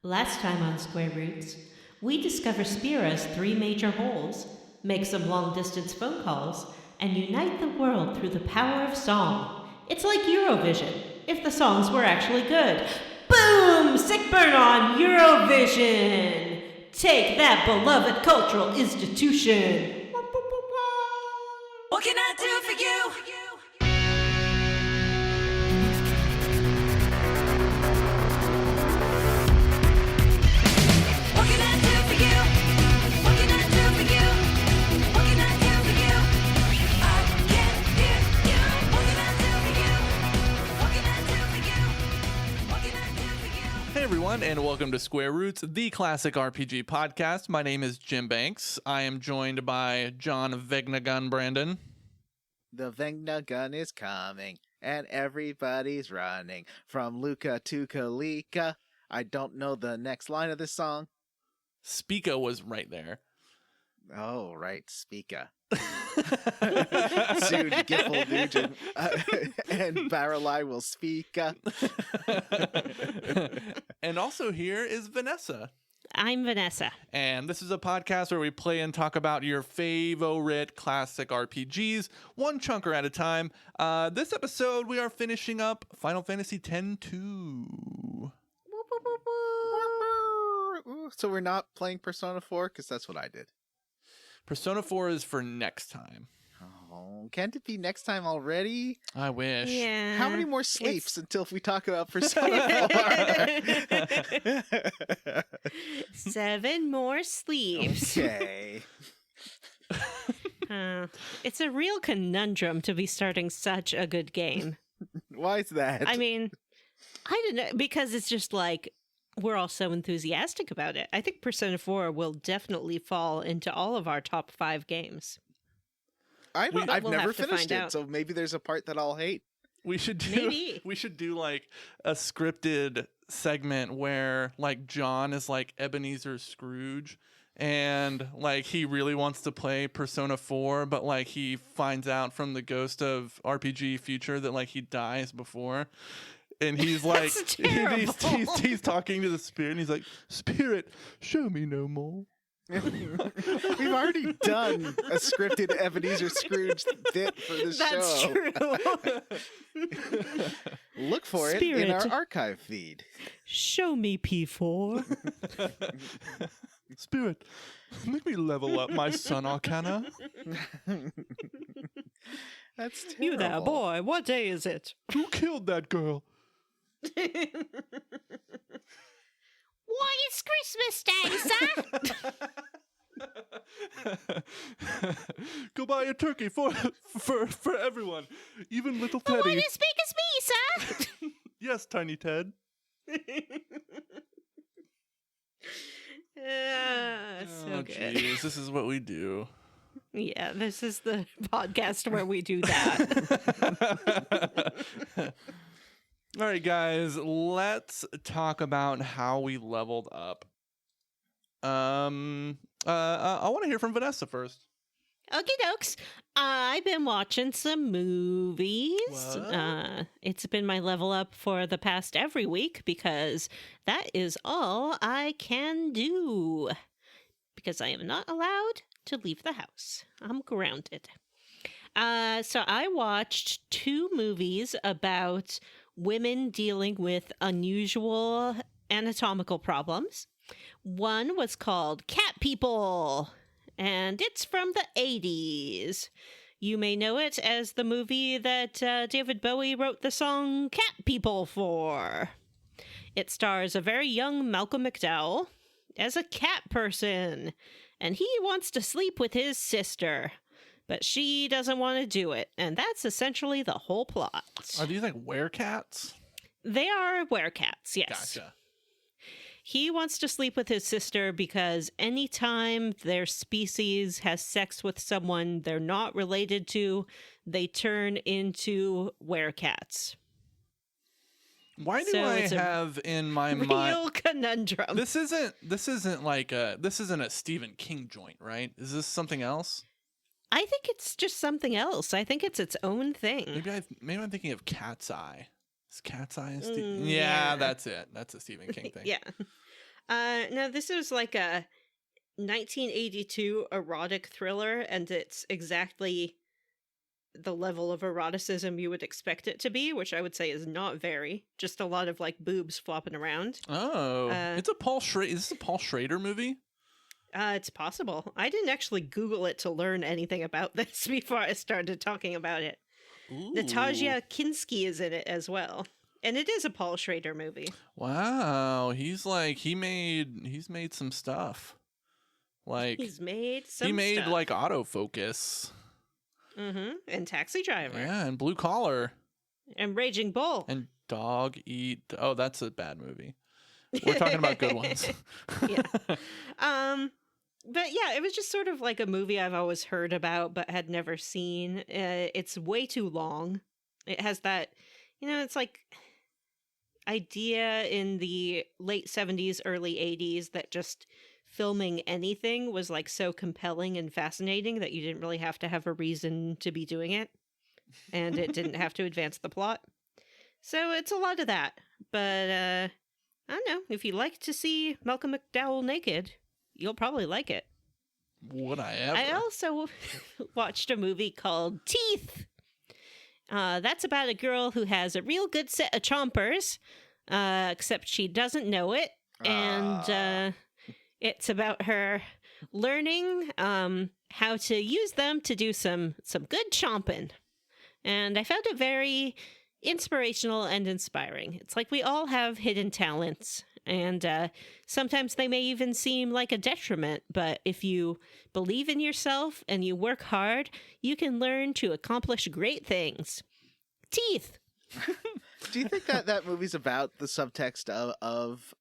Last time on Square Roots, we discover Spira's 3 major holes, make some long-distance phone calls, and unite the world through the power of song. It's like Eurovision, if the songs were actually good. Boom! Sick burn on Eurovision! Take that, beloved cultural institution! What can I do for you? Hey everyone, and welcome to Square Roots, the classic RPG podcast. My name is Jim Banks. I am joined by John Vegnagun Brandon. The Vegnagun is coming, and everybody's running from Luca to Kalika. I don't know the next line of this song. Speaka was right there. Oh, right, Speaka. Soon Giffel Nugent and Barrelai will speak. And also here is Vanessa. I'm Vanessa. And this is a podcast where we play and talk about your favorite classic RPGs, one chunker at a time. This episode, we are finishing up Final Fantasy X-2. So we're not playing Persona 4? Because that's what I did. Persona 4 is for next time. Oh, can't it be next time already? I wish. Yeah. How many more sleeps until we talk about Persona 4? 7 more sleeps. Okay. It's a real conundrum to be starting such a good game. Why is that? I mean, I don't know, because it's just like, we're all so enthusiastic about it. I think Persona 4 will definitely fall into all of our top 5 games. I've We'll never have to finished find it, out. so maybe there's a part that I'll hate. We should do Maybe. We should do like a scripted segment where like John is like Ebenezer Scrooge and like he really wants to play Persona 4, but like he finds out from the ghost of RPG Future that like he dies before. And he's like he's talking to the spirit and he's like, "Spirit, show me no more." We've already done a scripted Ebenezer Scrooge bit for this That's show. true. Look for it in Spirit. our archive feed. Show me P4. Spirit, make me level up my Sun Arcana. That's terrible. You there, boy. What day is it? Who killed that girl? Why, it's Christmas day, sir. Go buy a turkey for everyone, even little Teddy. Why you speak as me, sir? Yes, Tiny Ted. So good. Geez, this is what we do. Yeah, this is the podcast where we do that. All right, guys, let's talk about how we leveled up. I want to hear from Vanessa first. Okie dokes. I've been watching some movies. What? It's been my level up for the past every week because that is all I can do. Because I am not allowed to leave the house. I'm grounded. So I watched 2 movies about women dealing with unusual anatomical problems. One was called Cat People, and it's from the 80s. You may know it as the movie that David Bowie wrote the song Cat People for. It stars a very young Malcolm McDowell as a cat person, and he wants to sleep with his sister, but she doesn't want to do it, and that's essentially the whole plot. Are these like werecats? They are werecats, yes. Gotcha. He wants to sleep with his sister because anytime their species has sex with someone they're not related to, they turn into werecats. Why do So I it's a have in my Real mind? conundrum. This isn't like this isn't a Stephen King joint, right? Is this something else? I think it's just something else. I think it's its own thing. Maybe I'm thinking of Cat's Eye. Is Cat's Eye a Yeah. Yeah, that's it. That's a Stephen King thing. Yeah. No, this is like a 1982 erotic thriller, and it's exactly the level of eroticism you would expect it to be, which I would say is not very. Just a lot of like boobs flopping around. Oh, it's a Paul Schrader. Is this a Paul Schrader movie? It's possible. I didn't actually Google it to learn anything about this before I started talking about it. Ooh. Natasha Kinski is in it as well. And it is a Paul Schrader movie. Wow, he's made some stuff. Like He's made some he made stuff. like Autofocus. Mm-hmm. And Taxi Driver. Yeah, and Blue Collar. And Raging Bull. And Dog Eat. Oh, that's a bad movie. We're talking about good ones. Yeah. But yeah, it was just sort of like a movie I've always heard about but had never seen. It's way too long. It has that, it's like idea in the late 70s, early 80s that just filming anything was like so compelling and fascinating that you didn't really have to have a reason to be doing it. And it didn't have to advance the plot. So it's a lot of that. But I don't know. If you like to see Malcolm McDowell naked, you'll probably like it. Would I ever? I also watched a movie called Teeth. That's about a girl who has a real good set of chompers, except she doesn't know it. And it's about her learning how to use them to do some good chomping. And I found it very inspirational and inspiring. It's like we all have hidden talents, and sometimes they may even seem like a detriment, but if you believe in yourself and you work hard, you can learn to accomplish great things. Teeth. Do you think that movie's about the subtext of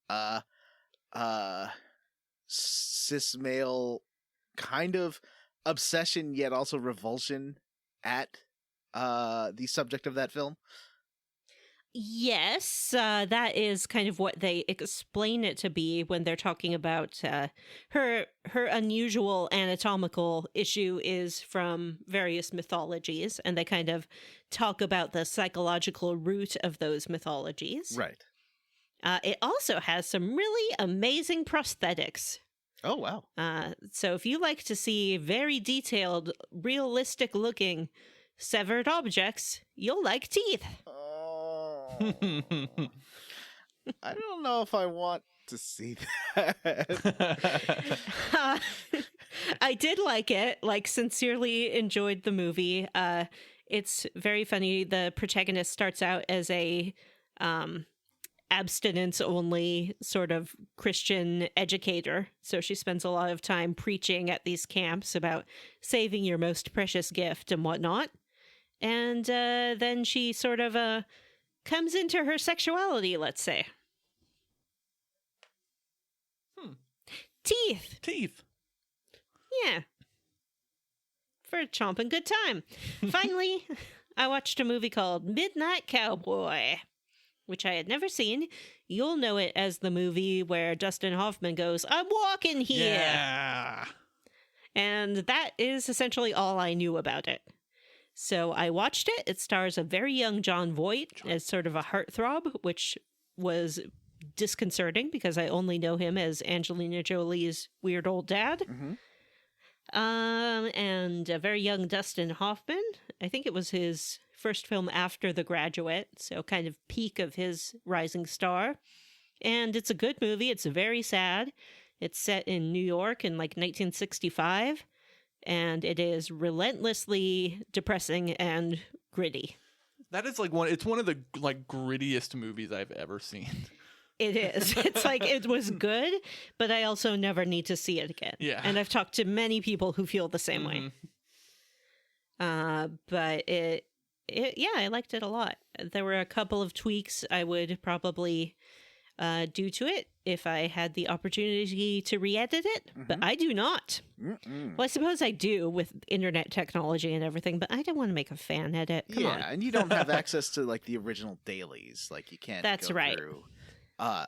cis male kind of obsession yet also revulsion at the subject of that film? Yes, that is kind of what they explain it to be when they're talking about her unusual anatomical issue is from various mythologies, and they kind of talk about the psychological root of those mythologies. Right. It also has some really amazing prosthetics. Oh, wow. So if you like to see very detailed, realistic looking severed objects, you'll like Teeth. I don't know if I want to see that. I did like it, like sincerely enjoyed the movie. It's very funny. The protagonist starts out as a abstinence only sort of Christian educator. So she spends a lot of time preaching at these camps about saving your most precious gift and whatnot. And then she sort of comes into her sexuality, let's say. Teeth. Yeah. For a chomping good time. Finally, I watched a movie called Midnight Cowboy, which I had never seen. You'll know it as the movie where Dustin Hoffman goes, "I'm walking here." Yeah. And that is essentially all I knew about it. So I watched it. It stars a very young Jon Voight as sort of a heartthrob, which was disconcerting because I only know him as Angelina Jolie's weird old dad. Mm-hmm. And a very young Dustin Hoffman. I think it was his first film after The Graduate, so kind of peak of his rising star. And it's a good movie. It's very sad. It's set in New York in like 1965. And it is relentlessly depressing and gritty. That is like it's one of the like grittiest movies I've ever seen. It is. It's like it was good, but I also never need to see it again. Yeah. And I've talked to many people who feel the same way. But yeah, I liked it a lot. There were a couple of tweaks I would probably do to it if I had the opportunity to re-edit it, but I do not. Well, I suppose I do with internet technology and everything, but I don't want to make a fan edit. Come on. And you don't have access to like the original dailies. Like you can't That's go right. through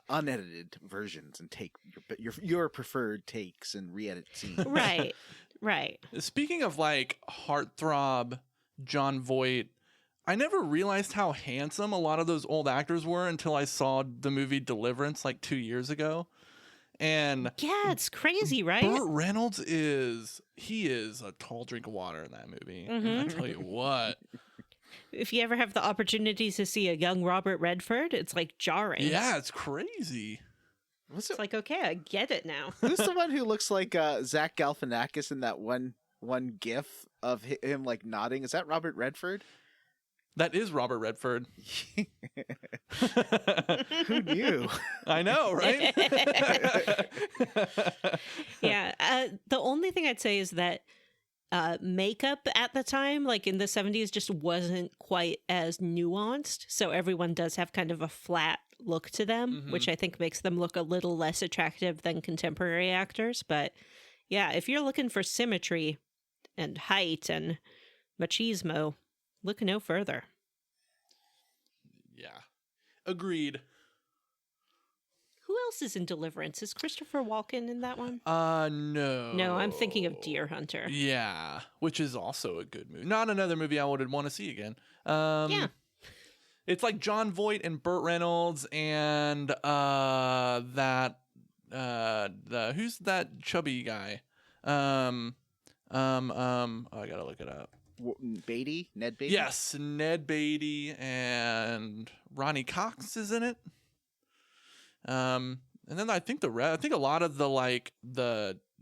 unedited versions and take your preferred takes and re-edit scenes. Right. Speaking of like heartthrob Jon Voight, I never realized how handsome a lot of those old actors were until I saw the movie Deliverance like 2 years ago. And Yeah, it's crazy, right? Burt Reynolds is a tall drink of water in that movie. Mhm. I tell you what. If you ever have the opportunity to see a young Robert Redford, it's like jarring. Yeah, it's crazy. It's like, okay, I get it now. Who's the one who looks like Zach Galifianakis in that one gif of him like nodding? Is that Robert Redford? That is Robert Redford. Who knew? I know, right? Yeah. The only thing I'd say is that makeup at the time, like in the 70s, just wasn't quite as nuanced. So everyone does have kind of a flat look to them, which I think makes them look a little less attractive than contemporary actors. But yeah, if you're looking for symmetry and height and machismo, look no further. Yeah. Agreed. Who else is in Deliverance? Is Christopher Walken in that one? No. No, I'm thinking of Deer Hunter. Yeah, which is also a good movie. Not another movie I would want to see again. Yeah. It's like Jon Voight and Burt Reynolds and who's that chubby guy? I gotta look it up. Beatty? Ned Beatty? Yes, Ned Beatty and Ronnie Cox is in it. And then I think a lot of the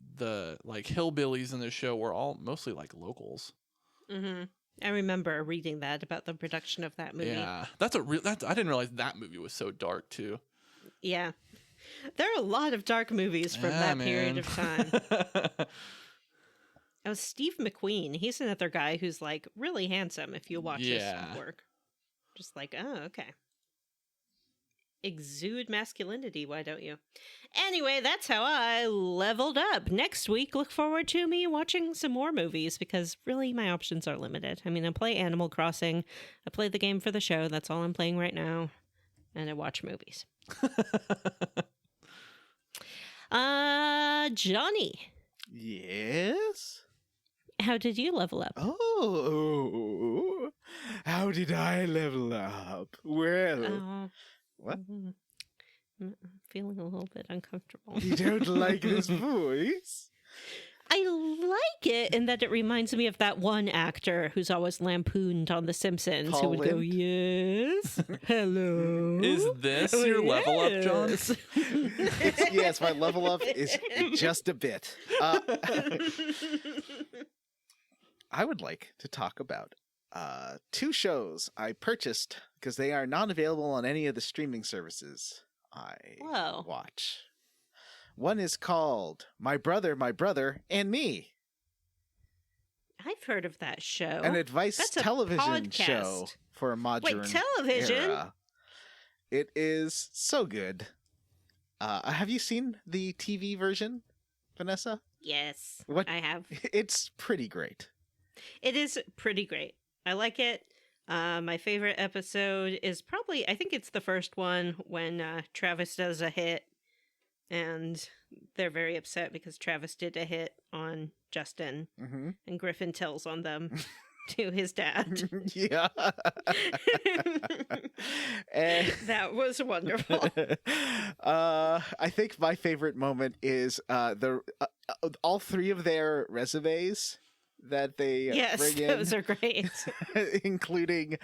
hillbillies in the show were all mostly like locals. Mm-hmm. I remember reading that about the production of that movie. Yeah, I didn't realize that movie was so dark too. Yeah. There are a lot of dark movies from that period of time. Oh, Steve McQueen. He's another guy who's like really handsome if you watch his work. Just like, oh, okay. Exude masculinity, why don't you? Anyway, that's how I leveled up. Next week, look forward to me watching some more movies because really my options are limited. I mean, I play Animal Crossing, I play the game for the show, that's all I'm playing right now, and I watch movies. Johnny. Yes? How did you level up? Oh, how did I level up? Well, what? I'm feeling a little bit uncomfortable. You don't like this voice? I like it in that it reminds me of that one actor who's always lampooned on The Simpsons Paul who would go, Lynde? yes, hello. Is this your level up, John? Yes. Yes, my level up is just a bit. I would like to talk about two shows I purchased because they are not available on any of the streaming services I Whoa. watch. One is called My Brother, and Me, I've heard of that show. an advice That's a television show podcast. for a modern Wait, television? era. It is so good. Have you seen the TV version, Vanessa? Yes, What? I have. It's pretty great. It is pretty great. I like it. My favorite episode is probably, I think it's the first one when Travis does a hit and they're very upset because Travis did a hit on Justin Mm-hmm. and Griffin tells on them to his dad. Yeah. And That was wonderful. I think my favorite moment is all three of their resumes that they Yes, bring in, those are great. including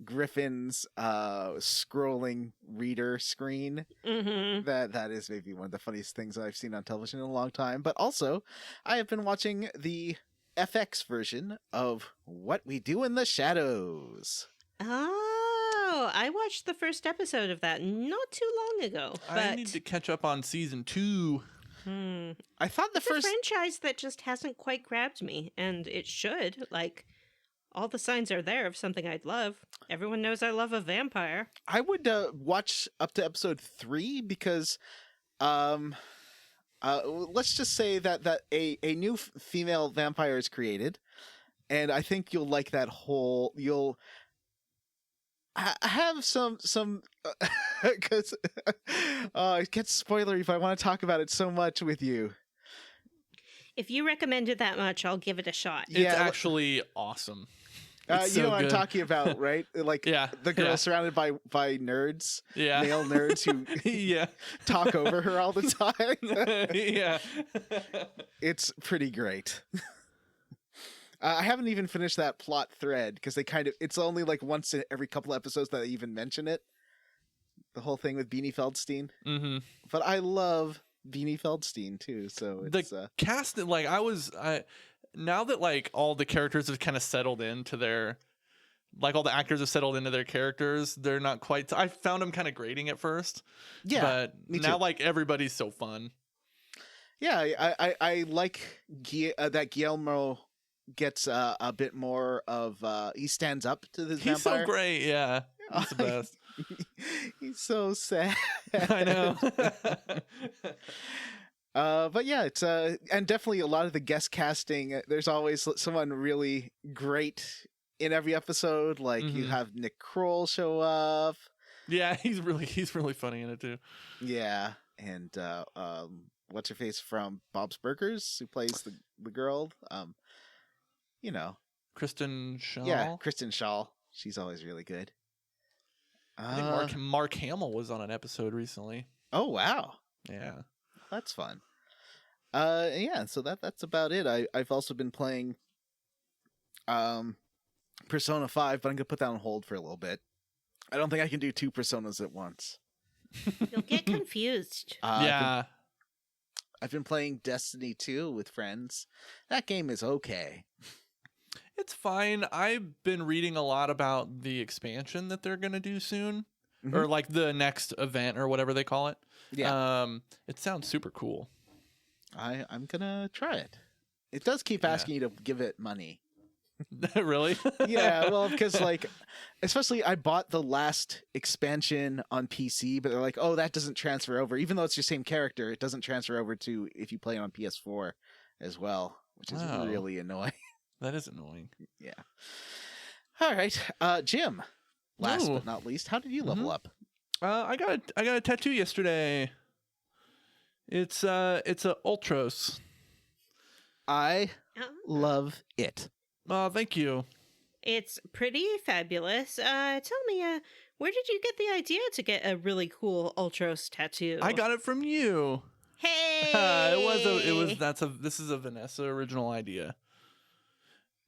Griffin's scrolling reader screen. Mm-hmm. That is maybe one of the funniest things I've seen on television in a long time. But also, I have been watching the FX version of What We Do in the Shadows. Oh, I watched the first episode of that not too long ago. But I need to catch up on season 2. I thought the it's first a franchise that just hasn't quite grabbed me, and it should. Like, all the signs are there of something I'd love. Everyone knows I love a vampire. I would watch up to episode 3 because let's just say that a new female vampire is created, and I think you'll like that whole. You'll have some because it gets spoilery if I want to talk about it so much with you. If you recommend it that much, I'll give it a shot. It's actually awesome. It's you so know what I'm good. talking about, right? Like Yeah, the girl yeah. surrounded by nerds, Yeah. male nerds who Yeah. talk over her all the time. Yeah. It's pretty great. I haven't even finished that plot thread because it's only like once in every couple episodes that they even mention it. The whole thing with Beanie Feldstein. Mm-hmm. But I love Beanie Feldstein too, so it's The cast, like now that like all the characters have kind of settled into their, like all the actors have settled into their characters, they're not quite. I found them kind of grating at first. yeah, But me now too. like everybody's so fun. Yeah, I like that Guillermo gets a bit more of he stands up to this He's vampire. so great. Yeah, he's the best. He's so sad. I know. But yeah, it's and definitely a lot of the guest casting. There's always someone really great in every episode. Like you Mhm. have Nick Kroll show up. Yeah, he's really funny in it too. Yeah, and what's her face from Bob's Burgers who plays the girl. You know, Kristen Shaw. yeah, Kristen Shaw. She's always really good. I think Mark Hamill was on an episode recently. Oh wow, Yeah. that's fun. Yeah, so that's about it. I've also been playing Persona 5, but I'm gonna put that on hold for a little bit. I don't think I can do 2 Personas at once. You'll get confused. Yeah. I've been playing Destiny 2 with friends. That game is okay. It's fine. I've been reading a lot about the expansion that they're gonna do soon, Mhm. or like the next event or whatever they call it. Yeah, It sounds super cool. I'm gonna try it. It does keep Yeah. asking you to give it money. Really? Yeah, well, because like, especially I bought the last expansion on PC, but they're like, oh, that doesn't transfer over. Even though it's your same character, it doesn't transfer over to if you play it on PS4 as well, which is Wow. really annoying. That is annoying. Yeah. All right, Jim. Last Ooh. but not least, how did you level up? I got a tattoo yesterday. It's a Ultros. I Oh, love it. Oh, thank you. it's pretty fabulous. Tell me, where did you get the idea to get a really cool Ultros tattoo? I got it from you. Hey! This is a Vanessa original idea.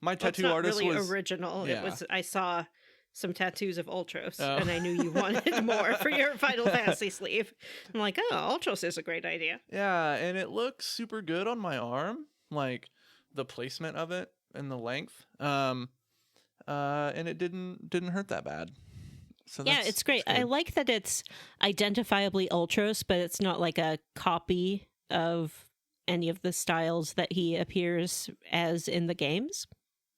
My Well, it's tattoo not artist really was original. Yeah. It was. I saw some tattoos of Ultros, Oh. and I knew you wanted more for your Final Fantasy sleeve. I'm like, oh, Ultros is a great idea. Yeah, and it looks super good on my arm, like the placement of it and the length. And it didn't hurt that bad. So Yeah, it's great. I good. like that it's identifiably Ultros, but it's not like a copy of any of the styles that he appears as in the games.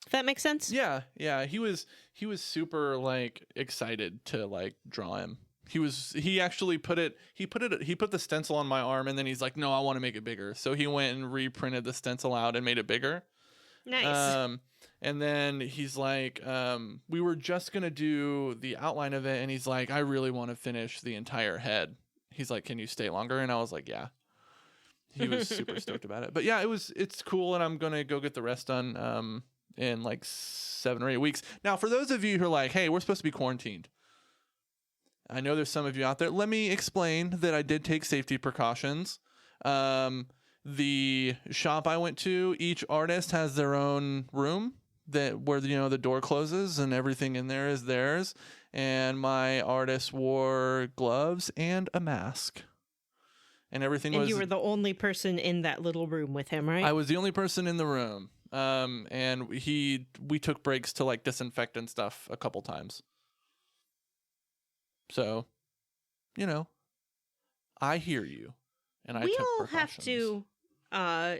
If that makes sense. Yeah, he was super like excited to like draw him. He actually put the stencil on my arm, and then he's like, no, I want to make it bigger. So he went and reprinted the stencil out and made it bigger. Nice. And then he's like, we were just gonna do the outline of it, and he's like, I really want to finish the entire head. He's like, can you stay longer? And I was like, yeah. He was super stoked about it. But yeah, it's cool, and I'm gonna go get the rest done in like 7 or 8 weeks. Now, for those of you who are like, hey, we're supposed to be quarantined. I know there's some of you out there. Let me explain that I did take safety precautions. The shop I went to, each artist has their own room where the door closes and everything in there is theirs. And my artist wore gloves and a mask. And everything and was. you were the only person in that little room with him, right? I was the only person in the room. And we took breaks to like disinfect and stuff a couple times. So, I hear you, and I we took all have precautions. to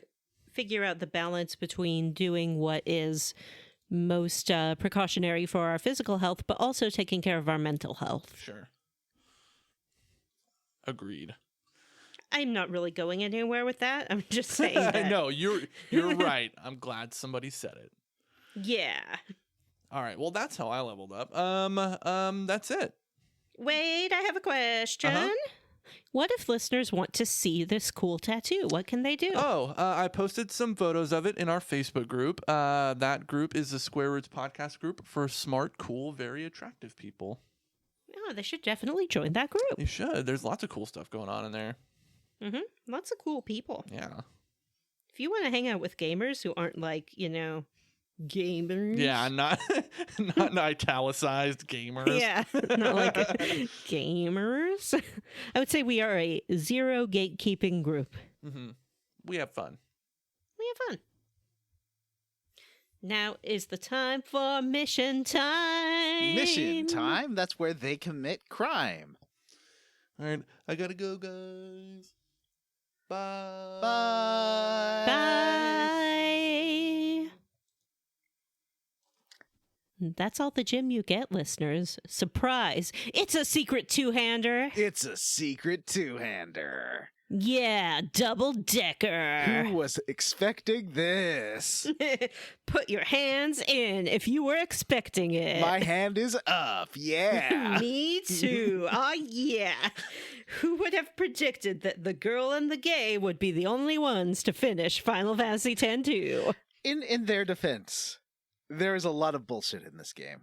figure out the balance between doing what is most precautionary for our physical health, but also taking care of our mental health. Sure. Agreed. I'm not really going anywhere with that. I'm just saying that. No, you're right. I'm glad somebody said it. Yeah. All right. Well, that's how I leveled up. That's it. Wait, I have a question. Uh-huh. What if listeners want to see this cool tattoo? What can they do? I posted some photos of it in our Facebook group. That group is the Square Roots podcast group for smart, cool, very attractive people. Oh, they should definitely join that group. You should. There's lots of cool stuff going on in there. Mm-hmm. Lots of cool people. Yeah. If you want to hang out with gamers who aren't like, gamers. Yeah, not italicized gamers. Yeah, not like gamers. I would say we are a zero gatekeeping group. Mm-hmm. We have fun. We have fun. Now is the time for mission time. Mission time? That's where they commit crime. All right, I gotta go, guys. Bye. Bye. Bye. That's all the gym you get, listeners. Surprise! It's a secret two-hander. It's a secret two-hander. Yeah, double-decker. Who was expecting this? Put your hands in if you were expecting it. My hand is up, yeah. Me too. Oh, yeah. Who would have predicted that the girl and the gay would be the only ones to finish Final Fantasy X-2? In their defense, there is a lot of bullshit in this game.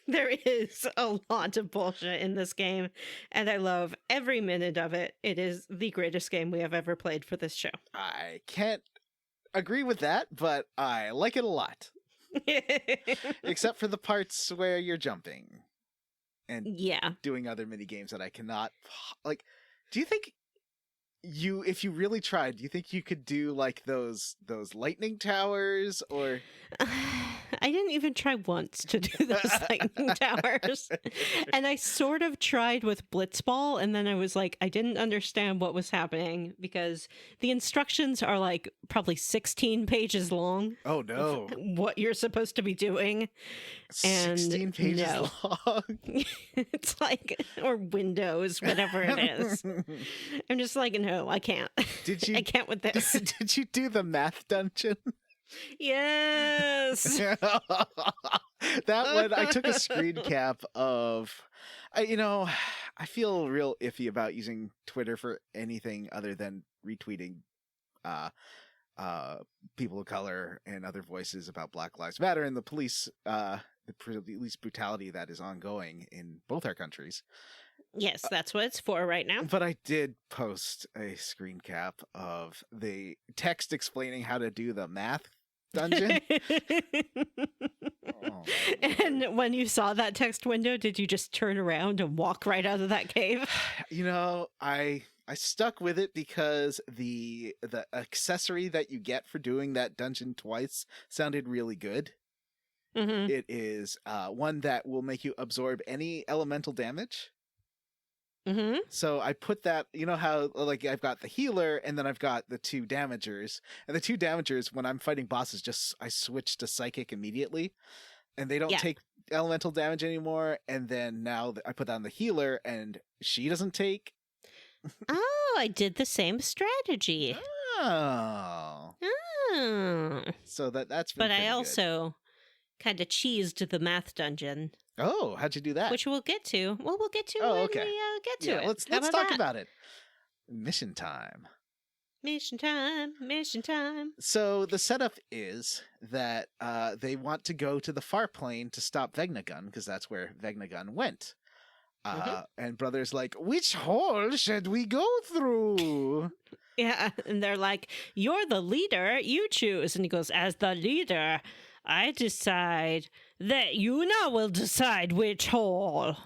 There is a lot of bullshit in this game, and I love every minute of it. It is the greatest game we have ever played for this show. I can't agree with that, but I like it a lot. Except for the parts where you're jumping and Yeah. doing other mini games that I cannot like. Do you think if you really tried, do you think you could do like those lightning towers or I didn't even try once to do those lightning towers. And I sort of tried with Blitzball, and then I was like, I didn't understand what was happening because the instructions are like probably 16 pages long. Oh no. What you're supposed to be doing. And 16 pages no. long. It's like, or Windows, whatever it is. I'm just like, no, I can't. Did you I can't with this. Did you do the math dungeon? Yes. That one, I took a screen cap of. I feel real iffy about using Twitter for anything other than retweeting people of color and other voices about Black Lives Matter and the police brutality that is ongoing in both our countries. Yes, that's what it's for right now. But I did post a screen cap of the text explaining how to do the math dungeon. Oh, and when you saw that text window, did you just turn around and walk right out of that cave? I stuck with it because the accessory that you get for doing that dungeon twice sounded really good. Mm-hmm. It is one that will make you absorb any elemental damage. Mm-hmm. So I put that, how like I've got the healer and then I've got the two damagers, and the two damagers, when I'm fighting bosses, I switch to psychic immediately, and they don't take elemental damage anymore. And then now I put on the healer and she doesn't take. Oh, I did the same strategy. Oh. So that's been but I pretty also kind of cheesed the math dungeon. Oh, how'd you do that? Which we'll get to. Well, we'll get to when we get to it. Let's How talk that? about it. Mission time. Mission time. Mission time. So the setup is that they want to go to the far plane to stop Vegnagun, because that's where Vegnagun went. And Brother's like, which hole should we go through? Yeah, and they're like, you're the leader, you choose. And he goes, as the leader, I decide that Yuna will decide which hole.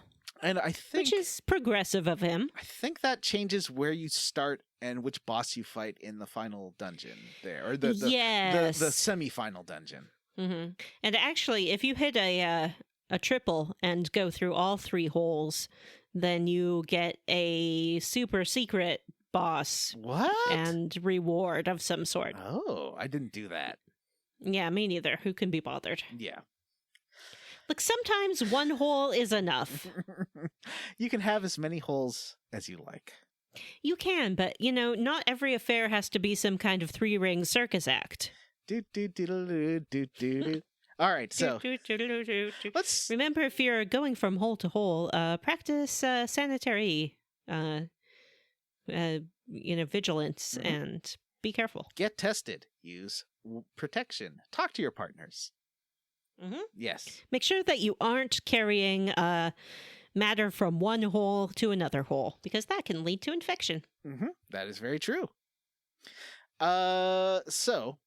And I think, which is progressive of him. I think that changes where you start and which boss you fight in the final dungeon there, or the semi-final dungeon. Mm-hmm. And actually, if you hit a triple and go through all three holes, then you get a super secret boss. What? And reward of some sort. Oh, I didn't do that. Yeah, me neither. Who can be bothered? Yeah. Look, sometimes one hole is enough. You can have as many holes as you like. You can, but, not every affair has to be some kind of three-ring circus act. All right, so let's remember, if you're going from hole to hole, practice sanitary vigilance Mhm. and be careful. Get tested. Use protection. Talk to your partners. Mhm. Yes. Make sure that you aren't carrying matter from one hole to another hole, because that can lead to infection. That is very true. So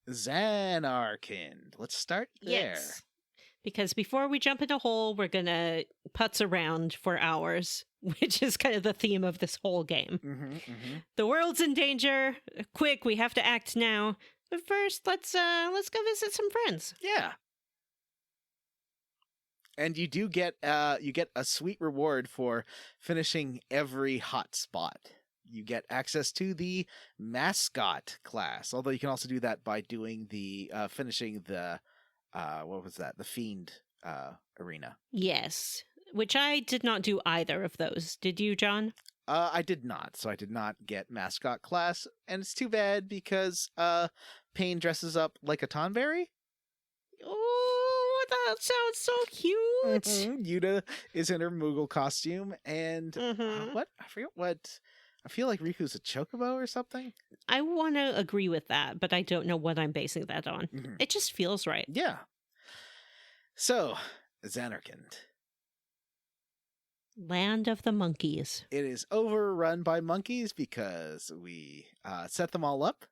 Zanarkand. Let's start there. Yes. Because before we jump in a hole, we're going to putz around for hours, which is kind of the theme of this whole game. The world's in danger. Quick, we have to act now. But first, let's go visit some friends. Yeah. And you do get a sweet reward for finishing every hot spot. You get access to the mascot class, although you can also do that by doing the finishing the what was that? The fiend arena. Yes, which I did not do either of those. Did you, John? I did not, so I did not get mascot class, and it's too bad because Pain dresses up like a Tonberry. Oh, that sounds so cute. Yuna is in her Moogle costume, and what? I forget what. I feel like Riku's a chocobo or something. I want to agree with that, but I don't know what I'm basing that on. It just feels right. Yeah. So, Zanarkand. Land of the monkeys. It is overrun by monkeys because we set them all up.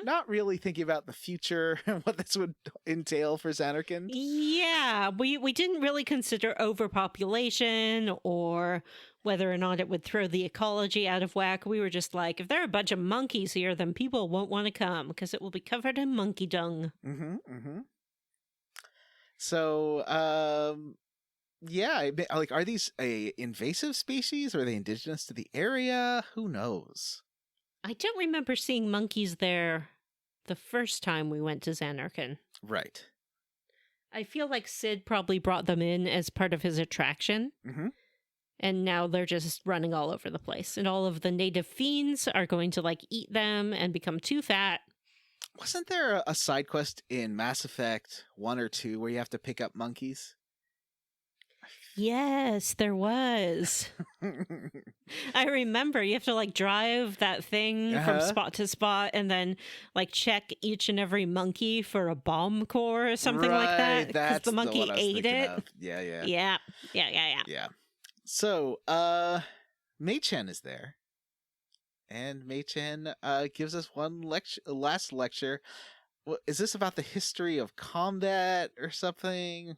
Not really thinking about the future and what this would entail for Zanarkand. Yeah, we didn't really consider overpopulation or whether or not it would throw the ecology out of whack. We were just like, if there are a bunch of monkeys here, then people won't want to come because it will be covered in monkey dung. So, yeah, like, are these a invasive species? Or are they indigenous to the area? Who knows? I don't remember seeing monkeys there the first time we went to Zanarkand. Right. I feel like Sid probably brought them in as part of his attraction. And now they're just running all over the place. And all of the native fiends are going to, like, eat them and become too fat. Wasn't there a side quest in Mass Effect 1 or 2 where you have to pick up monkeys? Yes, there was. I remember you have to, like, drive that thing from spot to spot and then, like, check each and every monkey for a bomb core or something like that. Because the monkey ate it. Yeah. Yeah. So, Mei-chan is there. And Mei-chan gives us last lecture. Is this about the history of combat or something?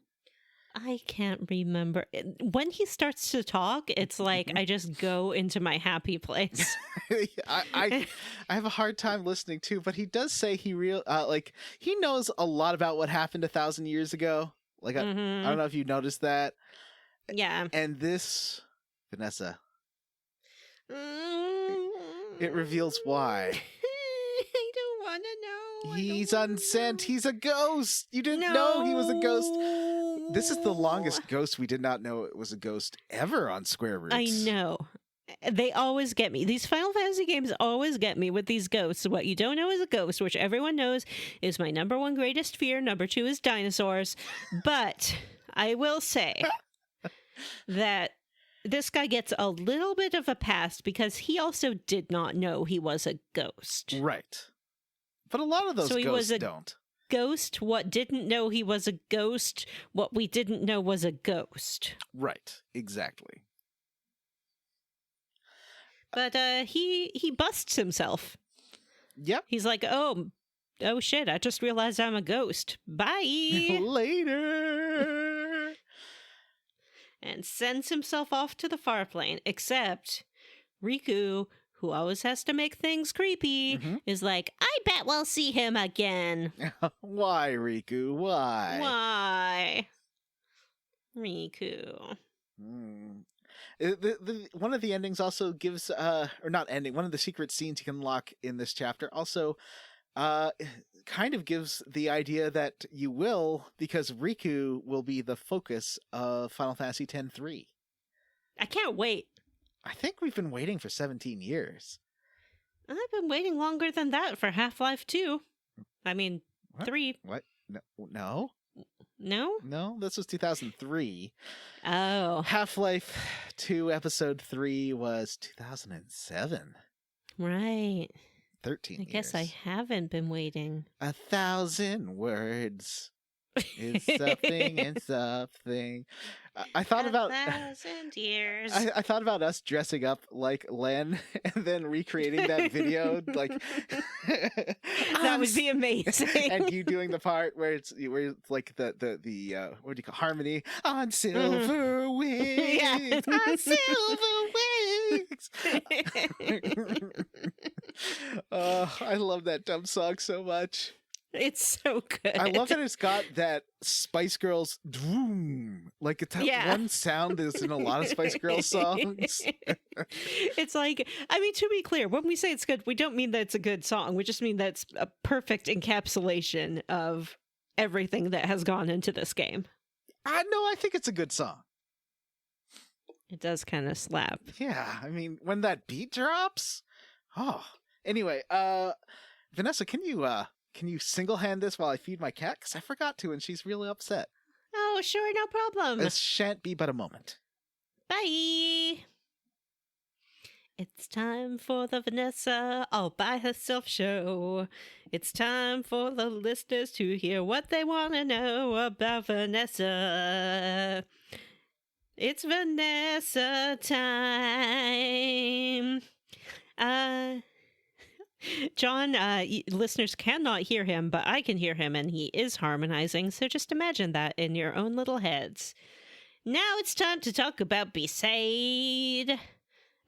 I can't remember. When he starts to talk, it's like I just go into my happy place. I have a hard time listening too, but he does say he knows a lot about what happened 1,000 years ago. Like I don't know if you noticed that. Yeah. And this, Vanessa, it reveals why. I don't want to know. He's unsent. He's a ghost. You didn't know he was a ghost. This is the longest ghost we did not know it was a ghost ever on Square Roots. I know. They always get me. These Final Fantasy games always get me with these ghosts. What you don't know is a ghost, which everyone knows is my number one greatest fear. Number two is dinosaurs. But I will say that this guy gets a little bit of a pass because he also did not know he was a ghost. Right. But a lot of those ghosts don't. Ghost, what didn't know he was a ghost, what we didn't know was a ghost. Right, exactly. But he busts himself. Yep. He's like, oh shit, I just realized I'm a ghost. Bye. Later. And sends himself off to the far plane, except Riku, who always has to make things creepy, is like, I bet we'll see him again. Why, Riku? Why? Why? Riku. One of the endings also gives, or not ending, one of the secret scenes you can unlock in this chapter also kind of gives the idea that you will, because Riku will be the focus of Final Fantasy X-3. I can't wait. I think we've been waiting for 17 years. I've been waiting longer than that for Half-Life 2. I mean, What? 3. What? No? No? No, this was 2003. Oh, Half-Life 2 Episode 3 was 2007. right. 13 I guess I years. haven't been waiting. 1,000 words. It's something and something. I thought about 1,000 years. I thought about us dressing up like Len and then recreating that video, like That would be amazing. and you doing the part where it's like the what do you call harmony on silver wings, Yeah. on silver wings. I love that dumb song so much. It's so good. I love that it's got that Spice Girls droom. Like it's that Yeah. one sound that's in a lot of Spice Girls songs. It's like, I mean, to be clear, when we say it's good, we don't mean that it's a good song. We just mean that it's a perfect encapsulation of everything that has gone into this game. I think it's a good song. It does kind of slap. Yeah, I mean, when that beat drops. Oh, anyway, Vanessa, can you single hand this while I feed my cat? Because I forgot to, and she's really upset. Oh, sure, no problem. This shan't be but a moment. Bye. It's time for the Vanessa all by herself show. It's time for the listeners to hear what they want to know about Vanessa. It's Vanessa time. John, listeners cannot hear him, but I can hear him, and he is harmonizing, so just imagine that in your own little heads. Now it's time to talk about Besaid.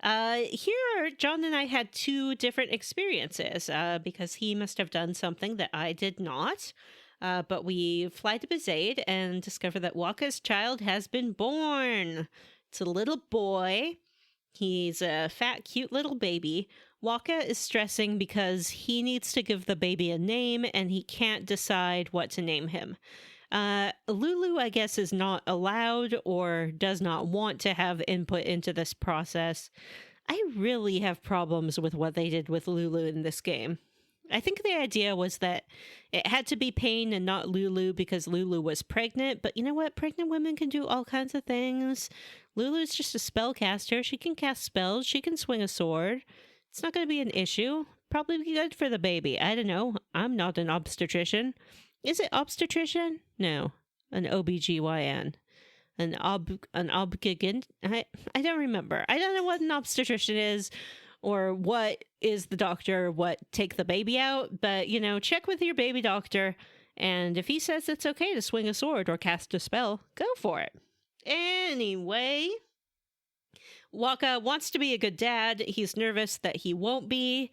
Here, John and I had two different experiences, because he must have done something that I did not. But we fly to Besaid and discover that Wakka's child has been born. It's a little boy. He's a fat, cute little baby. Wakka is stressing because he needs to give the baby a name and he can't decide what to name him. Lulu, I guess, is not allowed or does not want to have input into this process. I really have problems with what they did with Lulu in this game. I think the idea was that it had to be Pain and not Lulu because Lulu was pregnant, but you know what? Pregnant women can do all kinds of things. Lulu's just a spellcaster. She can cast spells. She can swing a sword. It's not going to be an issue. Probably be good for the baby. I don't know. I'm not an obstetrician. Is it obstetrician? No. An OBGYN. An obgigant? I don't remember. I don't know what an obstetrician is or what is the doctor, what take the baby out. But, you know, check with your baby doctor. And if he says it's okay to swing a sword or cast a spell, go for it. Anyway, Wakka wants to be a good dad. He's nervous that he won't be.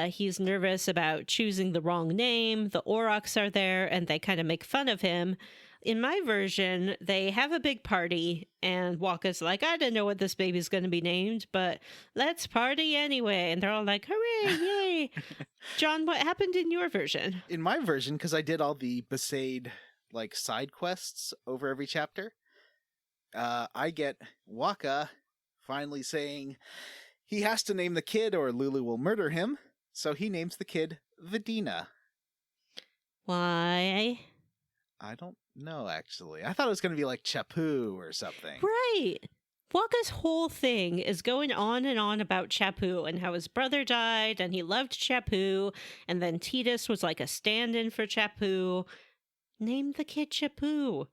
He's nervous about choosing the wrong name. The Aurochs are there, and they kind of make fun of him. In my version, they have a big party, and Wakka's like, I don't know what this baby's going to be named, but let's party anyway. And they're all like, hooray, yay. John, what happened in your version? In my version, because I did all the Besaid like side quests over every chapter, I get Wakka finally saying he has to name the kid or Lulu will murder him, so he names the kid Vedina. Why? I don't know, actually. I thought it was going to be like Chappu or something. Right. Wakka's whole thing is going on and on about Chappu and how his brother died and he loved Chappu, and then Tidus was like a stand-in for Chappu. Name the kid Chappu.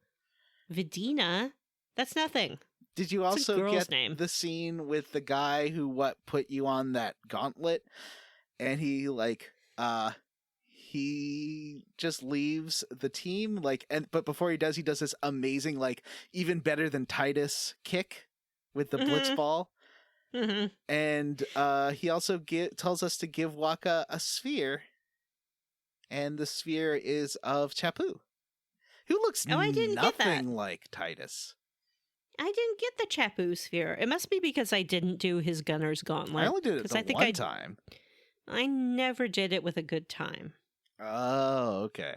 Vedina? That's nothing. Did you It's a also girl's get name. the scene with the guy who put you on that gauntlet, and he he just leaves the team but before he does this amazing even better than Tidus kick with the blitz ball. Mm-hmm. And he also tells us to give Wakka a sphere, and the sphere is of Chappu, who looks I didn't get that. nothing like Tidus. I didn't get the Chappu sphere. It must be because I didn't do his Gunner's Gauntlet. I only did it 'cause the I think one time. I never did it with a good time. Oh, okay.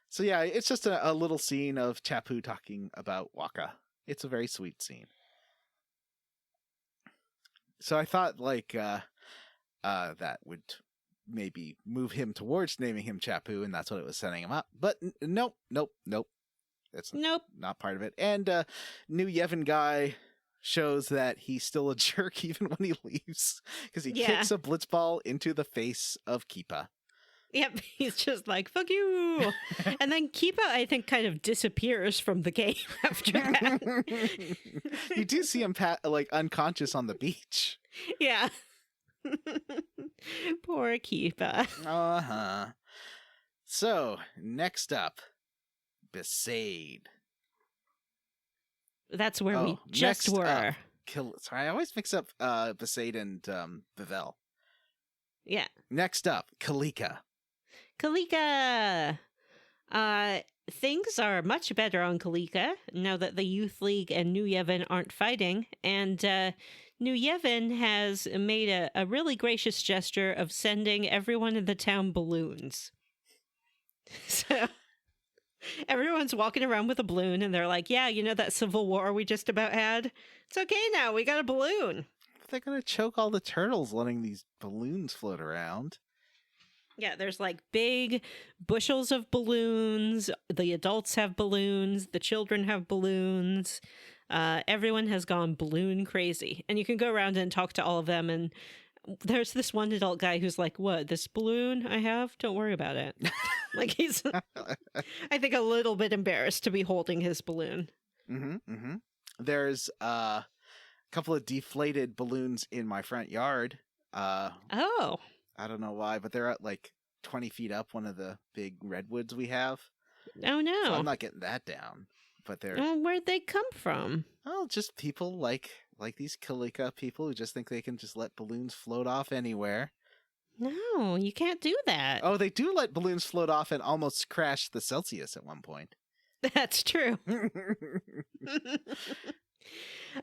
So yeah, it's just a little scene of Chappu talking about Wakka. It's a very sweet scene. So I thought that would maybe move him towards naming him Chappu, and that's what it was setting him up. But nope. That's Nope. not part of it. And new Yevon guy shows that he's still a jerk even when he leaves because he kicks a blitzball into the face of Kipa. Yep, he's just like, fuck you. And then Kipa, I think, kind of disappears from the game after that. You do see him like unconscious on the beach. Yeah. Poor Kipa. Uh-huh. So, next up, Besaid. That's where we just next were. Up, Sorry, I always mix up Besaid and Vivel. Yeah. Next up, Kalika. Kalika! Things are much better on Kalika now that the Youth League and New Yevon aren't fighting, and New Yevon has made a really gracious gesture of sending everyone in the town balloons. So everyone's walking around with a balloon, and they're like, yeah, you know that civil war we just about had? It's okay now, we got a balloon. They're gonna choke all the turtles letting these balloons float around. Yeah, there's like big bushels of balloons. The adults have balloons. The children have balloons. Everyone has gone balloon crazy. And you can go around and talk to all of them. And there's this one adult guy who's like, what, this balloon I have? Don't worry about it. Like he's, I think, a little bit embarrassed to be holding his balloon. There's a couple of deflated balloons in my front yard. Oh. I don't know why, but they're at like 20 feet up one of the big redwoods we have. Oh, no. So I'm not getting that down. But they're... where'd they come from? Oh, just people like these Kalika people who just think they can just let balloons float off anywhere. No, you can't do that. Oh, they do let balloons float off and almost crash the Celsius at one point. That's true.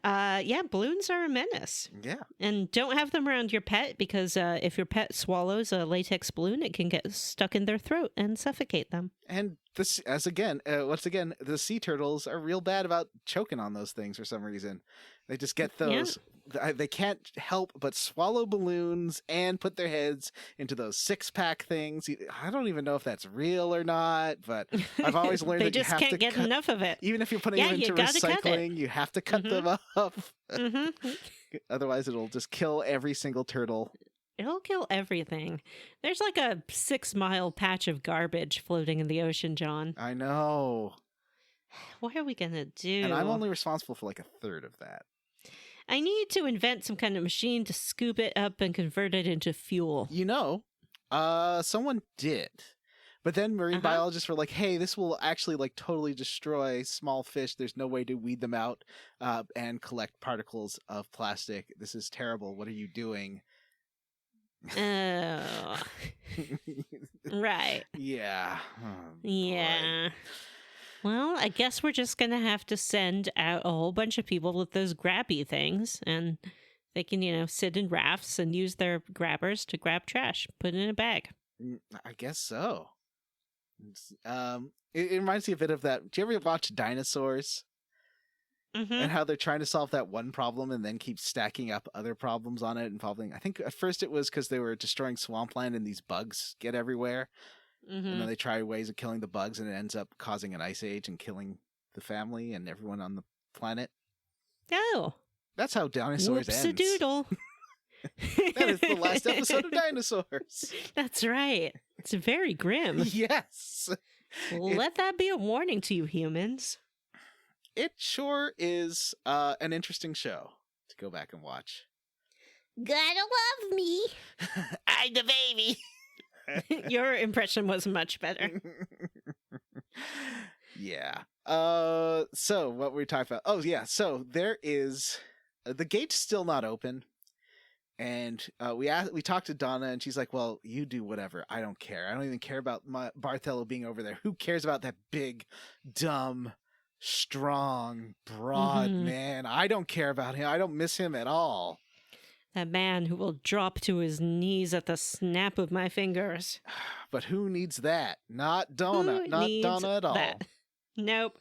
Yeah, balloons are a menace. Yeah. And don't have them around your pet because if your pet swallows a latex balloon, it can get stuck in their throat and suffocate them. And this, once again, the sea turtles are real bad about choking on those things for some reason. They just get those. Yeah. They can't help but swallow balloons and put their heads into those 6-pack things. I don't even know if that's real or not, but I've always learned that you have to can't get enough of it. Even if you're putting them into recycling, you have to cut them up. Otherwise, it'll just kill every single turtle. It'll kill everything. There's like a 6-mile patch of garbage floating in the ocean, John. I know. What are we going to do? And I'm only responsible for like a third of that. I need to invent some kind of machine to scoop it up and convert it into fuel. You know, someone did. But then marine biologists were like, hey, this will actually like totally destroy small fish. There's no way to weed them out and collect particles of plastic. This is terrible. What are you doing? Oh. Right. Yeah. Oh, yeah. Boy. Well, I guess we're just going to have to send out a whole bunch of people with those grabby things, and they can, sit in rafts and use their grabbers to grab trash, put it in a bag. I guess so. It reminds me a bit of that. Do you ever watch Dinosaurs? And how they're trying to solve that one problem and then keep stacking up other problems on it involving, I think at first it was because they were destroying swampland and these bugs get everywhere. And then they try ways of killing the bugs and it ends up causing an ice age and killing the family and everyone on the planet. Oh. That's how Dinosaurs ends. Whoops-a-doodle. That is the last episode of Dinosaurs. That's right. It's very grim. Yes. Let that be a warning to you humans. It sure is an interesting show to go back and watch. Gotta love me. I'm the baby. Your impression was much better. Yeah. So what were we talking about? Oh, yeah. So there is the gate's still not open. And we talked to Donna, and she's like, well, you do whatever. I don't care. I don't even care about my Barthello being over there. Who cares about that big, dumb, strong, broad man? I don't care about him. I don't miss him at all. That man who will drop to his knees at the snap of my fingers. But who needs that? Not Donna. Not Donna at all. That? Nope.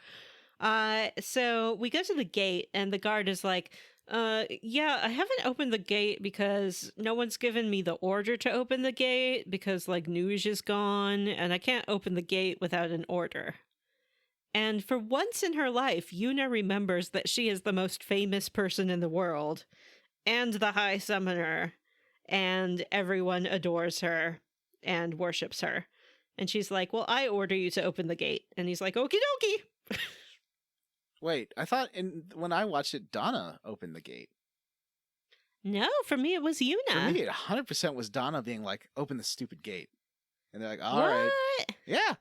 So we go to the gate, and the guard is like, yeah, I haven't opened the gate because no one's given me the order to open the gate because, like, Nuge is gone, and I can't open the gate without an order. And for once in her life, Yuna remembers that she is the most famous person in the world, and the High Summoner, and everyone adores her and worships her. And she's like, well, I order you to open the gate. And he's like, okie dokie. Wait, I thought when I watched it, Donna opened the gate. No, for me it was Yuna. For me, it 100% was Donna being like, open the stupid gate. And they're like, all what? right. Yeah.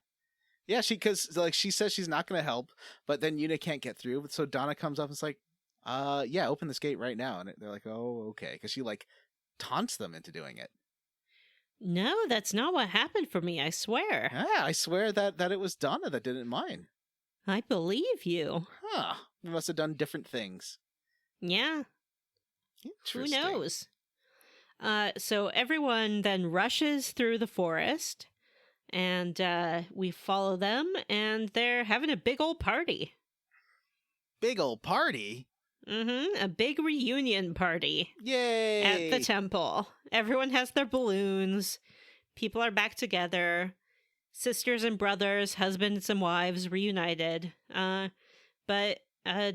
Yeah, because like she says she's not going to help, but then Yuna can't get through. So Donna comes up and is like, yeah, open this gate right now. And they're like, oh, okay. Because she like taunts them into doing it. No, that's not what happened for me, I swear. Yeah, I swear that it was Donna that didn't mind. I believe you. Huh. We must have done different things. Yeah. Who Interesting. knows? So everyone then rushes through the forest, and we follow them, and they're having a big old party. Big old party? Mm-hmm. A big reunion party. Yay! At the temple. Everyone has their balloons. People are back together. Sisters and brothers, husbands and wives reunited. But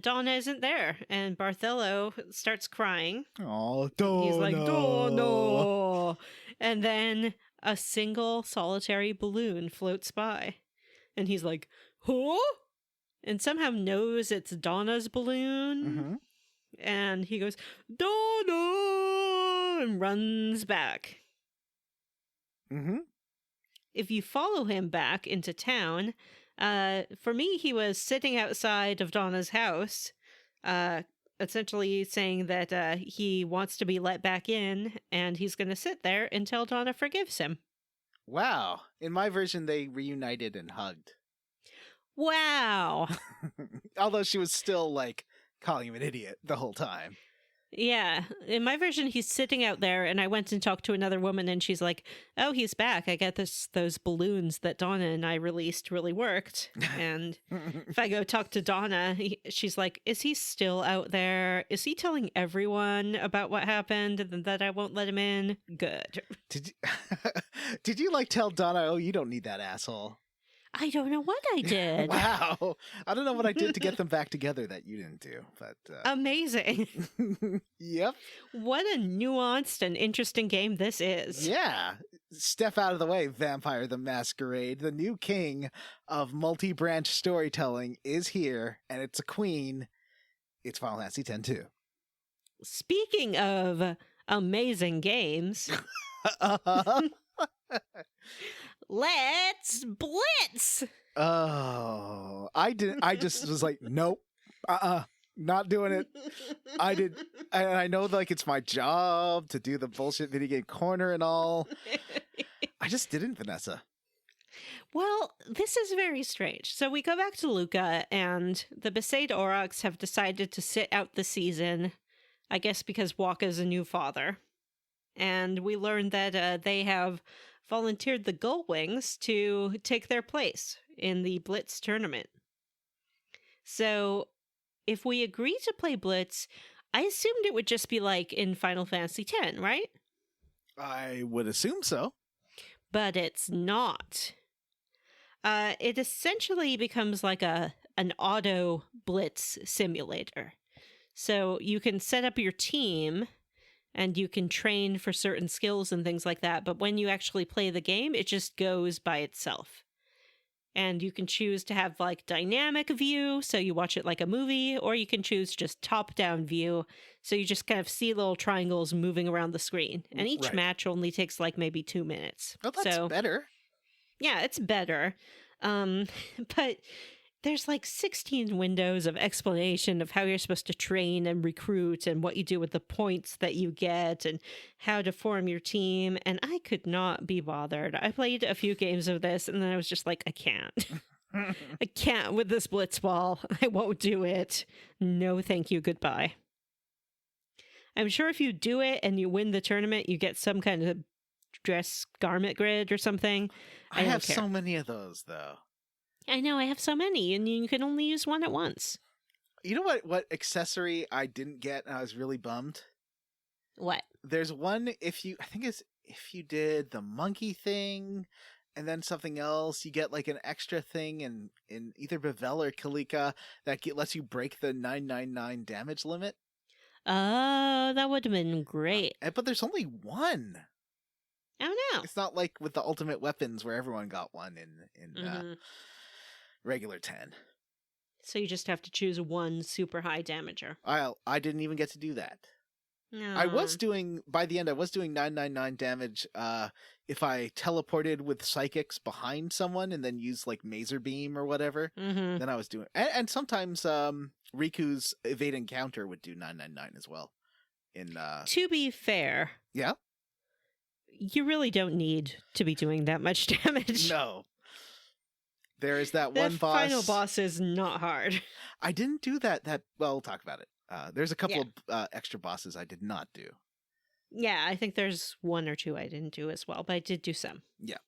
Donna isn't there, and Barthello starts crying. Oh, Donna. He's like, Donna! And then a single solitary balloon floats by. And he's like, huh? And somehow knows it's Donna's balloon. Mm-hmm. And he goes, Donna! And runs back. Mm-hmm. If you follow him back into town, for me, he was sitting outside of Donna's house, essentially saying that he wants to be let back in, and he's going to sit there until Donna forgives him. Wow. In my version, they reunited and hugged. Wow. Although she was still, like, calling him an idiot the whole time. Yeah. In my version, he's sitting out there, and I went and talked to another woman, and she's like, oh, he's back. I get those balloons that Donna and I released really worked. And if I go talk to Donna, she's like, is he still out there? Is he telling everyone about what happened and that I won't let him in? Good. Did you, like, tell Donna, oh, you don't need that asshole? I don't know what I did. Wow. I don't know what I did to get them back together that you didn't do, but... Amazing. Yep. What a nuanced and interesting game this is. Yeah. Step out of the way, Vampire the Masquerade. The new king of multi-branch storytelling is here, and it's a queen. It's Final Fantasy X-2. Speaking of amazing games... Let's blitz. Oh, I just was like, nope, not doing it. I know, like, it's my job to do the bullshit video game corner and all. I just didn't, Vanessa. Well, this is very strange. So we go back to Luca, and the Besaid Aurochs have decided to sit out the season, I guess because Wakka's a new father. And we learn that they have volunteered the Gullwings to take their place in the Blitz tournament. So if we agree to play Blitz, I assumed it would just be like in Final Fantasy X, right? I would assume so. But it's not. It essentially becomes like an auto Blitz simulator. So you can set up your team and you can train for certain skills and things like that. But when you actually play the game, it just goes by itself. And you can choose to have like dynamic view, so you watch it like a movie, or you can choose just top-down view, so you just kind of see little triangles moving around the screen. And each match only takes like maybe 2 minutes. Oh, that's better. Yeah, it's better. But there's like 16 windows of explanation of how you're supposed to train and recruit and what you do with the points that you get and how to form your team. And I could not be bothered. I played a few games of this and then I was just like, I can't. I can't with this blitzball. I won't do it. No, thank you. Goodbye. I'm sure if you do it and you win the tournament, you get some kind of dress garment grid or something. I have so many of those, though. I know, I have so many, and you can only use one at once. You know what accessory I didn't get and I was really bummed? What? There's one, if you did the monkey thing, and then something else. You get like an extra thing in either Bevel or Kalika that lets you break the 999 damage limit. Oh, that would have been great. But there's only one. Oh no. It's not like with the ultimate weapons where everyone got one in regular 10. So you just have to choose one super high damager. I didn't even get to do that. No. I was doing, by the end, I was doing 999 damage if I teleported with psychics behind someone and then used like Mazer Beam or whatever. Mm-hmm. Then I was doing, and sometimes Riku's evade encounter would do 999 as well. To be fair, Yeah? you really don't need to be doing that much damage. No. There is that The one boss. final boss is not hard. I didn't do that. Well, we'll talk about it. There's a couple of extra bosses I did not do. Yeah, I think there's one or two I didn't do as well, but I did do some. Yeah.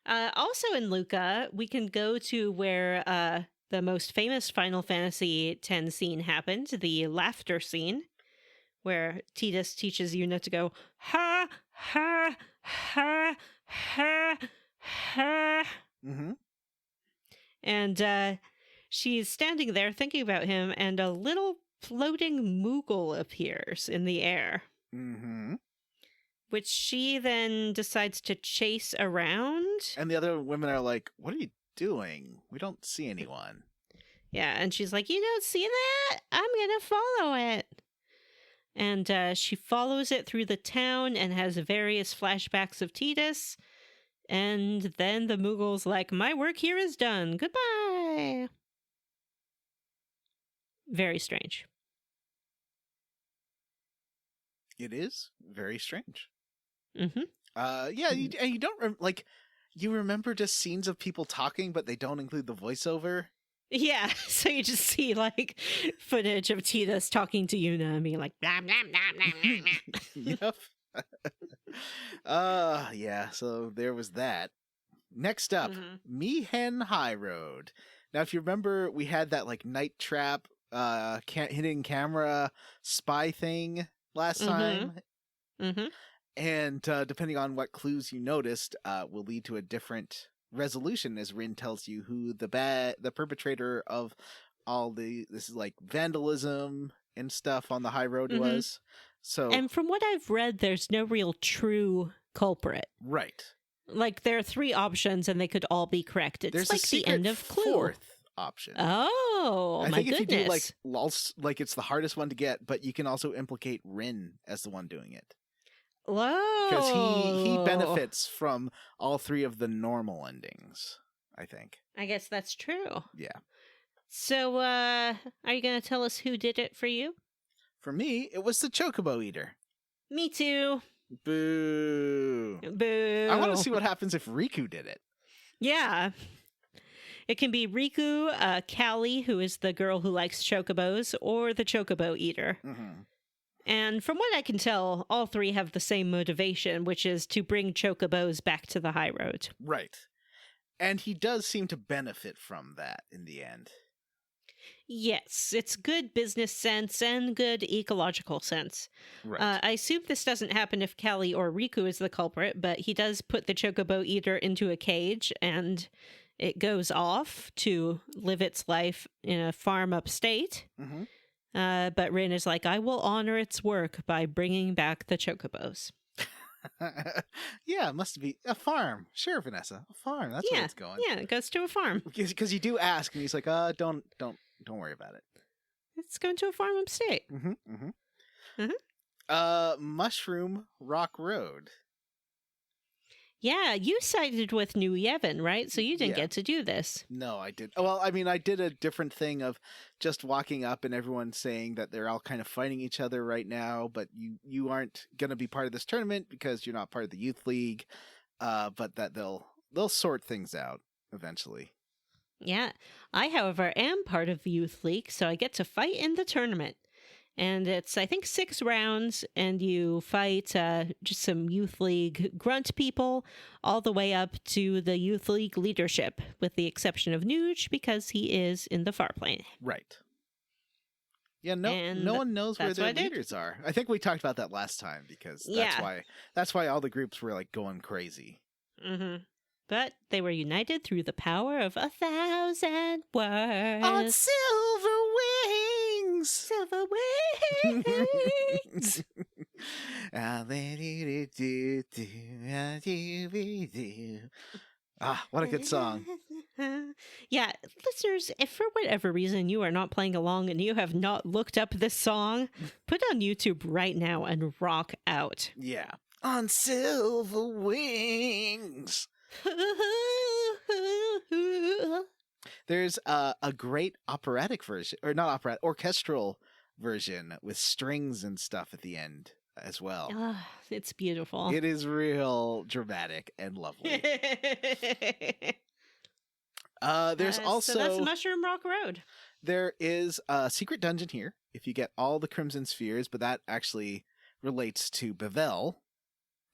Also in Luca, we can go to where the most famous Final Fantasy X scene happened, the laughter scene, where Tidus teaches Yuna to go, ha, ha, ha, ha, ha. Mm-hmm. And she's standing there thinking about him, and a little floating Moogle appears in the air, Mm-hmm. which she then decides to chase around. And the other women are like, what are you doing? We don't see anyone. Yeah, and she's like, you don't see that? I'm gonna follow it. And she follows it through the town and has various flashbacks of Tidus. And then the Moogle's like, my work here is done. Goodbye. Very strange. It is very strange. Mm-hmm. Yeah, and you don't you remember just scenes of people talking, but they don't include the voiceover. Yeah, so you just see like footage of Tidus talking to Yuna and being like, blah, blah, blah, blah, blah, blah. Yep. Yeah, so there was that. Next up, Mhm. Mihen High Road. Now, if you remember, we had that like night trap, hidden camera spy thing last time. Mm-hmm. And depending on what clues you noticed, will lead to a different resolution as Rin tells you who the perpetrator of all this is like vandalism and stuff on the high road Mhm. was. So And from what I've read, there's no real true culprit. right. Like, there are three options and they could all be correct. It's There's like a the secret end of Clue. fourth option. Oh, I my think if goodness. you do like it's the hardest one to get, but you can also implicate Rin as the one doing it. Whoa. Because he benefits from all three of the normal endings, I think. I guess that's true. Yeah. So, are you going to tell us who did it for you? For me, it was the Chocobo Eater. Me too. Boo. Boo. I want to see what happens if Riku did it. Yeah. It can be Riku, Callie, who is the girl who likes chocobos, or the Chocobo Eater. Mm-hmm. And from what I can tell, all three have the same motivation, which is to bring chocobos back to the high road. Right. And he does seem to benefit from that in the end. Yes, it's good business sense and good ecological sense. Right. I assume this doesn't happen if Callie or Riku is the culprit, but he does put the Chocobo Eater into a cage and it goes off to live its life in a farm upstate. Mm-hmm. But Rin is like, I will honor its work by bringing back the Chocobos. Yeah, it must be a farm. Sure, Vanessa, a farm. That's where it's going. Yeah, it goes to a farm. Because you do ask, and he's like, don't worry about it. It's going to a farm upstate. Mm-hmm. Mushroom Rock Road. Yeah, you sided with New Yevon, right? So you didn't Yeah. get to do this. No, I did. Well, I mean, I did a different thing of just walking up and everyone saying that they're all kind of fighting each other right now, but you aren't going to be part of this tournament because you're not part of the youth league. But that they'll sort things out eventually. Yeah. I, however, am part of the Youth League, so I get to fight in the tournament. And it's, I think, 6 rounds, and you fight just some Youth League grunt people all the way up to the Youth League leadership, with the exception of Nuge, because he is in the far plane. Right. Yeah, no And one knows where that's their what I did. leaders are. I think we talked about that last time because that's why all the groups were like going crazy. Mm-hmm. But they were united through the power of 1,000 words. On silver wings. Silver wings. Ah, what a good song. Yeah, listeners, if for whatever reason you are not playing along and you have not looked up this song, put it on YouTube right now and rock out. Yeah. On silver wings. There's a great operatic version, or not operatic, orchestral version with strings and stuff at the end as well. Ah, it's beautiful. It is real dramatic and lovely. There's also... So that's Mushroom Rock Road. There is a secret dungeon here if you get all the Crimson Spheres, but that actually relates to Bevel,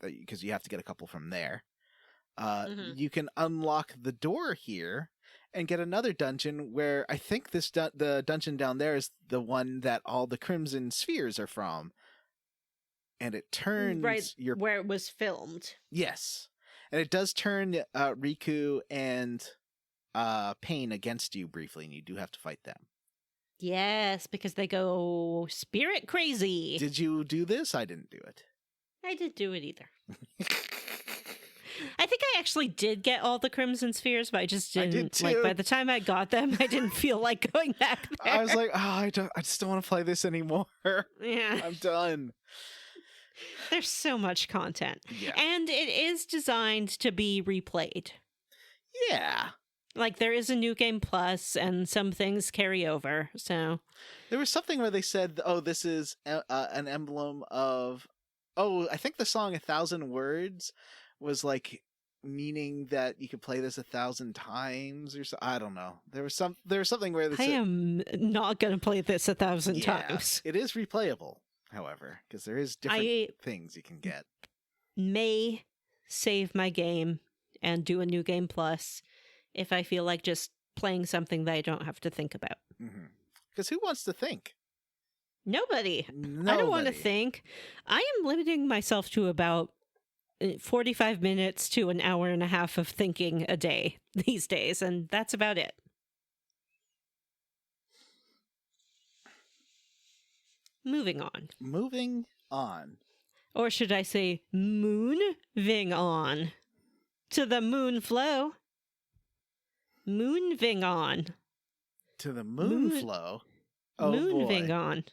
because you have to get a couple from there. You can unlock the door here and get another dungeon where I think the dungeon down there is the one that all the Crimson Spheres are from. And it turns where it was filmed. Yes. And it does turn Riku and Pain against you briefly, and you do have to fight them. Yes, because they go spirit crazy. Did you do this? I didn't do it. I didn't do it either. I think I actually did get all the Crimson Spheres, but I just didn't. I did too. Like, by the time I got them, I didn't feel like going back there. I was like, I just don't want to play this anymore. Yeah. I'm done. There's so much content. Yeah. And it is designed to be replayed. Yeah. Like, there is a New Game Plus, and some things carry over, so... There was something where they said, this is an emblem of... I think the song 1,000 Words was, like, meaning that you could play this 1,000 times, or so. I don't know. There was something where they said... I am not going to play this 1,000 times. It is replayable, however, because there is different things you can get. May save my game and do a New Game Plus if I feel like just playing something that I don't have to think about. Because who wants to think? Nobody. I don't want to think. I am limiting myself to about 45 minutes to an hour and a half of thinking a day these days, and that's about it. Moving on. Or should I say moving on to the moon flow. Moving on. To the moon flow? Oh, moving boy. on.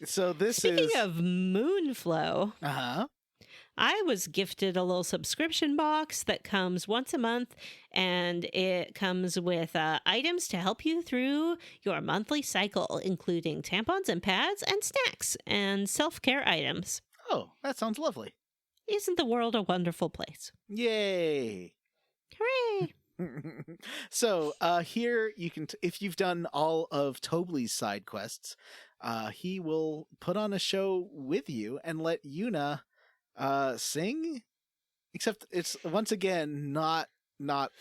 So Speaking of moon flow, I was gifted a little subscription box that comes once a month, and it comes with items to help you through your monthly cycle, including tampons and pads and snacks and self-care items. Oh, that sounds lovely. Isn't the world a wonderful place? Yay! Hooray! So here you can, if you've done all of Tobley's side quests, he will put on a show with you and let Yuna sing. Except it's once again not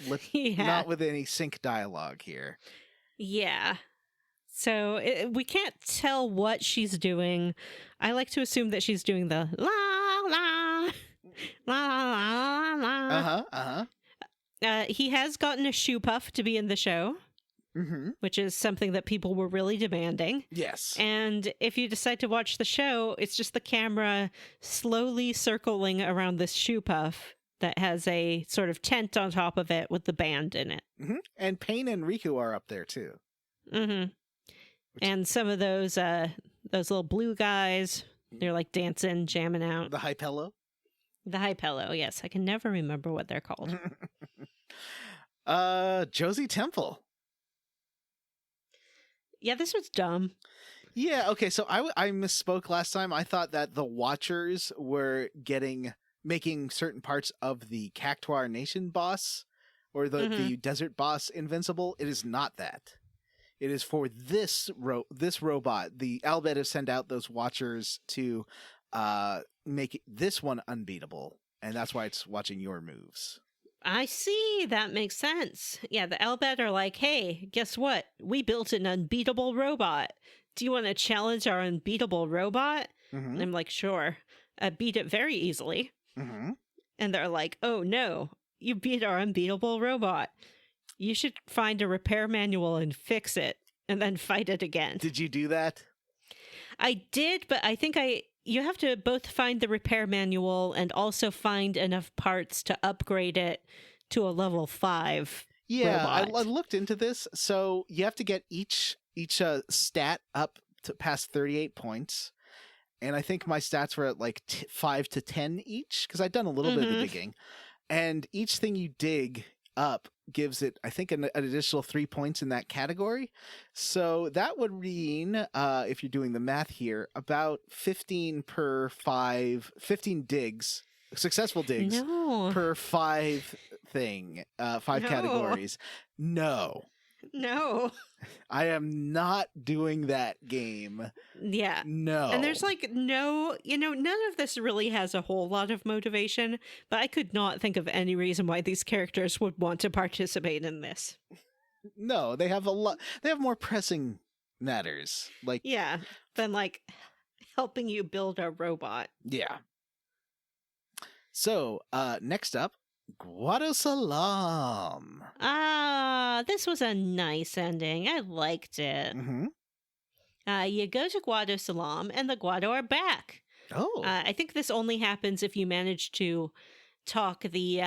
with any sync dialogue here. Yeah. So we can't tell what she's doing. I like to assume that she's doing the la la la la la la. He has gotten a shoe puff to be in the show, which is something that people were really demanding. Yes. And if you decide to watch the show, it's just the camera slowly circling around this shoe puff that has a sort of tent on top of it with the band in it. And Pain and Riku are up there too. And some of those little blue guys, they're like dancing, jamming out. The Hypello? The Hypello, yes. I can never remember what they're called. Josie Temple. Yeah, this was dumb. Yeah, okay, so I misspoke last time. I thought that the Watchers were making certain parts of the Cactuar Nation boss, or the desert boss, invincible. It is not that. It is for this robot. The Albedo send out those Watchers to make this one unbeatable, and that's why it's watching your moves. I see. That makes sense. Yeah, the Albed are like, hey, guess what? We built an unbeatable robot. Do you want to challenge our unbeatable robot? And I'm like, sure. I beat it very easily. And they're like, oh no, you beat our unbeatable robot. You should find a repair manual and fix it, and then fight it again. Did you do that? I did, but I think you have to both find the repair manual and also find enough parts to upgrade it to a level 5 Yeah, I robot. looked into this. So you have to get each stat up to past 38 points. And I think my stats were at like 5 to 10 each, because I'd done a little bit of digging. And each thing you dig up gives it, I think, an additional 3 points in that category. So that would mean, if you're doing the math here, about 15 digs, successful digs No. per 5 categories. No. I am not doing that game. Yeah. No. And there's like none of this really has a whole lot of motivation, but I could not think of any reason why these characters would want to participate in this. No, they have they have more pressing matters. Like, Yeah, than like helping you build a robot. yeah. So, next up, Guado Salam. This was a nice ending. I liked it. Mm-hmm. You go to Guado Salam, and the Guado are back. Oh. I think this only happens if you manage to talk the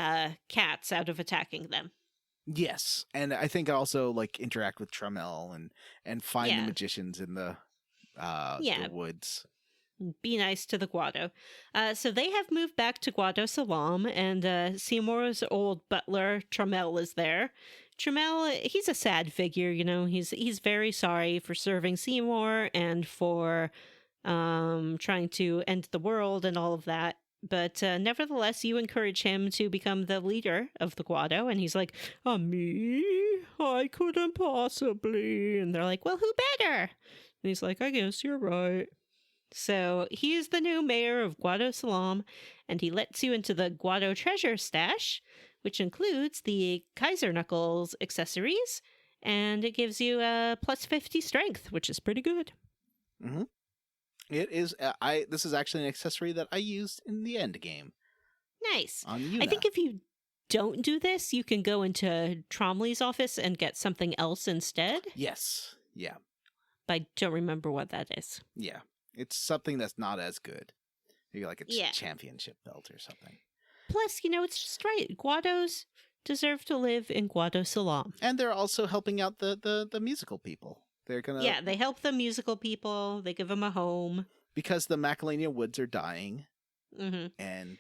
cats out of attacking them. Yes, and I think I also like interact with Trumel and find the Yeah. magicians in the woods. Be nice to the Guado. So they have moved back to Guado Salam, and Seymour's old butler, Trumel, is there. Trumel, he's a sad figure, he's very sorry for serving Seymour and for trying to end the world and all of that. But nevertheless, you encourage him to become the leader of the Guado, and he's like, me? I couldn't possibly. And they're like, well, who better? And he's like, I guess you're right. So he is the new mayor of Guado Salam, and he lets you into the Guado treasure stash, which includes the Kaiser Knuckles accessories, and it gives you a plus 50 strength, which is pretty good. Mm-hmm. It is. This is actually an accessory that I used in the end game. Nice. On Yuna. I think if you don't do this, you can go into Tromley's office and get something else instead. Yes. Yeah. But I don't remember what that is. Yeah. It's something that's not as good. Maybe like a Yeah. championship belt or something. Plus, it's just right. Guados deserve to live in Guado Salam. And they're also helping out the musical people. They're gonna Yeah, they help the musical people. They give them a home. because the Macalania woods are dying. Mm-hmm. And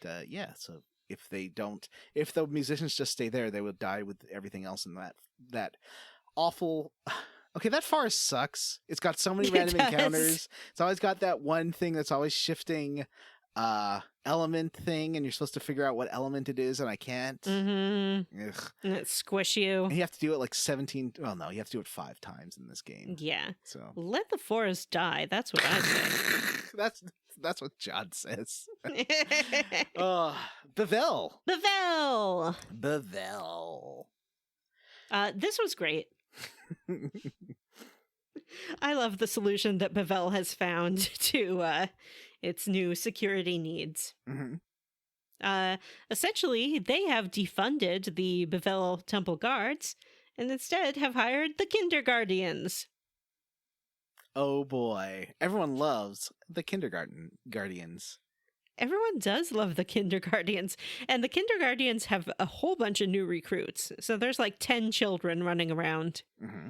so if the musicians just stay there, they would die with everything else in that awful. Okay, that forest sucks. It's got so many It random does. encounters. It's always got that one thing that's always shifting element thing, and you're supposed to figure out what element it is, and I can't. Mm-hmm. Ugh. And it squish you. And you have to do it like 17. Well, no, you have to do it 5 times in this game. Yeah. So Let the forest die. That's what I say. that's what John says. Oh, Bevel. Bevel. This was great. I love the solution that Bevel has found to its new security needs. Mm-hmm. Essentially, they have defunded the Bevel Temple Guards and instead have hired the Kinderguardians. Oh boy. Everyone loves the kindergarten guardians. Everyone does love the Kinderguardians, and the Kinderguardians have a whole bunch of new recruits. So there's like 10 children running around. Mm-hmm.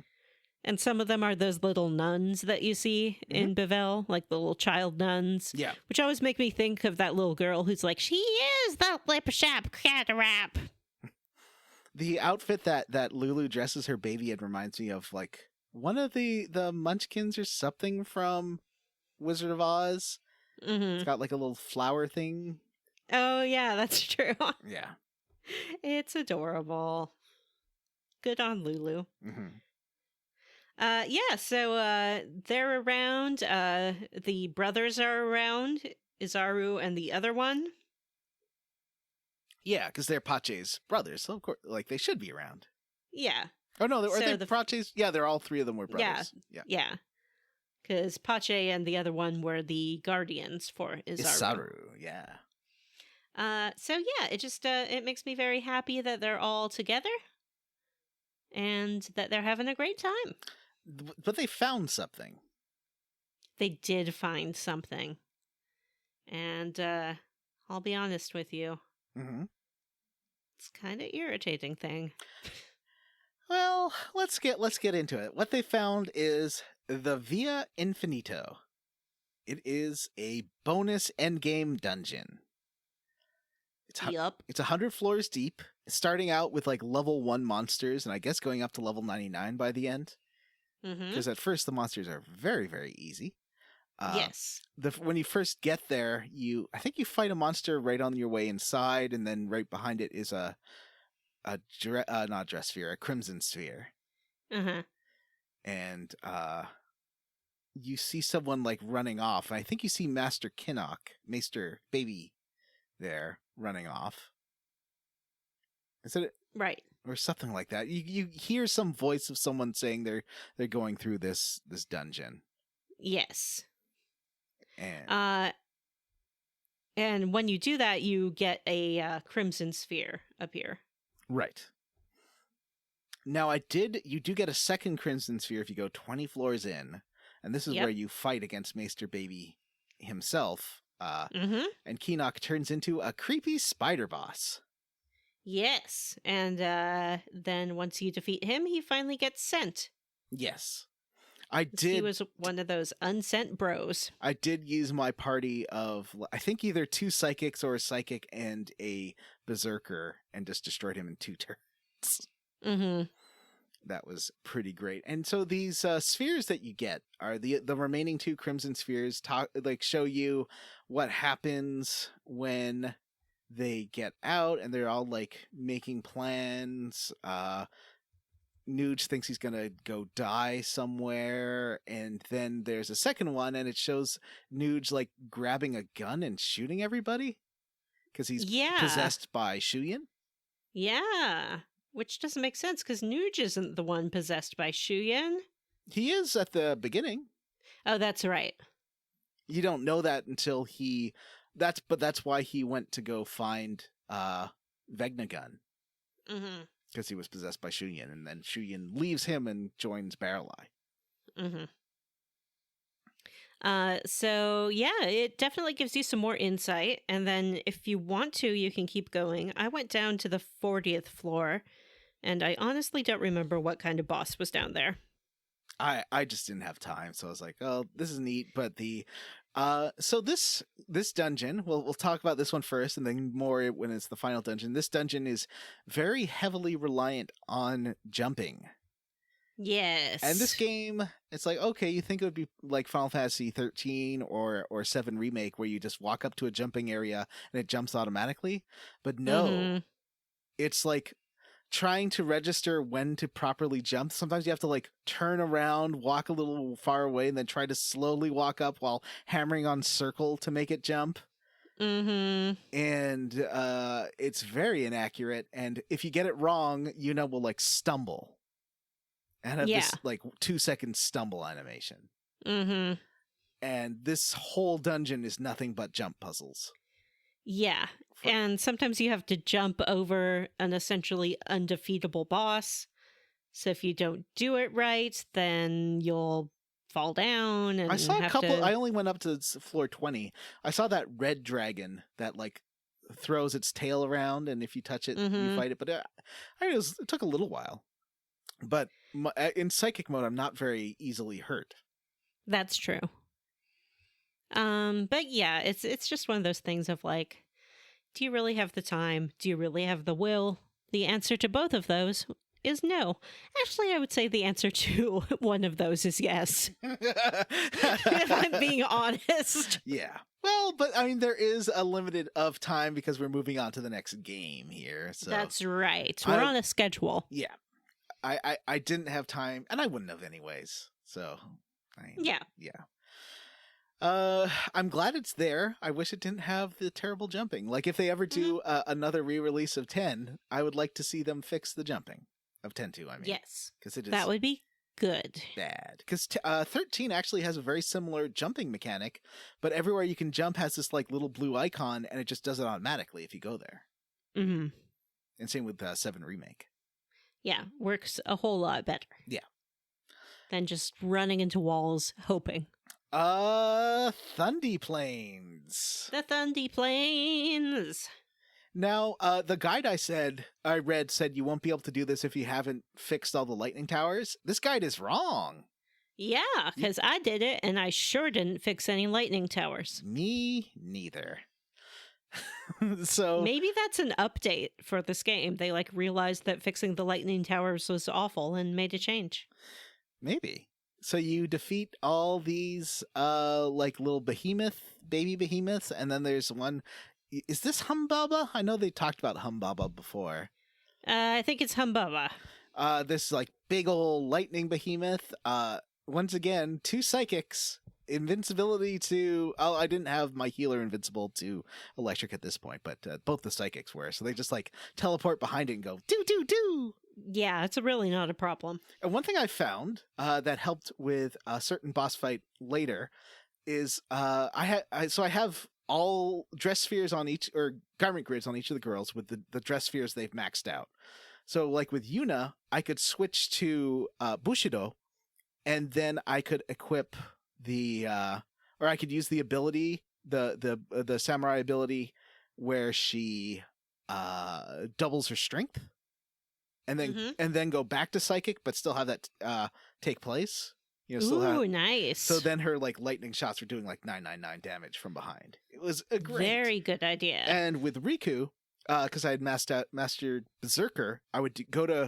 And some of them are those little nuns that you see in Bevel, like the little child nuns. Yeah. Which always make me think of that little girl who's like, she is the lip shop cat-a-rap. The outfit that Lulu dresses her baby in reminds me of like one of the Munchkins or something from Wizard of Oz. Mm-hmm. It's got like a little flower thing. Oh, yeah, that's true. Yeah. It's adorable. Good on Lulu. Mm-hmm. So they're around. The brothers are around, Izaru and the other one. Yeah, because they're Pache's brothers, so of course, like they should be around. Yeah. Oh no, are So they the- Pache's? Yeah, they're all 3 of them were brothers. Yeah. Yeah. Because Pache and the other one were the guardians for Izaru. Yeah. So yeah, it just it makes me very happy that they're all together and that they're having a great time. But they found something. They did find something. And I'll be honest with you. Mm-hmm. It's kind of irritating thing. Well, let's get into it. What they found is the Via Infinito. It is a bonus endgame dungeon. Yup. It's 100 floors deep, starting out with like level 1 monsters, and I guess going up to level 99 by the end. Mm-hmm. Because at first the monsters are very, very easy. Yes. When you first get there, I think you fight a monster right on your way inside, and then right behind it is not a dress sphere, a crimson sphere. Uh-huh. And you see someone like running off. I think you see Master Baby there running off. Is it Right. or something like that? You hear some voice of someone saying they're going through this dungeon. Yes. And And when you do that, you get a crimson sphere appear. right. Now you do get a second crimson sphere if you go 20 floors in, and this is Yep. where you fight against Maester Baby himself. Mm-hmm. And Keenock turns into a creepy spider boss. Yes. And then once you defeat him, he finally gets sent. Yes. He was one of those unsent bros. I did use my party of, I think, either 2 psychics or a psychic and a berserker, and just destroyed him in 2 turns. Mm-hmm. That was pretty great. And so these spheres that you get are the remaining 2 crimson spheres. Show you what happens when they get out, and they're all like making plans. Nuge thinks he's gonna go die somewhere, and then there's a second one, and it shows Nuge like grabbing a gun and shooting everybody because he's possessed by Shuyin. Yeah. Which doesn't make sense because Nuge isn't the one possessed by Shuyin. He is at the beginning. Oh, that's right. You don't know that until that's why he went to go find Vegnagun, Mm-hmm. because he was possessed by Shuyin, and then Shuyin leaves him and joins Barreleye. Mm-hmm. So yeah, it definitely gives you some more insight, and then if you want to, you can keep going. I went down to the 40th floor, and I honestly don't remember what kind of boss was down there. I just didn't have time, so I was like, oh, this is neat. But so this dungeon, we'll talk about this one first, and then more when it's the final dungeon. This dungeon is very heavily reliant on jumping. Yes. And this game, it's like, okay, you think it would be like Final Fantasy 13 or 7 Remake, where you just walk up to a jumping area and it jumps automatically. But no, It's like trying to register when to properly jump. Sometimes you have to like turn around, walk a little far away, and then try to slowly walk up while hammering on circle to make it jump. Mm-hmm. And it's very inaccurate. And if you get it wrong, Yuna will like stumble and have this like 2-second stumble animation. Mm-hmm. And this whole dungeon is nothing but jump puzzles. Yeah. And sometimes you have to jump over an essentially undefeatable boss. So if you don't do it right, then you'll fall down. And I saw a couple. to... I only went up to floor 20. I saw that red dragon that like throws its tail around, and if you touch it, you fight it. But it took a little while. But in psychic mode, I'm not very easily hurt. That's true. But yeah, it's just one of those things of like, do you really have the time? Do you really have the will? The answer to both of those is no. Actually, I would say the answer to one of those is yes. If I'm being honest. Yeah. Well, but I mean, there is a limited of time because we're moving on to the next game here. So that's right. We're on a schedule. Yeah. I didn't have time, and I wouldn't have anyways. So, yeah. I'm glad it's there. I wish it didn't have the terrible jumping. Like, if they ever do another re-release of 10, I would like to see them fix the jumping of 10-2. I mean, yes, because it is that would be Good. bad. Because 13 actually has a very similar jumping mechanic, but everywhere you can jump has this like little blue icon, and it just does it automatically if you go there. Hmm. And same with 7 Remake. Yeah, works a whole lot better. Yeah. Than just running into walls hoping. Thundy Plains. The Thundy Plains. Now, the guide I read said you won't be able to do this if you haven't fixed all the lightning towers. This guide is wrong. Yeah, because I did it and I sure didn't fix any lightning towers. Me neither. So maybe that's an update for this game. They like realized that fixing the lightning towers was awful and made a change. maybe. So you defeat all these like little baby behemoths, and then there's one. Is this Humbaba? I know they talked about Humbaba before. I think it's Humbaba. This like big old lightning behemoth. Once again, 2 psychics. Invincibility to... Oh, I didn't have my healer invincible to electric at this point, but both the psychics were. So they just like teleport behind it and go, do, do, do. Yeah, it's really not a problem. And one thing I found that helped with a certain boss fight later is I have all dress spheres on each, or garment grids on each of the girls with the dress spheres they've maxed out. So like with Yuna, I could switch to Bushido, and then I could equip the or I could use the ability, the samurai ability where she doubles her strength, and then go back to psychic, but still have that take place. You know, still Ooh, nice. So then her like lightning shots were doing like 999 damage from behind. It was a great, very good idea. And with Riku, because I had mastered Berserker, I would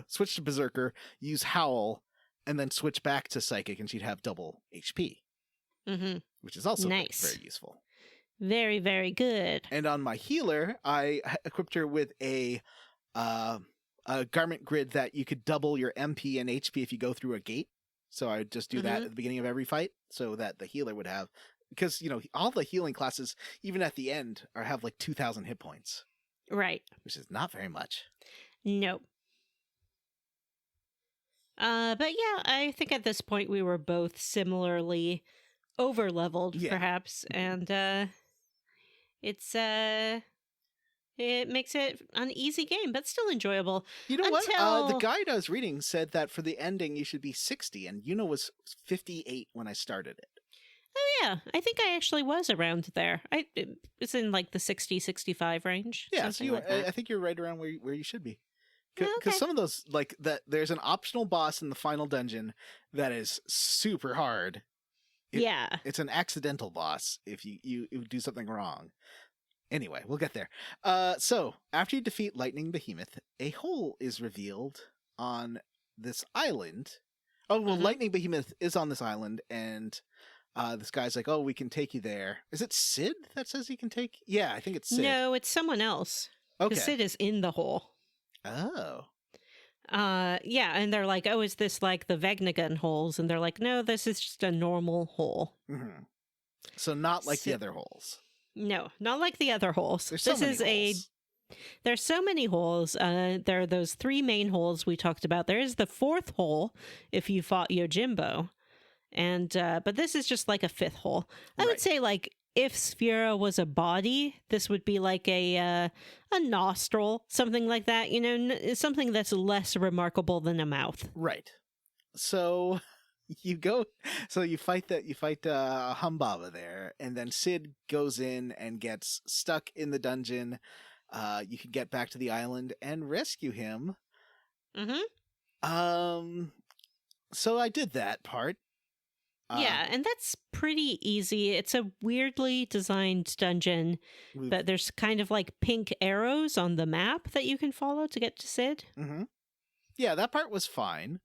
switch to Berserker, use Howl, and then switch back to Psychic, and she'd have double HP, which is also nice. very useful. Very, very good. And on my healer, I equipped her with a garment grid that you could double your MP and HP if you go through a gate. So I would just do that at the beginning of every fight, so that the healer would have, because you know all the healing classes, even at the end, have like 2,000 hit points. Right. Which is not very much. Nope. But yeah, I think at this point we were both similarly over-leveled, perhaps, and it makes it an easy game, but still enjoyable. You know what? The guide I was reading said that for the ending you should be 60, and Yuna was 58 when I started it. Oh yeah, I think I actually was around there. It's in like the 60, 65 range. Yeah, so I think you're right around where you should be. Because okay. some of those, like that, there's an optional boss in the final dungeon that is super hard. It's an accidental boss if you do something wrong. Anyway, we'll get there. So after you defeat Lightning Behemoth, a hole is revealed on this island. Oh well, Lightning Behemoth is on this island, and this guy's like, "Oh, we can take you there." Is it Sid that says he can take? Yeah, I think it's Sid. No, it's someone else. Okay, Sid is in the hole. Oh. Yeah, and they're like, "Oh, is this like the Vegnagun holes?" And they're like, "No, this is just a normal hole." Mm-hmm. So not like the other holes. No, not like the other holes. There's so many holes. There's so many holes. There are those 3 main holes we talked about. There is the 4th hole if you fought Yojimbo, and but this is just like a 5th hole. I would say like if Sphera was a body, this would be like a nostril, something like that. You know, something that's less remarkable than a mouth. Right. So you fight Humbaba there, and then Sid goes in and gets stuck in the dungeon. You can get back to the island and rescue him. So I did that part. Yeah, and that's pretty easy. It's a weirdly designed dungeon, but there's kind of like pink arrows on the map that you can follow to get to Sid. Yeah, that part was fine.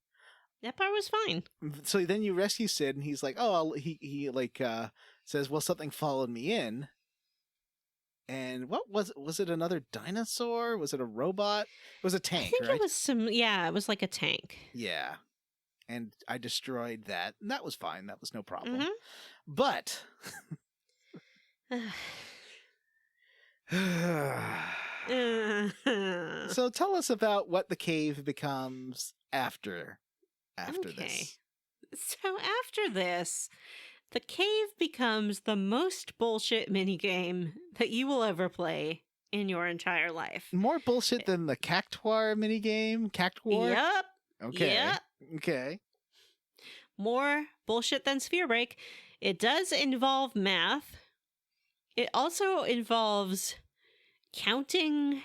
That part was fine. So then you rescue Sid, and he's like, "Oh," he says, "Well, something followed me in." And what was it? Was it another dinosaur? Was it a robot? It was a tank, I think right? it was it was like a tank. Yeah. And I destroyed that, and that was fine. That was no problem. But so tell us about what the cave becomes after this. So after this, the cave becomes the most bullshit minigame that you will ever play in your entire life. More bullshit than the Cactuar minigame? Cactuar? Yep. Okay. Yep. Okay. More bullshit than Sphere Break. It does involve math. It also involves counting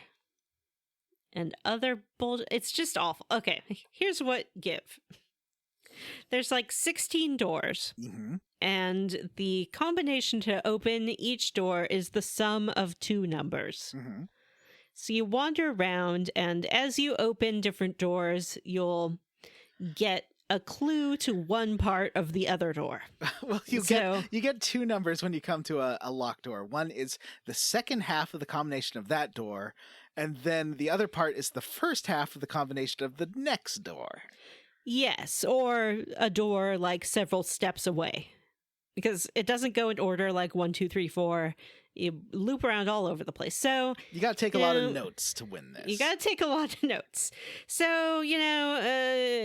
and other bullshit. It's just awful. Okay, here's what give. There's like 16 doors, Mm-hmm. and the combination to open each door is the sum of two numbers. Mm-hmm. So you wander around, and as you open different doors, you'll get a clue to one part of the other door. Well, you get two numbers when you come to a locked door. One is the second half of the combination of that door, and then the other part is the first half of the combination of the next door. Yes, or a door like several steps away. Because it doesn't go in order like 1, 2, 3, 4. You loop around all over the place. So You got to take a lot of notes to win this. you got to take a lot of notes. So,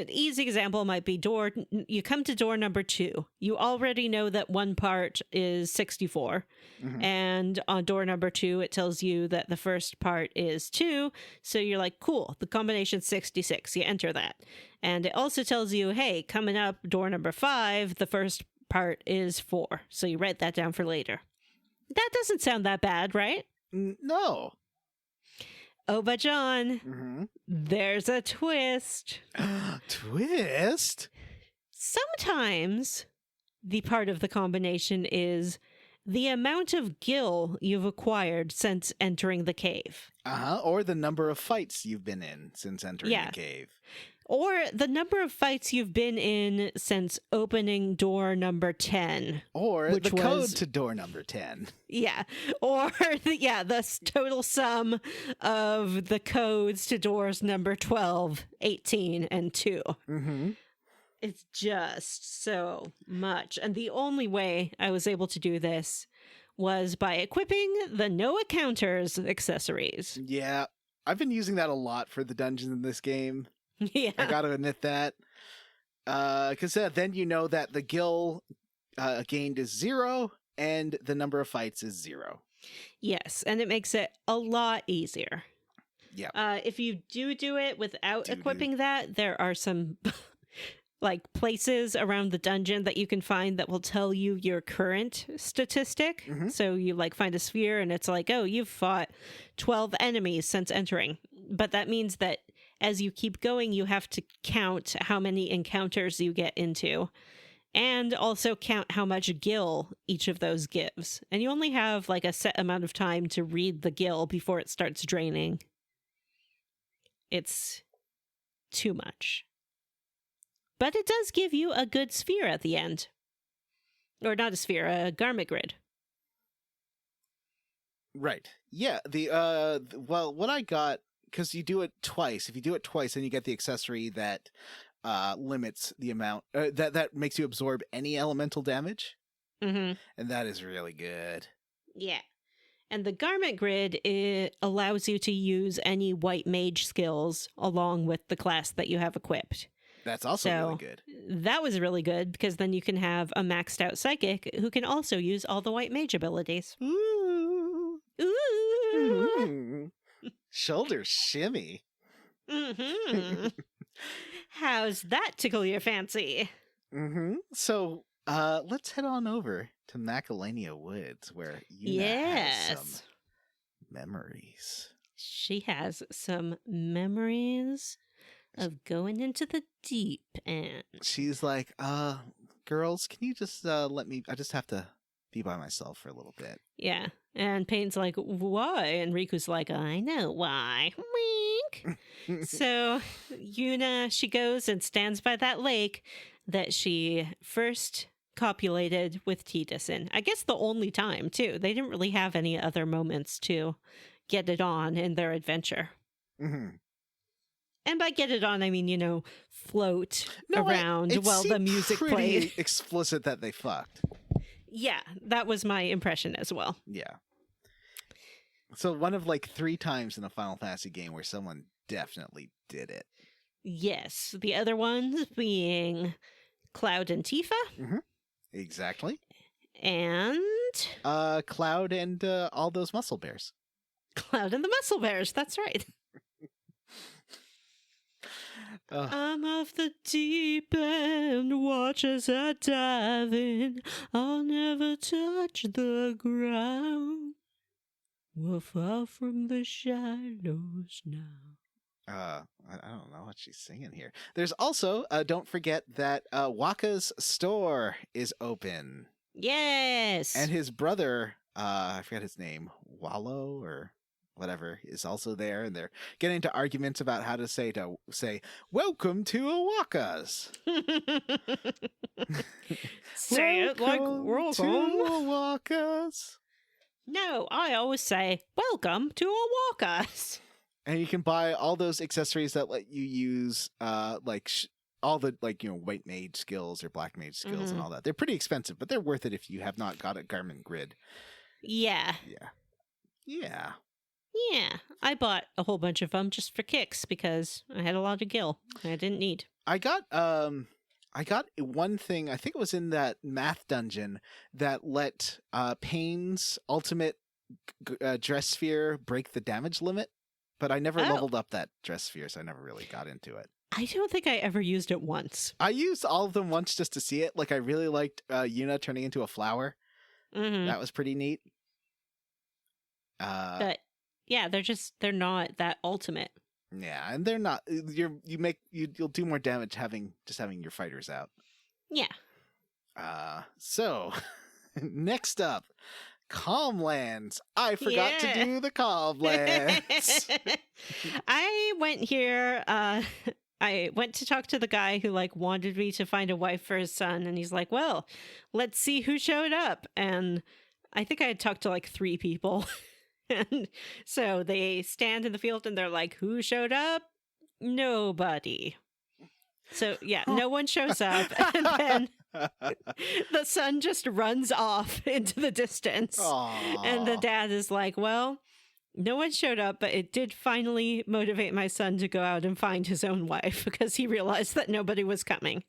easy example might be you come to door number 2. You already know that one part is 64. Mhm. And on door number 2, it tells you that the first part is 2. So you're like, cool, the combination's 66. You enter that. And it also tells you, hey, coming up door number 5, the first part is 4. So you write that down for later. That doesn't sound that bad, right? No. Oh, but John, Mm-hmm. there's a twist. Twist? Sometimes the part of the combination is the amount of gil you've acquired since entering the cave. Uh-huh. Or the number of fights you've been in since entering Yeah. the cave. Or the number of fights you've been in since opening door number 10. Or Which the code was- to door number 10. Yeah. Or, the total sum of the codes to doors number 12, 18, and 2. Mm-hmm. It's just so much. And the only way I was able to do this was by equipping the no encounters accessories. Yeah. I've been using that a lot for the dungeons in this game. Yeah. I gotta admit that. Because then you know that the gil gained is 0, and the number of fights is 0. Yes. And it makes it a lot easier. Yeah. If you do it without Do-do. equipping that, there are some places around the dungeon that you can find that will tell you your current statistic. Mhm. So you find a sphere and it's like, oh, you've fought 12 enemies since entering. But that means that as you keep going, you have to count how many encounters you get into and also count how much gil each of those gives. And you only have a set amount of time to read the gil before it starts draining. It's too much. But it does give you a good sphere at the end. Or not a sphere, a garment grid. Right. Yeah. Well, what I got, because you do it twice. If you do it twice, then you get the accessory that limits the amount that makes you absorb any elemental damage, Mm-hmm. and that is really good. Yeah. And the garment grid, it allows you to use any white mage skills along with the class that you have equipped. That's also So- really good. That was really good because then you can have a maxed out psychic who can also use all the white mage abilities. Ooh. Ooh. Shoulder shimmy. Mm-hmm. How's that tickle your fancy? Mm-hmm. So, let's head on over to Macalania Woods, where Yuna has some Yes. memories. She has some memories of going into the deep end. She's like, girls, can you just let me? I just have to be by myself for a little bit. Yeah. And Payne's like, why? And Riku's like, I know why. Wink. So Yuna, she goes and stands by that lake that she first copulated with Tidus in. I guess the only time, too. They didn't really have any other moments to get it on in their adventure. Mm-hmm. And by get it on, I mean, float No, around it while the seemed music pretty played. explicit that they fucked. Yeah, that was my impression as well. Yeah. So one of 3 times in a Final Fantasy game where someone definitely did it. Yes, the other ones being Cloud and Tifa. Exactly. And Cloud and all those muscle bears. Cloud and the Muscle Bears. That's right. I'm of the deep end, watch as I dive in. I'll never touch the ground. We're far from the shadows now. I don't know what she's singing here. There's also, don't forget that Wakka's store is open. Yes. And his brother, I forget his name, Wallow or whatever, is also there, and they're getting into arguments about how to say welcome to Wakka's. Say it like welcome to Wakka's. No, I always say welcome to a Wakka's. And you can buy all those accessories that let you use, all the white mage skills or black mage skills and all that. They're pretty expensive, but they're worth it if you have not got a Garmin Grid. Yeah. I bought a whole bunch of them just for kicks because I had a lot of gil I didn't need. I got one thing, I think it was in that math dungeon, that let Payne's ultimate dress sphere break the damage limit, but I never leveled up that dress sphere, so I never really got into it. I don't think I ever used it once. I used all of them once just to see it. Like, I really liked Yuna turning into a flower. That was pretty neat. But yeah, they're not that ultimate. Yeah, and they're not. You'll do more damage having your fighters out. Yeah. So next up, Calmlands. I forgot to do the Calmlands. I went here. I went to talk to the guy who wanted me to find a wife for his son, and he's like, "Well, let's see who showed up." And I think I had talked to 3 people. And so they stand in the field and they're like, "Who showed up? Nobody." So yeah, no one shows up. And then the son just runs off into the distance. Aww. And the dad is like, "Well, no one showed up, but it did finally motivate my son to go out and find his own wife because he realized that nobody was coming."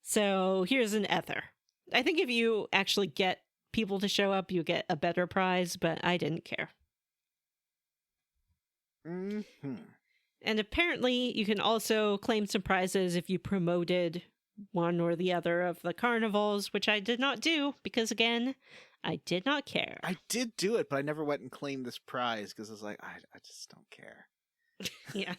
So here's an ether. I think if you actually get people to show up, you get a better prize, but I didn't care. And apparently you can also claim some prizes if you promoted one or the other of the carnivals, which I did not do because, again, I did not care. I did do it, but I never went and claimed this prize because I was like, I just don't care. Yeah.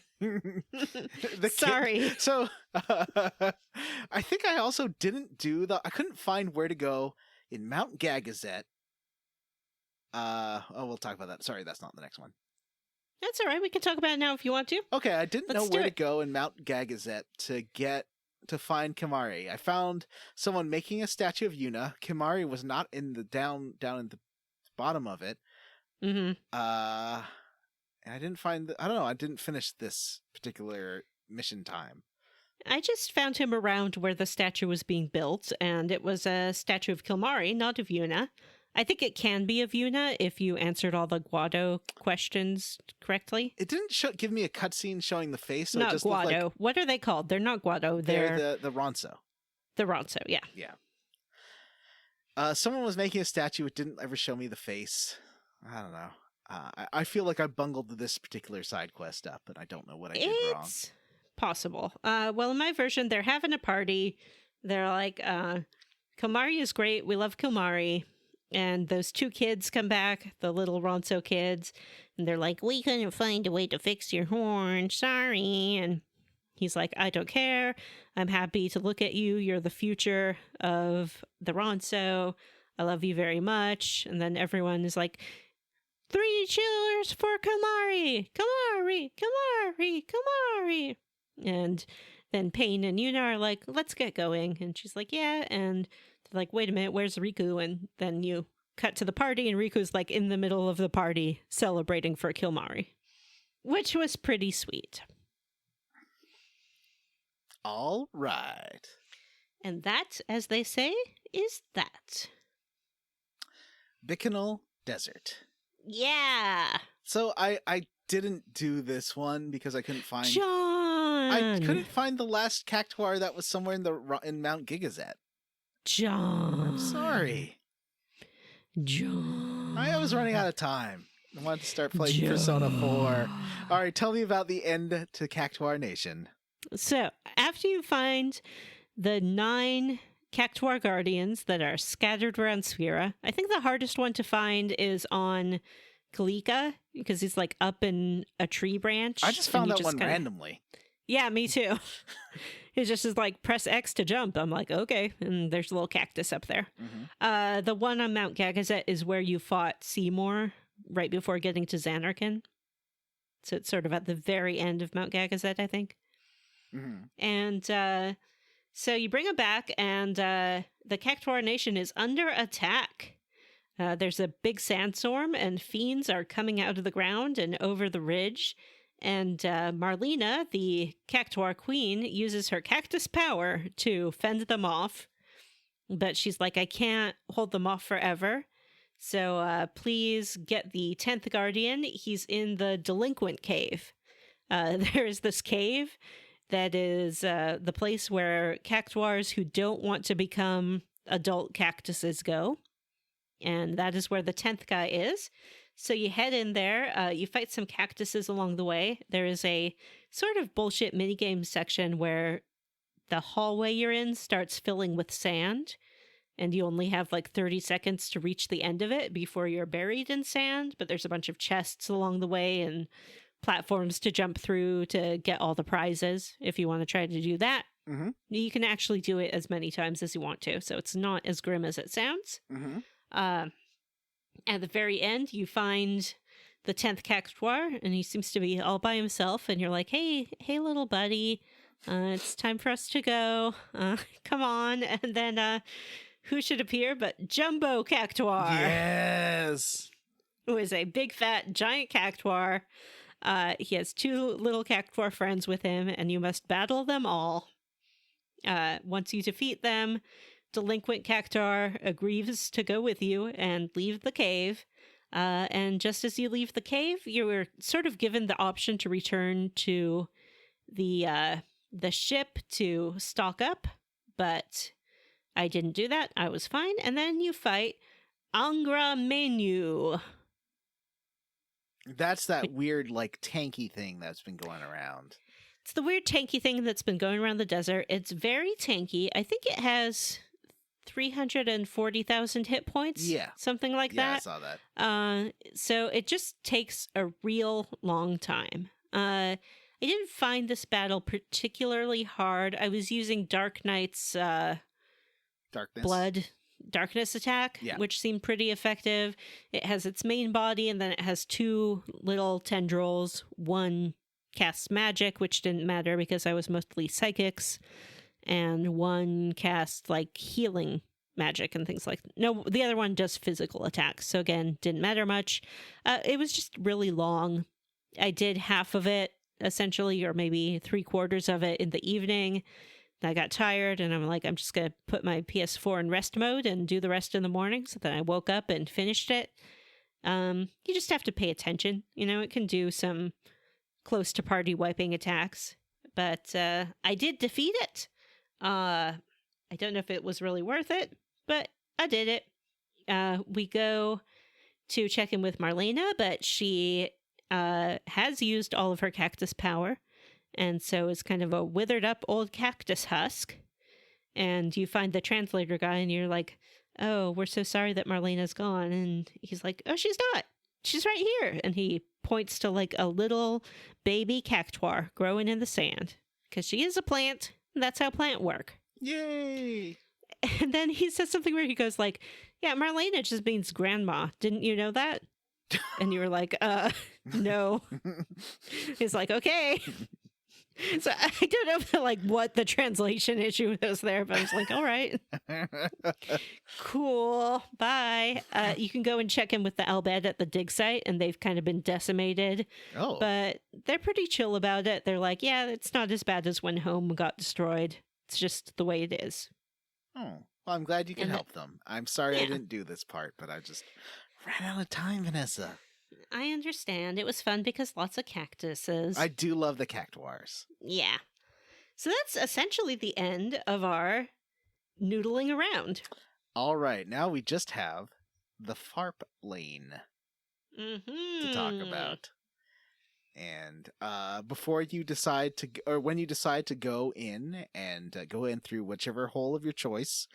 Sorry. So I think I also didn't do I couldn't find where to go in Mount Gagazet. We'll talk about that. Sorry, that's not the next one. That's all right. We can talk about it now if you want to. Okay, I didn't know where to go in Mount Gagazet to find Kimahri. I found someone making a statue of Yuna. Kimahri was not in the down in the bottom of it. And I didn't find I didn't finish this particular mission time. I just found him around where the statue was being built, and it was a statue of Kimahri, not of Yuna. I think it can be of Yuna if you answered all the Guado questions correctly. It didn't give me a cutscene showing the face. So not it just Guado. What are they called? They're not Guado. They're the Ronso. The Ronso, yeah. Yeah. Someone was making a statue. It didn't ever show me the face. I don't know. I feel like I bungled this particular side quest up, and I don't know what I did wrong. It's possible. Well, in my version, they're having a party. They're like, Kimahri is great. We love Kimahri. And those 2 kids come back, the little Ronso kids, and they're like, "We couldn't find a way to fix your horn. Sorry." And he's like, "I don't care. I'm happy to look at you. You're the future of the Ronso. I love you very much." And then everyone is like, 3 cheers for Kimahri! Kimahri! Kimahri! Kimahri! And then Payne and Yuna are like, "Let's get going." And she's like, "Yeah." And they're like, "Wait a minute, where's Riku?" And then you cut to the party, and Riku's in the middle of the party celebrating for Kimahri, which was pretty sweet. All right. And that, as they say, is that. Bikanal Desert. Yeah. So I didn't do this one because I couldn't find... John! John! I couldn't find the last cactuar that was somewhere in Mount Gigazet. John. I'm sorry. John. I was running out of time. I wanted to start playing Persona 4. All right, tell me about the end to Cactuar Nation. So, after you find the 9 Cactuar Guardians that are scattered around Sphera, I think the hardest one to find is on Kalika, because he's like up in a tree branch. I just found that one randomly. Yeah, me too. It just is like, press X to jump. I'm like, okay. And there's a little cactus up there. Mm-hmm. The one on Mount Gagazet is where you fought Seymour right before getting to Zanarkand. So it's sort of at the very end of Mount Gagazet, I think. Mm-hmm. And so you bring him back, and the Cactuar Nation is under attack. There's a big sandstorm, and fiends are coming out of the ground and over the ridge. And Marlena, the Cactuar Queen, uses her cactus power to fend them off. But she's like, I can't hold them off forever. So please get the 10th Guardian. He's in the Delinquent Cave. There's this cave that is the place where cactuars who don't want to become adult cactuses go. And that is where the 10th guy is. So you head in there, you fight some cactuses along the way. There is a sort of bullshit minigame section where the hallway you're in starts filling with sand, and you only have like 30 seconds to reach the end of it before you're buried in sand, but there's a bunch of chests along the way and platforms to jump through to get all the prizes if you want to try to do that. Mm-hmm. You can actually do it as many times as you want to, so it's not as grim as it sounds. Mm-hmm. At the very end, you find the 10th Cactuar, and he seems to be all by himself, and you're like, hey, little buddy, it's time for us to go. Come on. And then who should appear but Jumbo Cactuar? Yes! Who is a big, fat, giant cactuar. He has 2 little cactuar friends with him, and you must battle them all. Once you defeat them, Delinquent Cactuar agrees to go with you and leave the cave. And just as you leave the cave, you were sort of given the option to return to the ship to stock up, but I didn't do that. I was fine. And then you fight Angra Mainyu. That's that weird, like, tanky thing that's been going around. It's the weird tanky thing that's been going around the desert. It's very tanky. I think it has 340,000 hit points. Yeah. Something like Yeah, that. I saw that. So it just takes a real long time. I didn't find this battle particularly hard. I was using Dark Knight's Darkness attack, Yeah. which seemed pretty effective. It has its main body, and then it has 2 little tendrils. One casts magic, which didn't matter because I was mostly psychics, and one casts like healing magic and things like that. No, the other one does physical attacks, so again, didn't matter much. It was just really long. I did half of it essentially, or maybe 3/4 of it in the evening. I got tired, and I'm like, I'm just gonna put my PS4 in rest mode and do the rest in the morning. So then I woke up and finished it. You just have to pay attention. You know, it can do some close to party wiping attacks, but I did defeat it. I don't know if it was really worth it, but I did it. We go to check in with Marlena, but she has used all of her cactus power, and so is kind of a withered up old cactus husk. And you find the translator guy, and you're like, oh, we're so sorry that Marlena's gone. And he's like, oh, she's not. She's right here. And he points to like a little baby cactuar growing in the sand, because she is a plant. That's how plants work. Yay! And then he says something where he goes like, yeah, Marlena just means grandma. Didn't you know that? And you were like, no. He's like, okay. So I don't know like what the translation issue was there, but I was like, all right. Cool. Bye. You can go and check in with the Albed at the dig site, and they've kind of been decimated. Oh. But they're pretty chill about it. They're like, yeah, it's not as bad as when home got destroyed. It's just the way it is. Oh. Well, I'm glad you can And help them. I'm sorry I yeah. didn't do this part, but I just ran out of time, Vanessa. I understand. It was fun because lots of cactuses. I do love the cactuars. Yeah. So that's essentially the end of our noodling around. All right, now we just have the FARP lane to talk about. And before you decide to, or when you decide to go in and go in through whichever hole of your choice,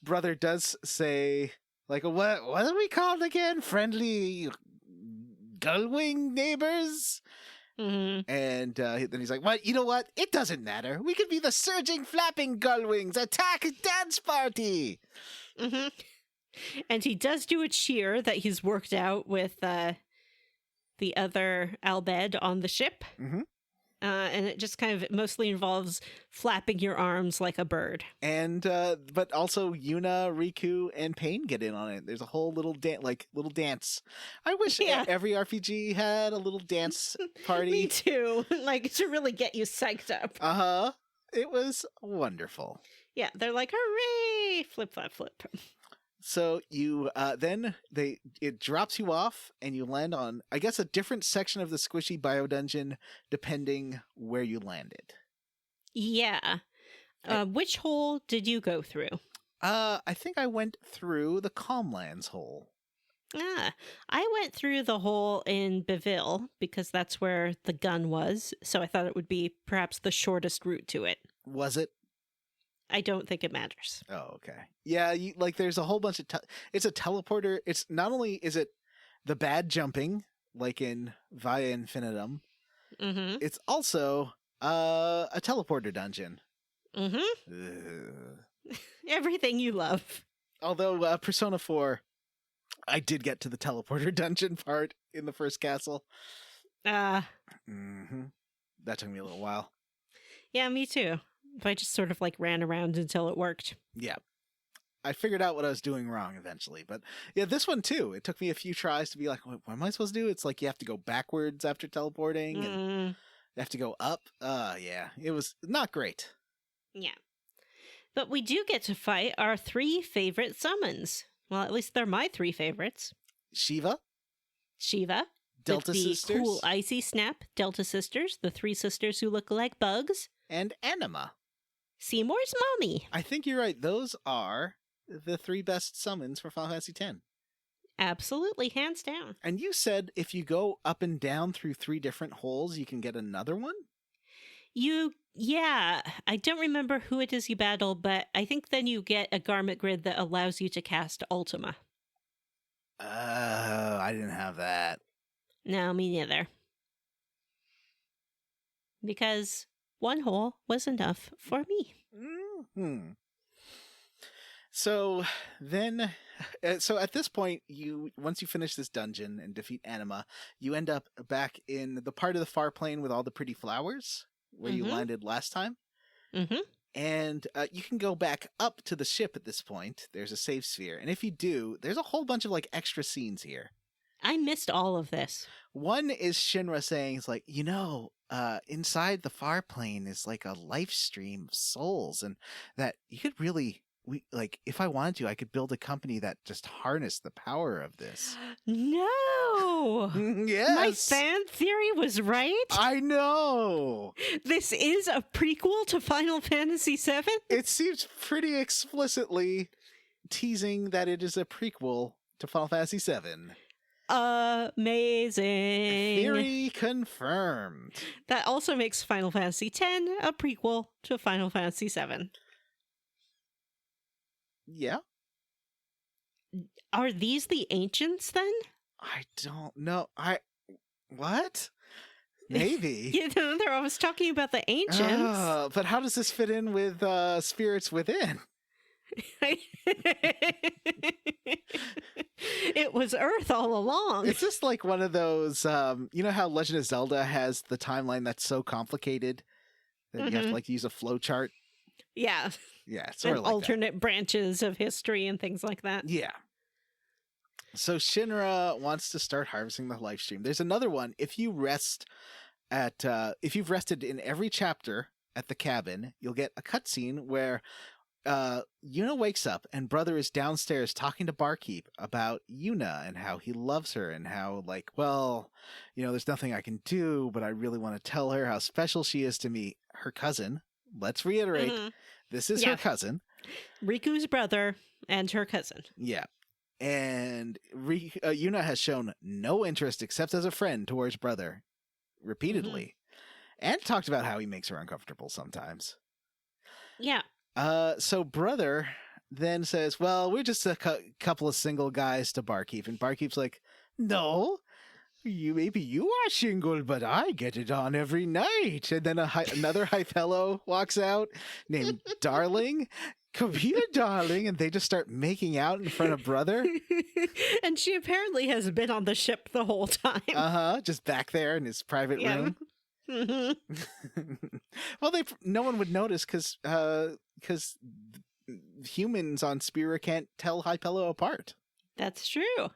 Brother does say, like, what are we called again? Friendly gullwing neighbors? And then he's like, "What? You know what? It doesn't matter. We could be the surging, flapping gullwings. Attack dance party." And he does do a cheer that he's worked out with the other Albed on the ship. And it just kind of mostly involves flapping your arms like a bird. And but also Yuna, Riku, and Pain get in on it. There's a whole little dance. I wish every RPG had a little dance party. Me too. Like, to really get you psyched up. It was wonderful. Yeah, they're like, hooray! Flip, flap, flip. So you it drops you off and you land on, I guess, a different section of the squishy bio dungeon depending where you landed. Yeah. Which hole did you go through? I think I went through the Calmlands hole. I went through the hole in Beville because that's where the gun was, so I thought it would be perhaps the shortest route to it. Was it? I don't think it matters. Oh, okay. Yeah, there's a whole bunch of... it's a teleporter. It's not only is it the bad jumping, like in Via Infinitum, it's also a teleporter dungeon. Everything you love. Although Persona 4, I did get to the teleporter dungeon part in the first castle. That took me a little while. Yeah, me too. But I just sort of like ran around until it worked. Yeah. I figured out what I was doing wrong eventually. But yeah, this one too. It took me a few tries to be like, what am I supposed to do? It's like you have to go backwards after teleporting and you have to go up. Yeah, it was not great. Yeah. But we do get to fight our 3 favorite summons. Well, at least they're my 3 favorites. Shiva. Delta Sisters. The cool icy snap Delta Sisters, the 3 sisters who look like bugs. And Anima. Seymour's mommy. I think you're right. Those are the 3 best summons for Final Fantasy X. Absolutely, hands down. And you said if you go up and down through 3 different holes, you can get another one? Yeah. I don't remember who it is you battle, but I think then you get a garment grid that allows you to cast Ultima. Oh, I didn't have that. No, me neither. Because 1 hole was enough for me. So then, so at this point, once you finish this dungeon and defeat Anima, you end up back in the part of the far plane with all the pretty flowers where you landed last time. And you can go back up to the ship at this point. There's a save sphere. And if you do, there's a whole bunch of like extra scenes here. I missed all of this. One is Shinra saying, it's like, inside the far plane is like a life stream of souls, and that you could really, if I wanted to, I could build a company that just harnessed the power of this. No! Yes! My fan theory was right? I know! This is a prequel to Final Fantasy VII? It seems pretty explicitly teasing that it is a prequel to Final Fantasy VII. Amazing. Theory confirmed. That also makes Final Fantasy X a prequel to Final Fantasy VII. Yeah. Are these the ancients then? I don't know. What? Maybe. They're always talking about the ancients. But how does this fit in with Spirits Within? It was Earth all along. It's just like one of those, you know how Legend of Zelda has the timeline that's so complicated that you have to like use a flow chart? Yeah. Yeah, sort of like alternate branches of history and things like that. Yeah. So Shinra wants to start harvesting the life stream. There's another one. If you've rested in every chapter at the cabin, you'll get a cutscene where Yuna wakes up and brother is downstairs talking to Barkeep about Yuna and how he loves her and how, like, well, there's nothing I can do, but I really want to tell her how special she is to me. Her cousin. Let's reiterate, this is her cousin. Riku's brother and her cousin. Yeah. And Yuna has shown no interest except as a friend towards brother repeatedly. And talked about how he makes her uncomfortable sometimes. Yeah. So brother then says, well, we're just a couple of single guys to Barkeep. And Barkeep's like, no, maybe you are single, but I get it on every night. And then another high fellow walks out named Darling. Come here, darling. And they just start making out in front of brother. And she apparently has been on the ship the whole time. Just back there in his private room. Well, no one would notice because humans on Spira can't tell Hypello apart. That's true.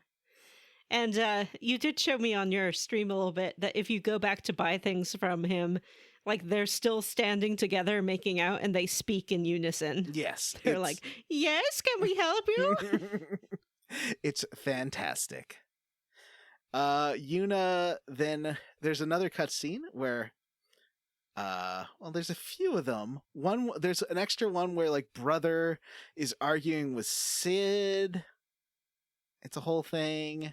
And you did show me on your stream a little bit that if you go back to buy things from him, like they're still standing together making out and they speak in unison. Yes. They're like, yes, can we help you? It's fantastic. Yuna, then there's another cutscene where there's a few of them. There's an extra one where like brother is arguing with Sid. It's a whole thing.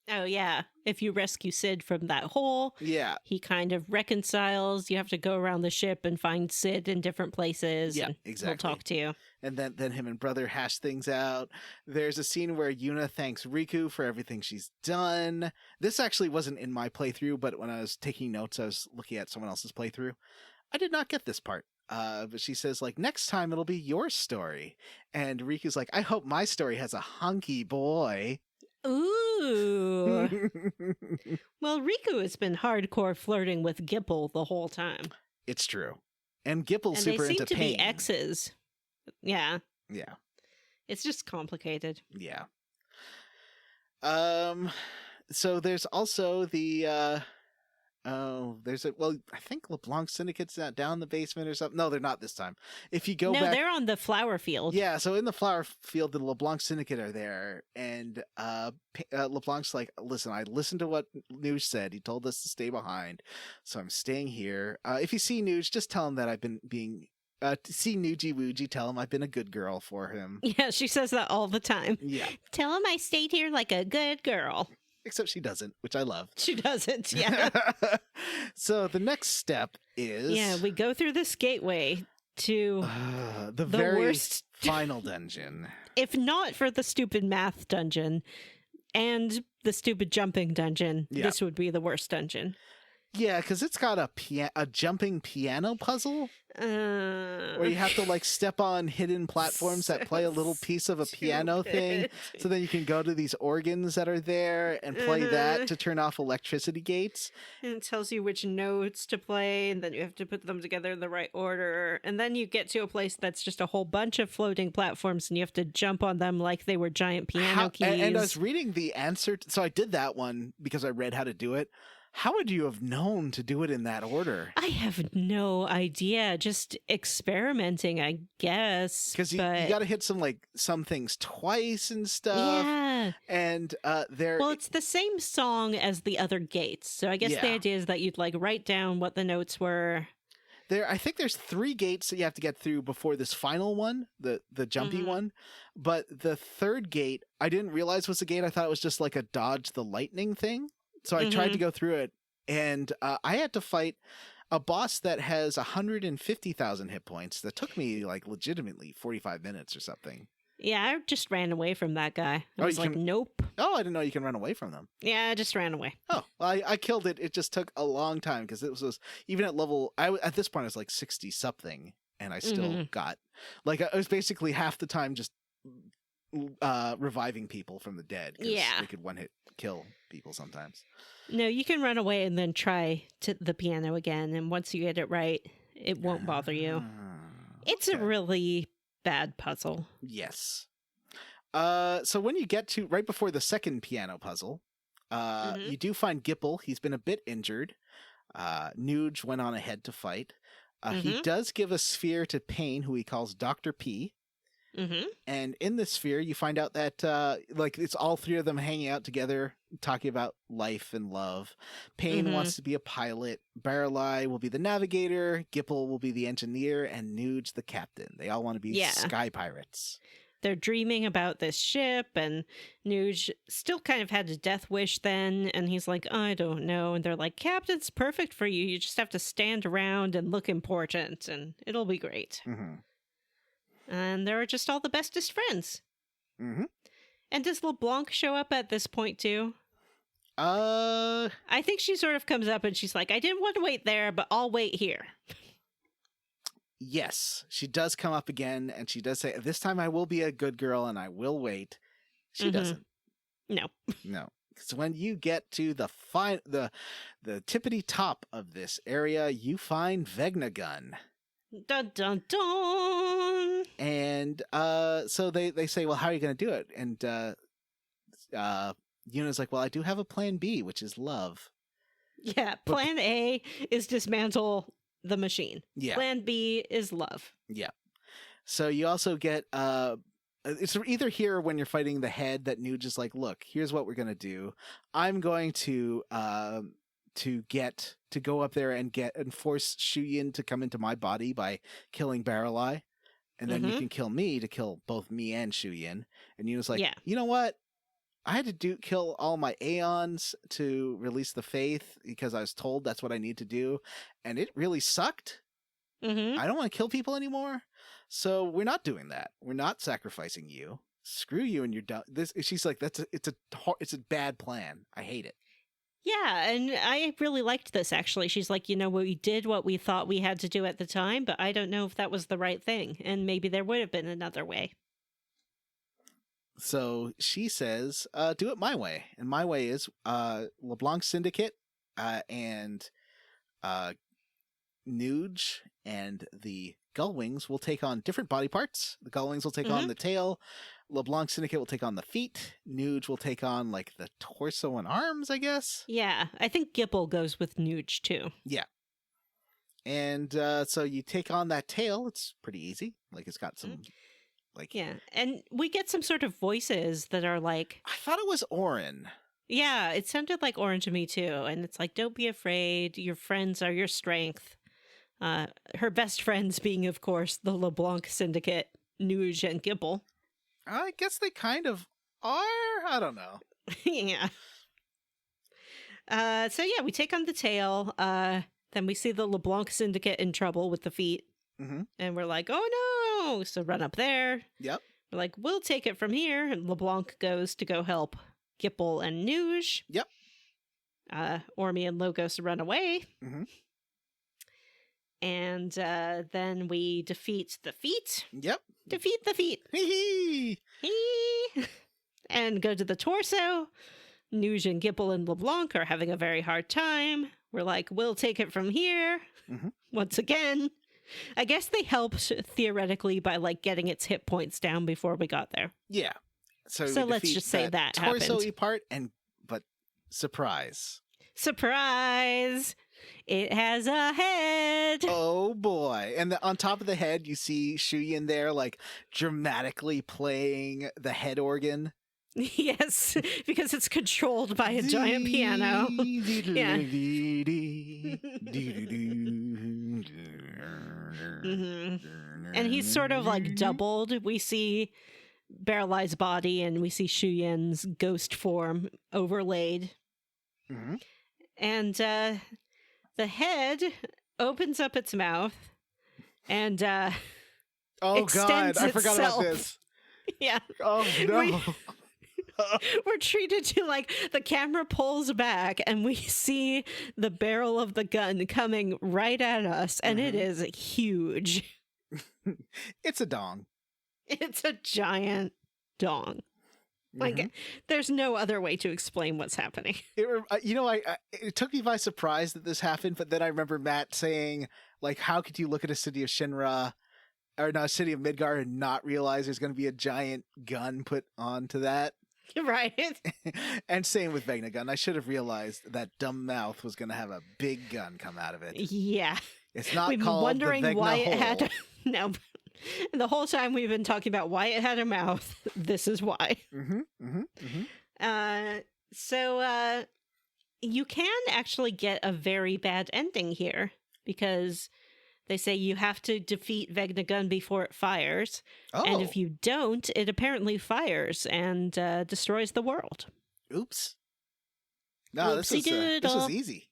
Oh yeah, if you rescue Sid from that hole, he kind of reconciles. You have to go around the ship and find Sid in different places. Yeah, and exactly. He'll talk to you. And then him and brother hash things out. There's a scene where Yuna thanks Riku for everything she's done. This actually wasn't in my playthrough, but when I was taking notes, I was looking at someone else's playthrough. I did not get this part. But she says, like, next time it'll be your story. And Riku's like, I hope my story has a hunky boy. Ooh. Well, Riku has been hardcore flirting with Gipple the whole time. It's true. And Gipple's super into pain. They seem to be exes. Yeah. Yeah. It's just complicated. Yeah. So there's also the I think Leblanc Syndicate's down in the basement or something. No, they're not this time. If you go back, they're on the flower field. Yeah, so in the flower field, the Leblanc Syndicate are there, and LeBlanc's like, listen, I listened to what Nuge said. He told us to stay behind, so I'm staying here. If you see Nuge, just tell him that I've been being. See Nuji Wooji, tell him I've been a good girl for him. Yeah, she says that all the time. Yeah. Tell him I stayed here like a good girl. Except she doesn't, which I love. She doesn't, yeah. So the next step is... Yeah, we go through this gateway to the very worst final dungeon. If not for the stupid math dungeon and the stupid jumping dungeon, this would be the worst dungeon. Yeah, because it's got a jumping piano puzzle where you have to like step on hidden platforms that play a little piece of a piano thing. So then you can go to these organs that are there and play that to turn off electricity gates. And it tells you which notes to play, and then you have to put them together in the right order. And then you get to a place that's just a whole bunch of floating platforms, and you have to jump on them like they were giant piano keys. And I was reading the answer. So I did that one because I read how to do it. How would you have known to do it in that order? I have no idea. Just experimenting, I guess. Because you got to hit some things twice and stuff. Yeah. And well, it's the same song as the other gates. So I guess the idea is that you'd like write down what the notes were. I think there's 3 gates that you have to get through before this final one, the jumpy one. But the third gate, I didn't realize was a gate. I thought it was just like a dodge the lightning thing. So I tried to go through it, and I had to fight a boss that has 150,000 hit points. That took me like legitimately 45 minutes or something. Yeah, I just ran away from that guy. I was like, nope. Oh, I didn't know you can run away from them. Yeah, I just ran away. Oh, well, I killed it. It just took a long time because it was even at level. At this point I was like 60 something, and I still got like I was basically half the time just reviving people from the dead. Yeah, they could one hit kill people sometimes. No, you can run away and then try the piano again, and once you get it right, it won't bother you. It's a really bad puzzle. Yes. So when you get to right before the second piano puzzle, you do find Gipple. He's been a bit injured. Nuge went on ahead to fight. He does give a sphere to Pain, who he calls Dr. P. Mm-hmm. And in this sphere, you find out that like it's all three of them hanging out together, talking about life and love. Pain wants to be a pilot. Barreleye will be the navigator. Gipple will be the engineer, and Nuge the captain. They all want to be sky pirates. They're dreaming about this ship, and Nuge still kind of had a death wish then, and he's like, I don't know. And they're like, Captain's perfect for you. You just have to stand around and look important, and it'll be great. Mm-hmm. And they're just all the bestest friends. Mm-hmm. And does LeBlanc show up at this point too? I think she sort of comes up and she's like, I didn't want to wait there, but I'll wait here. Yes, she does come up again, and she does say, this time I will be a good girl and I will wait. She doesn't. No. No. Because when you get to the tippity top of this area, you find Vegnagun. Dun dun dun. And so they say, well, how are you going to do it? And Yuna's like, well, I do have a plan B, which is love. Yeah, plan A is dismantle the machine. Yeah. Plan B is love. Yeah. So you also get it's either here when you're fighting the head that Nuge is like, look, here's what we're going to do. I'm going to go up there and force Shuyin to come into my body by killing Barreleye. And then you can kill me to kill both me and Shuyin. And Yuna's like, you know what? I had to kill all my Aeons to release the faith because I was told that's what I need to do. And it really sucked. Mm-hmm. I don't want to kill people anymore. So we're not doing that. We're not sacrificing you. Screw you and you're done. She's like, it's a bad plan. I hate it. Yeah, and I really liked this, actually. She's like, we did what we thought we had to do at the time, but I don't know if that was the right thing. And maybe there would have been another way. So she says, do it my way. And my way is Leblanc Syndicate and Nuge and the Gullwings will take on different body parts. The Gullwings will take on the tail. LeBlanc Syndicate will take on the feet. Nuge will take on, like, the torso and arms, I guess. Yeah, I think Gipple goes with Nuge, too. Yeah. And so you take on that tail. It's pretty easy. Like, it's got some, like... Yeah, and we get some sort of voices that are like... I thought it was Orin. Yeah, it sounded like Orin to me, too. And it's like, don't be afraid. Your friends are your strength. Her best friends being, of course, the LeBlanc Syndicate, Nuge and Gipple. I guess they kind of are. I don't know. Yeah. So yeah, we take on the tail. Then we see the LeBlanc Syndicate in trouble with the feet. Mm-hmm. And we're like, oh no! So run up there. Yep. We're like, we'll take it from here. And LeBlanc goes to go help Gipple and Nuge. Yep. Ormy and Logos run away. Mm-hmm. And then we defeat the feet. Yep. Defeat the feet. Hee And go to the torso. Nuge and Gipple and LeBlanc are having a very hard time. We're like, we'll take it from here. Mm-hmm. Once again. I guess they helped theoretically by like getting its hit points down before we got there. Yeah. So let's just say that torso-y happened. part, but surprise. Surprise! It has a head. Oh boy. And on top of the head, you see Shuyin there, like, dramatically playing the head organ. Yes, because it's controlled by a giant piano. Yeah. And he's sort of like doubled. We see Barreleye's body and we see Shuyin's ghost form overlaid. Mm-hmm. And the head opens up its mouth and oh god, I forgot about this. Yeah. Oh no. We're treated to, like, the camera pulls back and we see the barrel of the gun coming right at us, and it is huge. It's a dong. It's a giant dong. Like, there's no other way to explain what's happening. It took me by surprise that this happened, but then I remember Matt saying, like, how could you look at a city of Shinra, or no, a city of Midgar, and not realize there's going to be a giant gun put onto that? Right. And same with Vegnagun. I should have realized that dumb mouth was going to have a big gun come out of it. Yeah. It's not We've been called wondering the Vegna why it hole. had... No. And the whole time we've been talking about why it had a mouth, this is why. So you can actually get a very bad ending here because they say you have to defeat Vegnagun before it fires. And if you don't, it apparently fires and destroys the world. Oops. No, this was easy.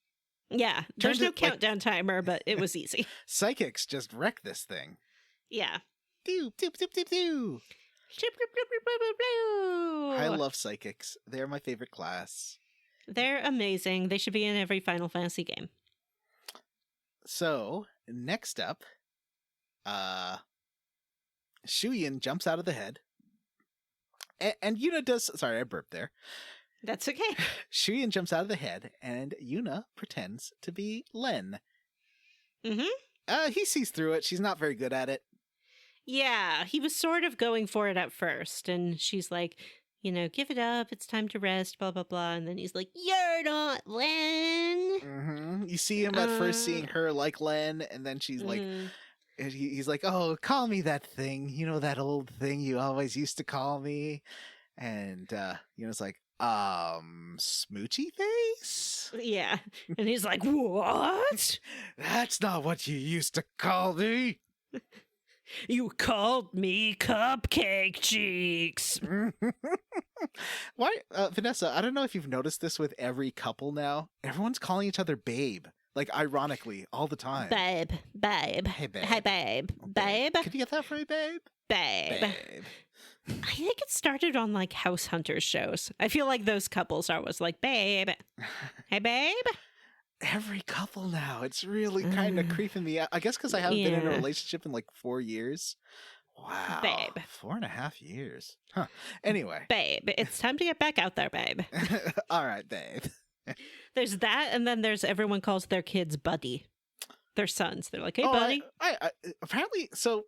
Yeah, there's no countdown timer, but it was easy. Psychics just wreck this thing. Yeah. Pew, pew, pew, pew, pew. I love psychics. They're my favorite class. They're amazing. They should be in every Final Fantasy game. So, next up, Shuyin jumps out of the head. And Yuna does... Sorry, I burped there. That's okay. Shuyin jumps out of the head, and Yuna pretends to be Len. He sees through it. She's not very good at it. Yeah, he was sort of going for it at first, and she's like, give it up, it's time to rest, blah, blah, blah. And then he's like, you're not Len. You see him at first seeing her like Len, and then she's like, he's like, oh, call me that thing. That old thing you always used to call me. And Yuna's like, smoochy face? Yeah. And he's like, what? That's not what you used to call me. You called me Cupcake Cheeks. Why, Vanessa, I don't know if you've noticed this with every couple now. Everyone's calling each other babe. Like, ironically, all the time. Babe. Hey, babe. Hey, babe. Babe. Could you get that for me, babe? Babe. I think it started on, like, House Hunters shows. I feel like those couples are always like, babe. Hey, babe. Every couple now. It's really kind of creeping me out. I guess because I haven't been in a relationship in like 4 years. Wow. Babe. 4.5 years. Huh. Anyway. Babe, it's time to get back out there, babe. All right, babe. There's that, and then there's everyone calls their kids Buddy. Their sons. They're like, hey, Buddy. I apparently, so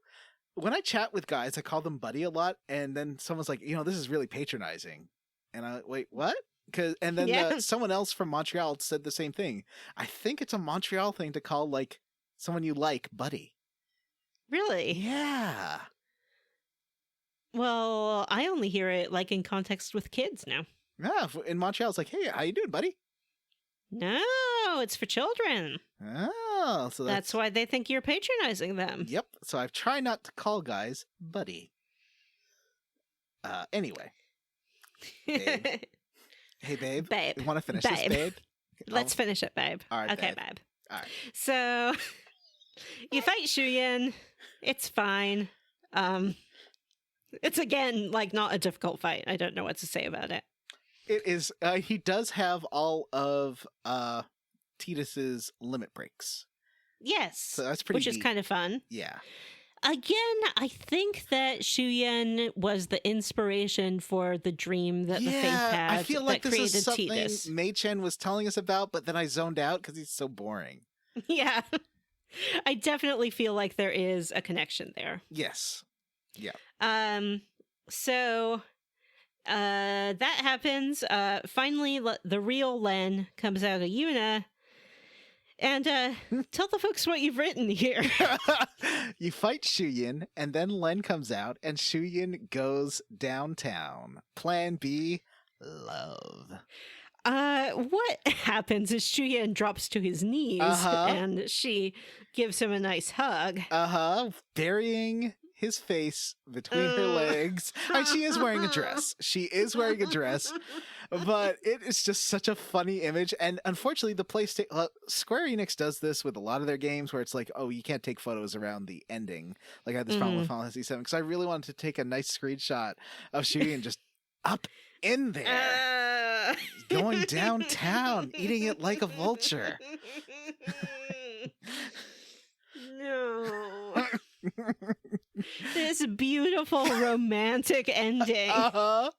when I chat with guys, I call them Buddy a lot, and then someone's like, this is really patronizing. And I wait, what? And then someone else from Montreal said the same thing. I think it's a Montreal thing to call like someone you like Buddy. Really? Yeah. Well, I only hear it like in context with kids now. Yeah, in Montreal it's like, hey, how you doing, buddy? No, it's for children. Oh, so that's why they think you're patronizing them. Yep. So I've tried not to call guys Buddy. Anyway. Babe. Hey, babe. Babe. You want to finish this, babe? Let's finish it, babe. All right, okay, babe. All right. So, you fight Shuyin. It's fine. It's, again, like, not a difficult fight. I don't know what to say about it. It is. He does have all of Tidus's limit breaks. Yes. So that's pretty Which is kind of fun. Yeah. Again, I think that Shuyin was the inspiration for the dream that the Faith had. I feel like this is something Tidus. Mei-Chen was telling us about, but then I zoned out because he's so boring. Yeah. I definitely feel like there is a connection there. Yes. Yeah. So that happens. Finally, the real Len comes out of Yuna. And tell the folks what you've written here. You fight Shuyin, and then Len comes out, and Shuyin goes downtown. Plan B, love. What happens is Shuyin drops to his knees, and she gives him a nice hug. Burying his face between her legs. And she is wearing a dress. But it is just such a funny image. And unfortunately, the PlayStation Square Enix does this with a lot of their games where it's like, oh, you can't take photos around the ending. Like I had this problem with Final Fantasy VII because I really wanted to take a nice screenshot of Shuyin just up in there, going downtown, eating it like a vulture. No. This beautiful romantic ending. Oh.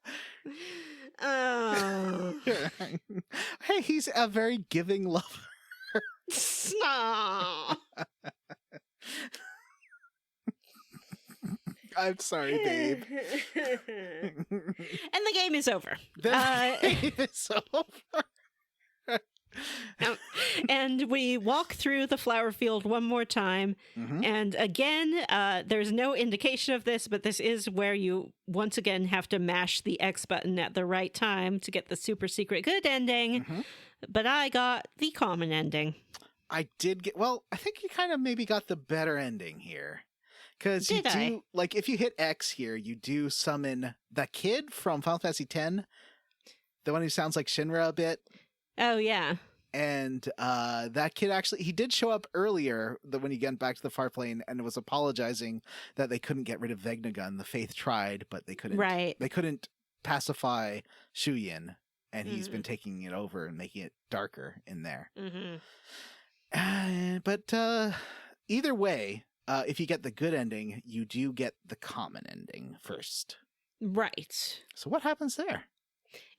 Hey, he's a very giving lover. Aww. I'm sorry, babe. And the game is over. The game is over. And we walk through the flower field one more time. Mhm. And again, there's no indication of this, but this is where you once again have to mash the X button at the right time to get the super secret good ending. Mhm. But I got the common ending. I did get, well, I think you kind of maybe got the better ending here. Because you Did I? do, like, if you hit X here, you do summon that kid from Final Fantasy X, the one who sounds like Shinra a bit. Oh, yeah. And that kid actually, he did show up earlier when he got back to the far plane and was apologizing that they couldn't get rid of Vegnagun. The Faith tried, but they couldn't. Right. They couldn't pacify Shuyin, and he's been taking it over and making it darker in there. Mm-hmm. But either way, if you get the good ending, you do get the common ending first. Right. So what happens there?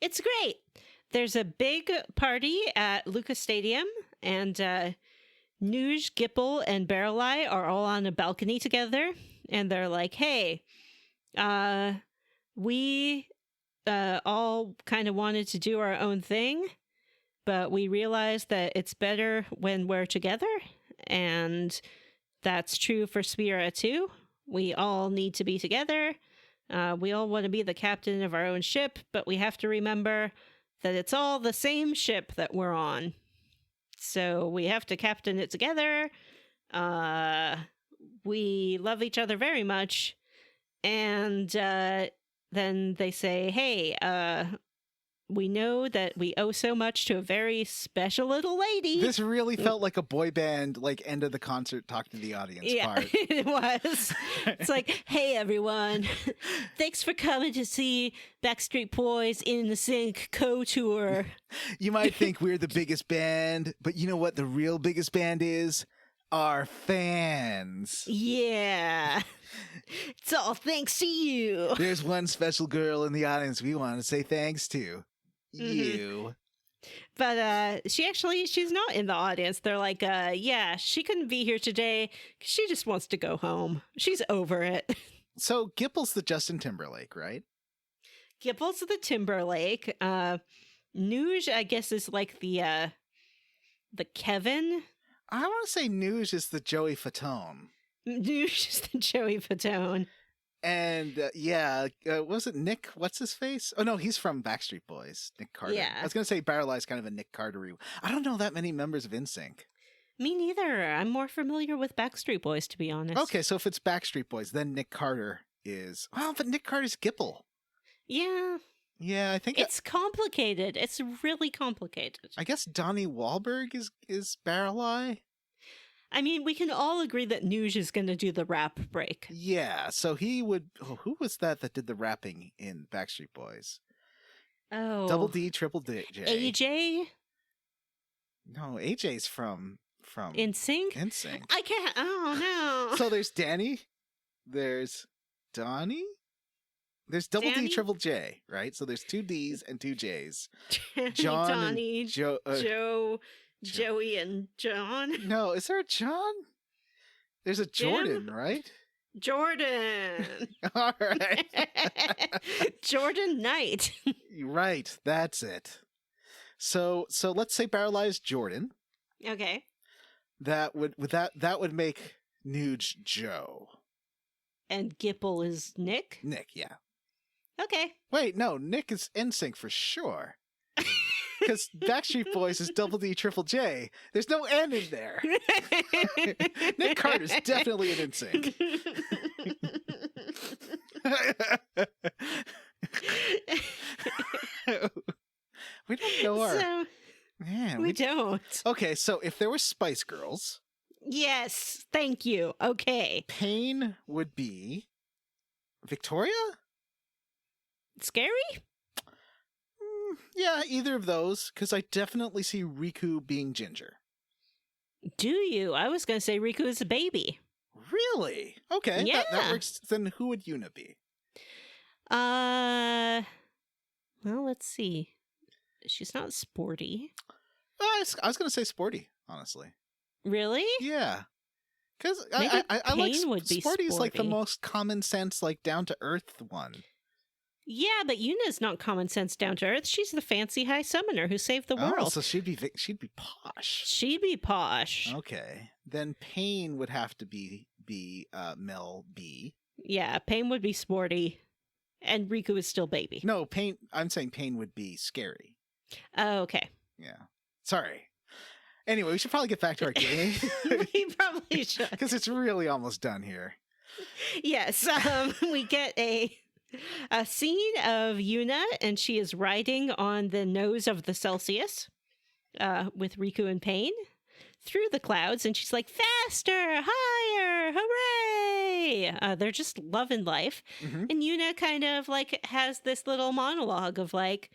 It's great. There's a big party at Lucas Stadium, and Nuge, Gipple, and Barreleye are all on a balcony together, and they're like, hey, we all kind of wanted to do our own thing, but we realized that it's better when we're together, and that's true for Spira too. We all need to be together. We all want to be the captain of our own ship, but we have to remember that it's all the same ship that we're on. So we have to captain it together. We love each other very much. And then they say, hey, we know that we owe so much to a very special little lady. This really felt like a boy band, like end of the concert, talk to the audience part. It was. It's like, hey, everyone. Thanks for coming to see Backstreet Boys in the Sync co-tour. You might think we're the biggest band, but you know what the real biggest band is? Our fans. Yeah. It's all thanks to you. There's one special girl in the audience we want to say thanks to. You. But she's not in the audience. They're like, yeah, she couldn't be here today 'cause she just wants to go home. She's over it. So Gipple's the Justin Timberlake, right? Gipple's the Timberlake. Nuge, I guess, is like the Kevin. I want to say Nuge is the Joey Fatone. Nuge is the Joey Fatone. And was it Nick? What's his face? Oh no, he's from Backstreet Boys. Nick Carter. Yeah. I was gonna say Barrelize kind of a Nick Carter. I don't know that many members of NSYNC. Me neither. I'm more familiar with Backstreet Boys, to be honest. Okay, so if it's Backstreet Boys, then Nick Carter is. Well, but Nick Carter's Gipple. Yeah. Yeah, I think It's complicated. It's really complicated. I guess Donnie Wahlberg is Barreleye. I mean, we can all agree that Nuge is going to do the rap break. Yeah, so he would. Oh, who was that did the rapping in Backstreet Boys? Oh. Double D, Triple D, J. AJ? No, AJ's from In Sync? NSYNC. I can't. Oh, no. So there's Danny, there's Donnie, there's Double Danny? D, Triple J, right? So there's two D's and two J's. Donnie, Donnie, Joe, Joey, and John. No, is there a John? There's a Jordan, right? Jordan. All right. Jordan Knight. Right, that's it. So let's say Barrelize Jordan. Okay. That would make Nuge Joe. And Gipple is Nick? Nick, yeah. Okay. Wait, no, Nick is NSYNC for sure. Because Backstreet Boys is Double D, Triple J. There's no N in there. Nick Carter's definitely an NSYNC. We don't know our... So, Man, we don't. Okay, so if there were Spice Girls, Yes, thank you. Okay. Pain would be Victoria? Scary? Yeah, either of those, because I definitely see Riku being Ginger. Do you? I was going to say Riku is a baby. Really? Okay, that Yeah. works. Then who would Yuna be? Well, let's see. She's not sporty. I was going to say Sporty, honestly. Really? Yeah. Because Maybe I like Pain would be Sporty's like the sporty. most common sense, like down to earth one. Yeah, but Yuna's not common sense down to earth. She's the fancy high summoner who saved the Oh, world. so she'd be posh. She'd be posh. Okay. Then Pain would have to be Mel B. Yeah, Pain would be sporty, and Riku is still baby. No, Pain. I'm saying Pain would be scary. Oh, okay. Yeah. Sorry. Anyway, we should probably get back to our game We probably should. because it's really almost done here. Yes, we get a scene of Yuna, and she is riding on the nose of the Celsius with Riku and Pain through the clouds, and she's like, faster, higher, hooray! They're just loving life. Mm-hmm. And Yuna kind of like has this little monologue of like,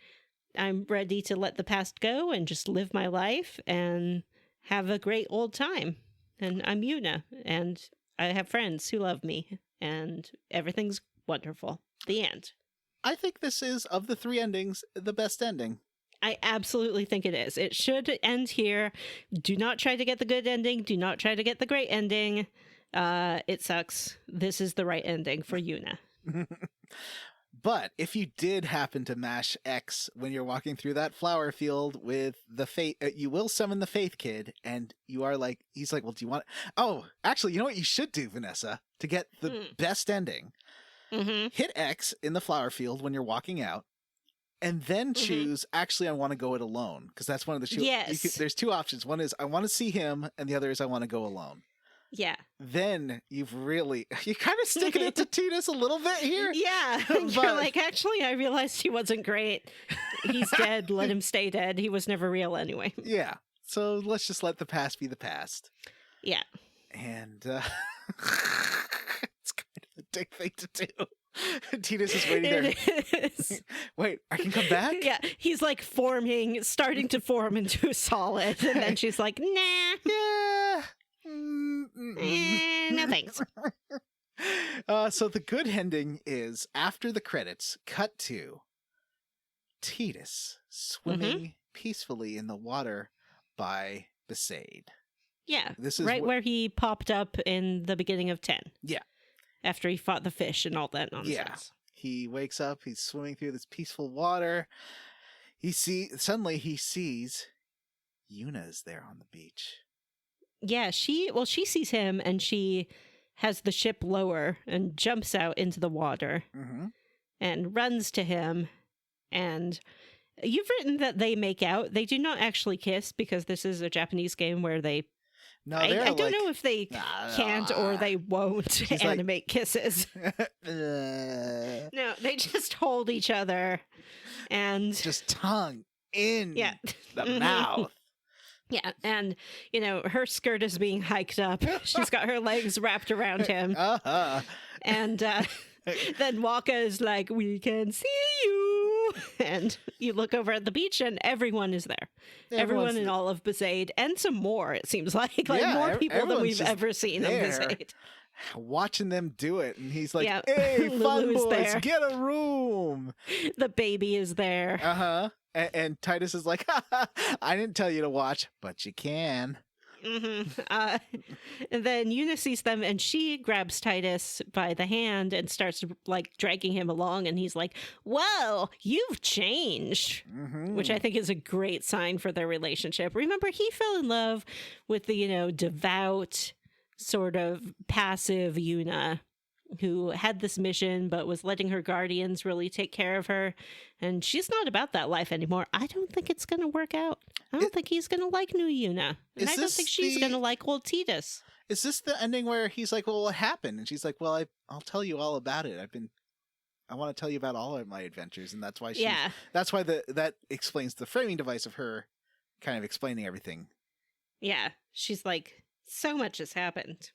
I'm ready to let the past go and just live my life and have a great old time. And I'm Yuna, and I have friends who love me, and everything's wonderful. The end. I think this is, of the 3 endings, the best ending. I absolutely think it is. It should end here. Do not try to get the good ending. Do not try to get the great ending. It sucks. This is the right ending for Yuna. But if you did happen to mash X when you're walking through that flower field with the Faith, you will summon the Faith Kid, and you are like, he's like, well, do you want? Oh, actually, you know what you should do, Vanessa, to get the best ending? Mm-hmm. Hit X in the flower field when you're walking out, and then choose, actually, I want to go it alone, because that's one of the two. Yes. There's 2 options. One is I want to see him, and the other is I want to go alone. Yeah. Then you're kind of sticking it to Tidus a little bit here. Yeah. But- You're like, actually, I realized he wasn't great. He's dead. Let him stay dead. He was never real anyway. Yeah. So let's just let the past be the past. Yeah. And it's kind of a dick thing to do. Tidus is waiting there. It is. Wait, I can come back? Yeah. He's like starting to form into a solid. And then she's like, nah. Yeah. No thanks. So the good ending is, after the credits, cut to Tidus swimming peacefully in the water by Besaid. Yeah. This is right where he popped up in the beginning of 10. Yeah. After he fought the fish and all that nonsense. Yeah. He wakes up, he's swimming through this peaceful water. Suddenly he sees Yuna's there on the beach. Yeah, she sees him, and she has the ship lower and jumps out into the water and runs to him. And you've written that they make out. They do not actually kiss, because this is a Japanese game where they... No, I don't know if they can't or they won't animate kisses. No, they just hold each other and... Just tongue in the Mhm. mouth. Yeah, and, her skirt is being hiked up. She's got her legs wrapped around him. And then Wakka is like, we can see you. And you look over at the beach, and everyone is there. Everyone in all of Besaid, and some more, it seems like. More people than we've ever seen in Besaid. Watching them do it. And he's like, Yeah. hey, fun Lulu is boys, there. get a room. The baby is there. Uh-huh. And Tidus is like, I didn't tell you to watch, but you can. And then Yuna sees them, and she grabs Tidus by the hand and starts dragging him along, and he's like, whoa, you've changed, which I think is a great sign for their relationship. Remember, he fell in love with the devout, sort of passive Yuna, who had this mission but was letting her guardians really take care of her, and she's not about that life anymore. I don't think it's going to work out. I don't think he's going to like new Yuna, and I don't think she's going to like old Tidus. Is this the ending where he's like, well, what happened? And she's like, well, I'll tell you all about it. I want to tell you about all of my adventures, and that's why that's why that explains the framing device of her kind of explaining everything. Yeah, she's like, so much has happened.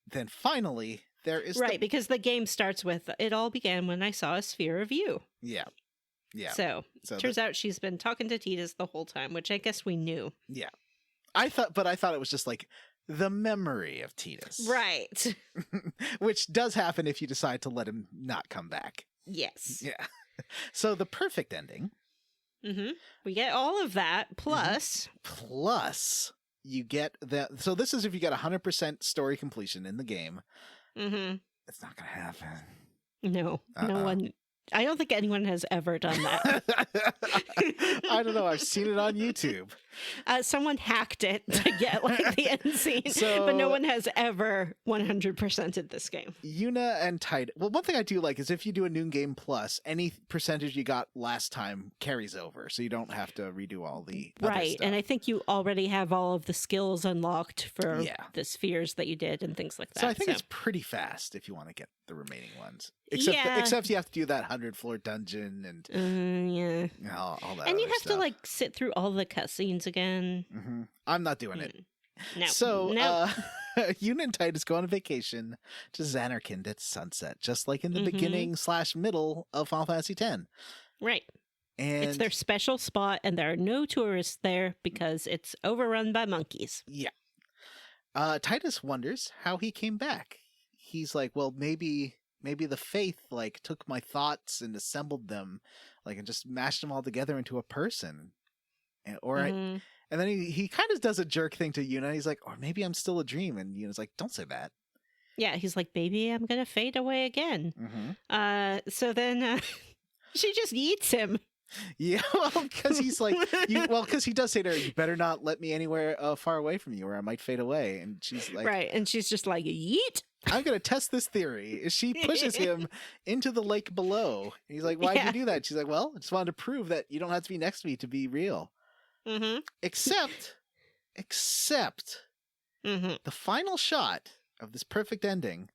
Then finally, there is because the game starts with, it all began when I saw a sphere of you. Yeah. So turns out she's been talking to Tidus the whole time, which I guess we knew. Yeah. I thought it was just like the memory of Tidus. Right. Which does happen if you decide to let him not come back. Yes. Yeah. So the perfect ending. We get all of that, plus you get that. So this is if you get 100% story completion in the game. Mm-hmm. It's not going to happen. No, no one. I don't think anyone has ever done that. I don't know. I've seen it on YouTube. Someone hacked it to get like the end scene, but no one has ever 100%ed this game. Yuna and Tidus. Well, one thing I do like is if you do a New Game Plus, any percentage you got last time carries over, so you don't have to redo all the other Right, stuff. and I think you already have all of the skills unlocked for Yeah. the spheres that you did and things like that. So I think it's pretty fast if you want to get the remaining ones. Except you have to do that 100-floor dungeon and yeah. all that. And you other have stuff. to like sit through all the cutscenes again. Mm-hmm. I'm not doing it. No. So, no. Yuna and Tidus go on a vacation to Zanarkand at sunset, just like in the Mhm. beginning/middle of Final Fantasy X. Right. And It's their special spot, and there are no tourists there because it's overrun by monkeys. yeah. Tidus wonders how he came back. He's like, well, maybe the faith like took my thoughts and assembled them, like, and just mashed them all together into a person. And then he kind of does a jerk thing to Yuna. He's like, or maybe I'm still a dream. And Yuna's like, don't say that. Yeah, he's like, baby, I'm gonna fade away again. Mm-hmm. So then she just eats him. Yeah, well, because he's like, because he does say to her, you better not let me anywhere far away from you or I might fade away. And she's like, Right, and she's just like, yeet. I'm going to test this theory. She pushes him into the lake below. And he's like, why'd you do that? She's like, well, I just wanted to prove that you don't have to be next to me to be real. Mm-hmm. Except the final shot of this perfect ending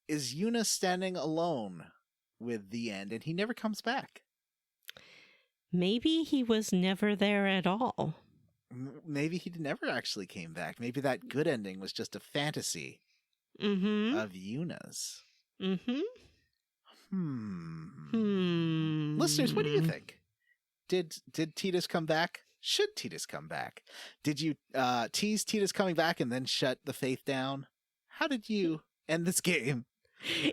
is Yuna standing alone with the end, and he never comes back. Maybe he was never there at all. Maybe he never actually came back. Maybe that good ending was just a fantasy Mm-hmm. of Yuna's. Mm-hmm. Listeners, what do you think? Did Tidus come back? Should Tidus come back? Did you tease Tidus coming back and then shut the faith down? How did you end this game?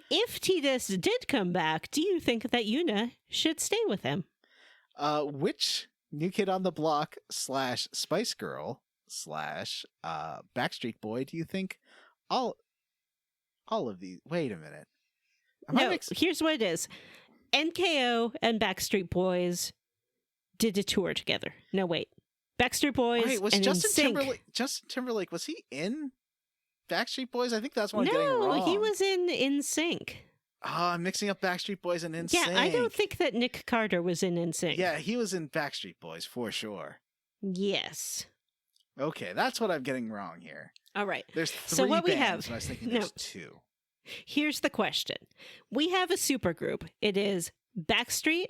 If Tidus did come back, do you think that Yuna should stay with him? Which New Kid on the Block / Spice Girl / Backstreet Boy do you think all of these? Wait a minute. Here's what it is. NKO and Backstreet Boys did a tour together. No, wait. Backstreet Boys Wait, was and Justin NSYNC. Justin Timberlake, was he in Backstreet Boys? I think that's what I'm getting wrong. No, he was in NSYNC. Oh, I'm mixing up Backstreet Boys and NSYNC. Yeah, I don't think that Nick Carter was in NSYNC. Yeah, he was in Backstreet Boys for sure. Yes. Okay, that's what I'm getting wrong here. All right. There's 3 So what we bands, have- and I was thinking no. there's 2. Here's the question. We have a supergroup. It is Backstreet,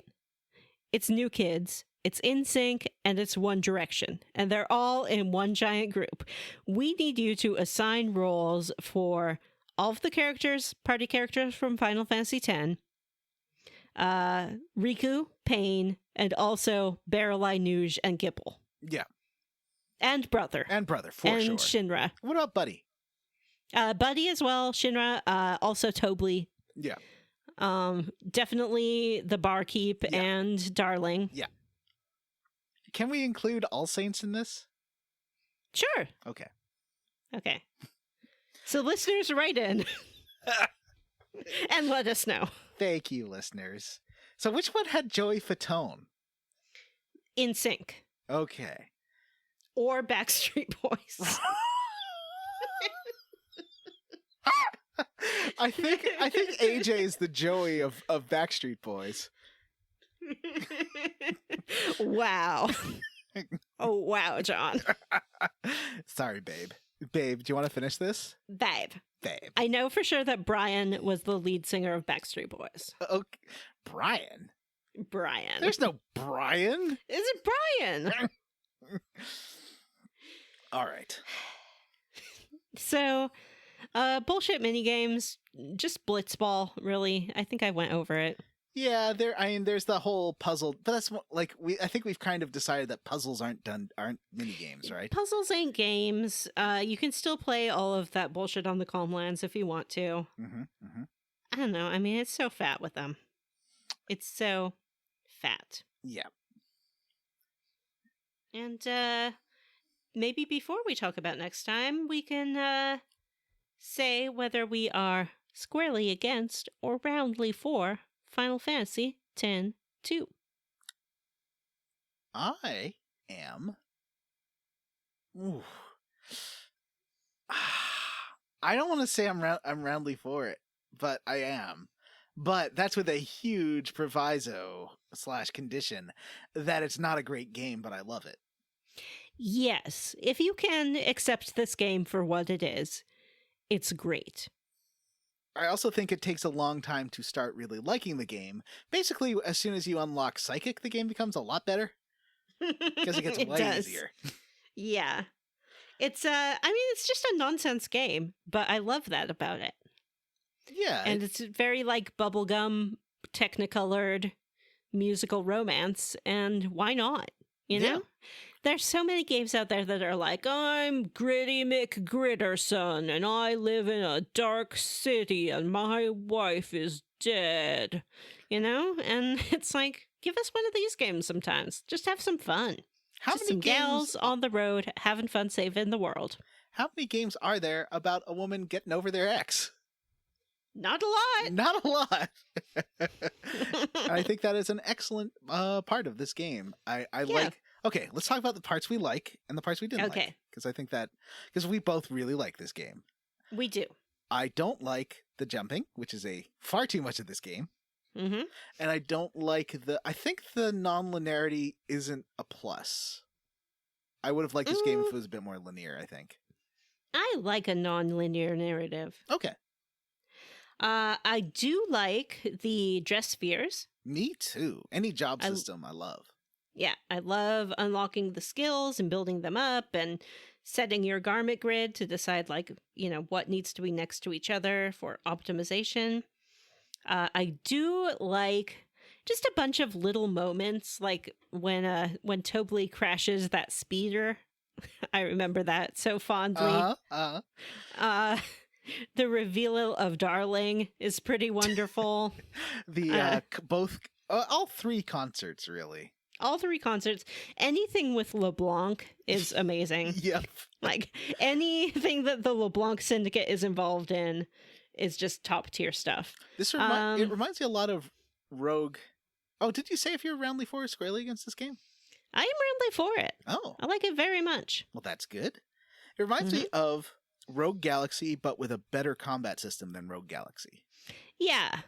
it's New Kids, it's NSYNC, and it's One Direction. And they're all in one giant group. We need you to assign roles for all of the characters, party characters from Final Fantasy X, Riku, Pain, and also Barrelai, Nuge, and Gipple. Yeah, And Brother. and Brother, for and sure. Shinra. What about Buddy? Buddy as well, Shinra, also Tobli. Yeah. Definitely the Barkeep Yeah. and Darling. Can we include All Saints in this? Sure. Okay. Okay. So listeners, write in and let us know. Thank you, listeners. So which one had Joey Fatone? In Sync Okay. or Backstreet Boys. I think AJ is the Joey of Backstreet Boys. Wow. Oh, wow, John. Sorry, babe. Babe, do you want to finish this? Babe. Babe. I know for sure that Brian was the lead singer of Backstreet Boys. Okay. Brian? Brian. There's no Brian. Is it Brian? All right. So, bullshit minigames, just blitzball, really. I think I went over it. Yeah, there's the whole puzzle, but that's like I think we've kind of decided that puzzles aren't mini games, right? Puzzles ain't games. You can still play all of that bullshit on the Calmlands if you want to. Mm-hmm. I don't know. I mean, it's so fat with them. It's so fat. Yeah. And maybe before we talk about next time, we can say whether we are squarely against or roundly for Final Fantasy X-2? I am. Ooh. I don't want to say I'm roundly for it, but I am. But that's with a huge proviso / condition that it's not a great game, but I love it. Yes, if you can accept this game for what it is, it's great. I also think it takes a long time to start really liking the game. Basically, as soon as you unlock Psychic, the game becomes a lot better. Because it gets way easier. Yeah. It's it's just a nonsense game, but I love that about it. Yeah. And it's very like bubblegum, technicolored musical romance, and why not? You know? Yeah. There's so many games out there that are like, I'm Gritty McGritterson, and I live in a dark city, and my wife is dead. You know? And it's like, give us one of these games sometimes. Just have some fun. How Just many some games gals on the road having fun saving the world. How many games are there about a woman getting over their ex? Not a lot. Not a lot. I think that is an excellent part of this game. I like. Okay, let's talk about the parts we like and the parts we didn't like. Because I think because we both really like this game. We do. I don't like the jumping, which is far too much of this game. Mm-hmm. And I don't like I think the non-linearity isn't a plus. I would have liked this game if it was a bit more linear, I think. I like a non-linear narrative. Okay. I do like the dress spheres. Me too. Any job system I love. Yeah, I love unlocking the skills and building them up and setting your garment grid to decide, like, you know, what needs to be next to each other for optimization. I do like just a bunch of little moments, like when Tobli crashes that speeder. I remember that so fondly. The reveal of Darling is pretty wonderful. All three concerts, really. All three concerts. Anything with Leblanc is amazing. Yep. Like, anything that the Leblanc Syndicate is involved in is just top tier stuff. This it reminds me a lot of Rogue. Oh, did you say if you're roundly for or squarely against this game? I am roundly for it. Oh. I like it very much. Well, that's good. It reminds me of Rogue Galaxy, but with a better combat system than Rogue Galaxy. Yeah.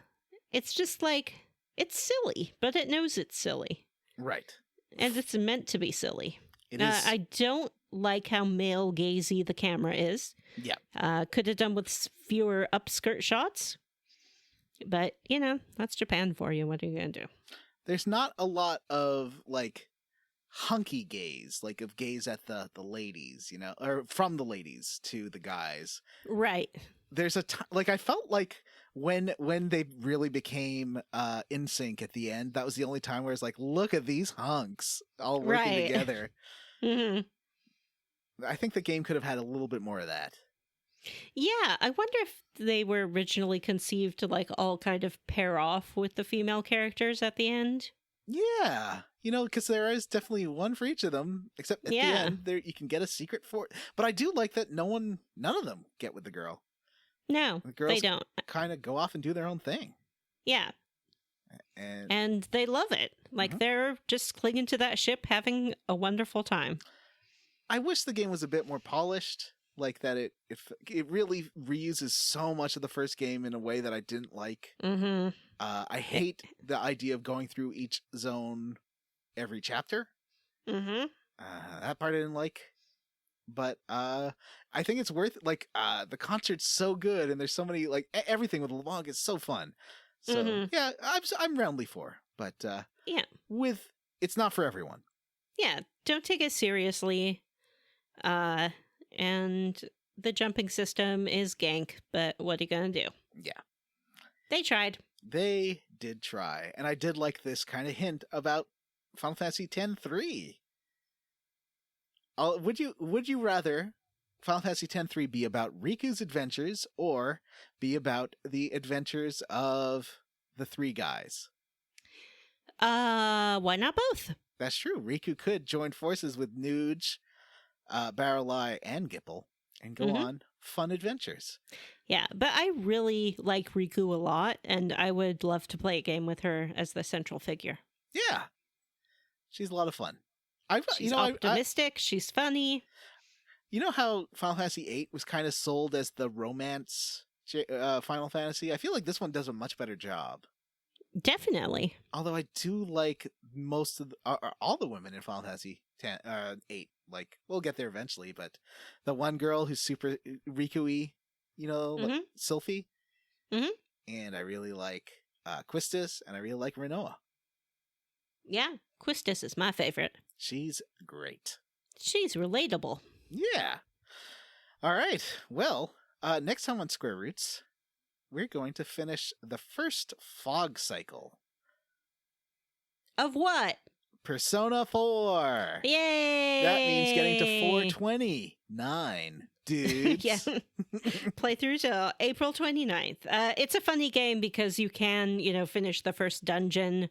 It's just like, it's silly, but it knows it's silly. Right. And it's meant to be silly. It is. I don't like how male-gazy the camera is. Yeah. Could have done with fewer upskirt shots. But, you know, that's Japan for you. What are you going to do? There's not a lot of, like, hunky gaze, like of gaze at the ladies, you know, or from the ladies to the guys. Right. There's I felt like when they really became in sync at the end, that was the only time where it's like, look at these hunks all working together. I think the game could have had a little bit more of that. Yeah, I wonder if they were originally conceived to like all kind of pair off with the female characters at the end. Yeah, you know, because there is definitely one for each of them, except at the end there you can get a secret for it. But I do like that none of them get with the girl. No, the girls they don't. Kind of go off and do their own thing. Yeah. And they love it. Like they're just clinging to that ship, having a wonderful time. I wish the game was a bit more polished. Like that it really reuses so much of the first game in a way that I didn't like. I hate the idea of going through each zone every chapter. That part I didn't like. But I think it's worth the concert's so good and there's so many everything with Leblanc is so fun. So yeah, I'm roundly for. But it's not for everyone. Yeah, don't take it seriously. And the jumping system is gank, but what are you gonna do? Yeah. They tried. They did try. And I did like this kind of hint about Final Fantasy X-3. Would you rather Final Fantasy X-3 be about Riku's adventures or be about the adventures of the three guys? Why not both? That's true. Riku could join forces with Nuge, Barreleye, and Gipple and go on fun adventures. Yeah, but I really like Riku a lot, and I would love to play a game with her as the central figure. Yeah, she's a lot of fun. She's optimistic. She's funny. You know how Final Fantasy VIII was kind of sold as the romance Final Fantasy? I feel like this one does a much better job. Definitely. Although I do like most of all the women in Final Fantasy VIII. Like, we'll get there eventually, but the one girl who's super Riku-y, like Sylphie. Mm-hmm. And I really like Quistis, and I really like Renoa. Yeah, Quistis is my favorite. She's great. She's relatable. Yeah. All right. Well, next time on Square Roots, we're going to finish the first fog cycle. Of what? Persona 4. Yay! That means getting to 429, dudes. Yeah. Play through till April 29th. It's a funny game because you can, finish the first dungeon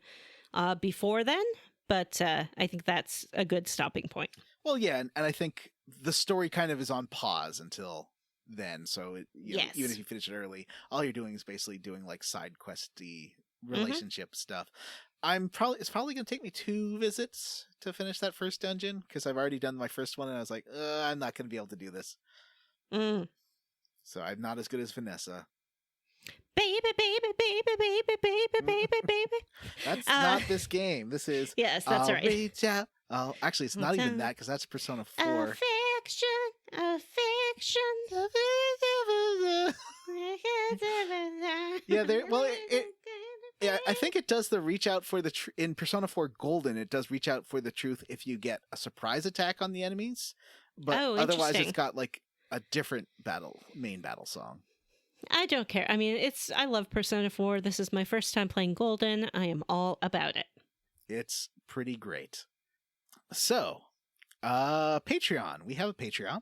before then, but I think that's a good stopping point. Well, yeah, and I think the story kind of is on pause until then, so yes. Even if you finish it early, all you're doing is basically doing like side questy relationship stuff. It's probably going to take me 2 visits to finish that first dungeon, because I've already done my first one and I was like, I'm not going to be able to do this. So I'm not as good as Vanessa. Baby, baby, baby, baby, baby, baby, baby. That's not this game. This is yes, that's I'll right. Reach out. Oh, actually, it's not even that, because that's Persona 4. Affection. Yeah, yeah, I think it does the reach out for the in Persona 4 Golden. It does reach out for the truth if you get a surprise attack on the enemies, but otherwise it's got like a different main battle song. I don't care. I mean, I love Persona 4. This is my first time playing Golden. I am all about it. It's pretty great. So, Patreon. We have a Patreon.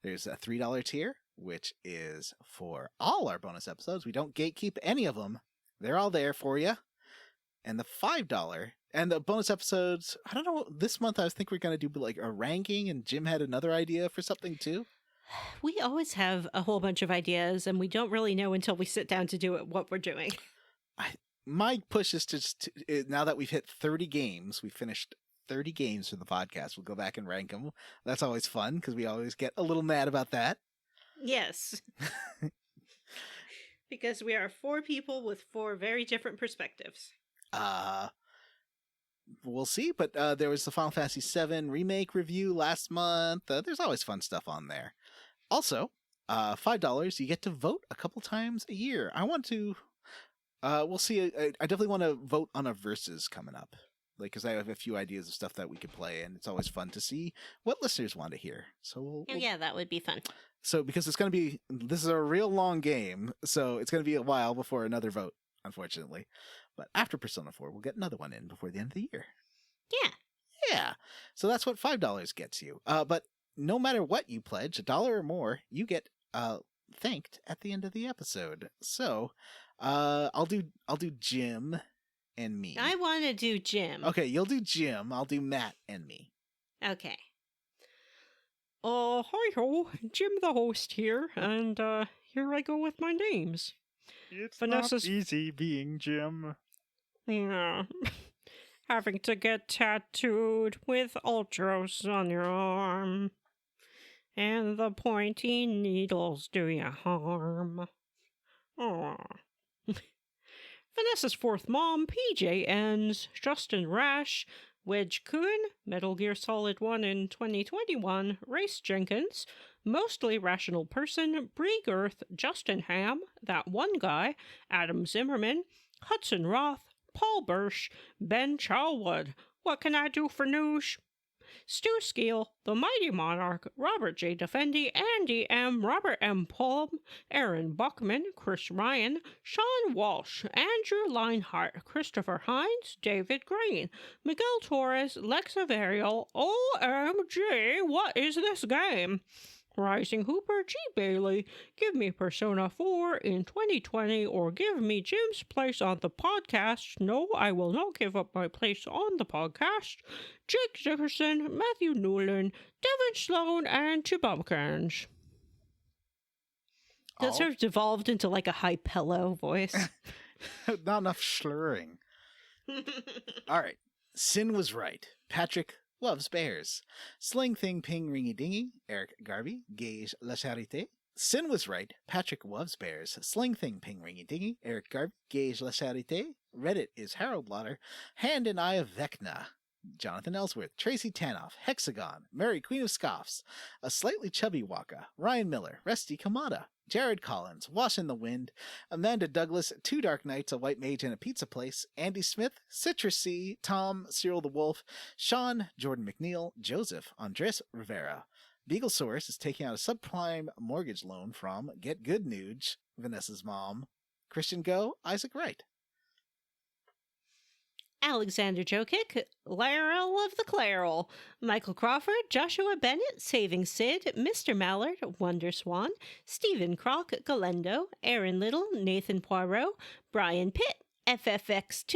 There's a $3 tier, which is for all our bonus episodes. We don't gatekeep any of them. They're all there for you. And the $5 and the bonus episodes, I don't know, this month I think we're going to do like a ranking, and Jim had another idea for something too. We always have a whole bunch of ideas, and we don't really know until we sit down to do it what we're doing. My push is now that we've hit 30 games, we finished 30 games for the podcast. We'll go back and rank them. That's always fun because we always get a little mad about that. Yes. Because we are 4 people with 4 very different perspectives. We'll see, but there was the Final Fantasy VII Remake review last month. There's always fun stuff on there. Also, $5, you get to vote a couple times a year. I want to... we'll see. I definitely want to vote on a Versus coming up. Because I have a few ideas of stuff that we could play, and it's always fun to see what listeners want to hear. So yeah, that would be fun. So because this is a real long game, so it's going to be a while before another vote, unfortunately. But after Persona 4, we'll get another one in before the end of the year. Yeah. Yeah. So that's what $5 gets you. But no matter what you pledge, $1 or more, you get thanked at the end of the episode. So I'll do Jim and me. I want to do Jim. Okay, you'll do Jim. I'll do Matt and me. Okay. Hi-ho, Jim the host here, and here I go with my names. It's Vanessa's... not easy being Jim. Yeah. Having to get tattooed with ultras on your arm. And the pointy needles do you harm. Aww. Vanessa's 4th mom, PJ ends, Justin Rash, Wedge-kun, Metal Gear Solid 1 in 2021, Race Jenkins, Mostly Rational Person, Brie Girth, Justin Ham, That One Guy, Adam Zimmerman, Hudson Roth, Paul Bursch, Ben Chowwood, What Can I Do for News? Stu Skeel, The Mighty Monarch, Robert J. Defendi, Andy M., Robert M. Palm, Aaron Buckman, Chris Ryan, Sean Walsh, Andrew Leinhart, Christopher Hines, David Green, Miguel Torres, Lexa Varial, OMG, what is this game? Rising Hooper, G. Bailey, give me Persona 4 in 2020 or give me Jim's place on the podcast. No, I will not give up my place on the podcast. Jake Dickerson, Matthew Newland, Devin Sloan, and Chibumpkins. That sort of devolved into like a high pillow voice. Not enough slurring. All right. Sin was right. Patrick loves bears. Sling Thing Ping Ringy Dingy. Eric Garvey. Gage La Charité. Sin was right. Patrick loves bears. Sling Thing Ping Ringy Dingy. Eric Garvey. Gage La Charité. Reddit is Harold Lauder. Hand and Eye of Vecna. Jonathan Ellsworth, Tracy Tanoff, Hexagon, Mary Queen of Scoffs, a slightly chubby Wakka, Ryan Miller, Rusty Kamada, Jared Collins, Wash in the Wind, Amanda Douglas, Two Dark Knights, a White Mage and a Pizza Place, Andy Smith, Citrus C, Tom, Cyril the Wolf, Sean, Jordan McNeil, Joseph, Andres Rivera. Beaglesaurus is taking out a subprime mortgage loan from Get Good Nuge, Vanessa's mom, Christian Go, Isaac Wright. Alexander Jokic, Laurel of the Clairol, Michael Crawford, Joshua Bennett, Saving Sid, Mr. Mallard, Wonder Swan, Stephen Crock, Galendo, Aaron Little, Nathan Poirot, Brian Pitt, FFX2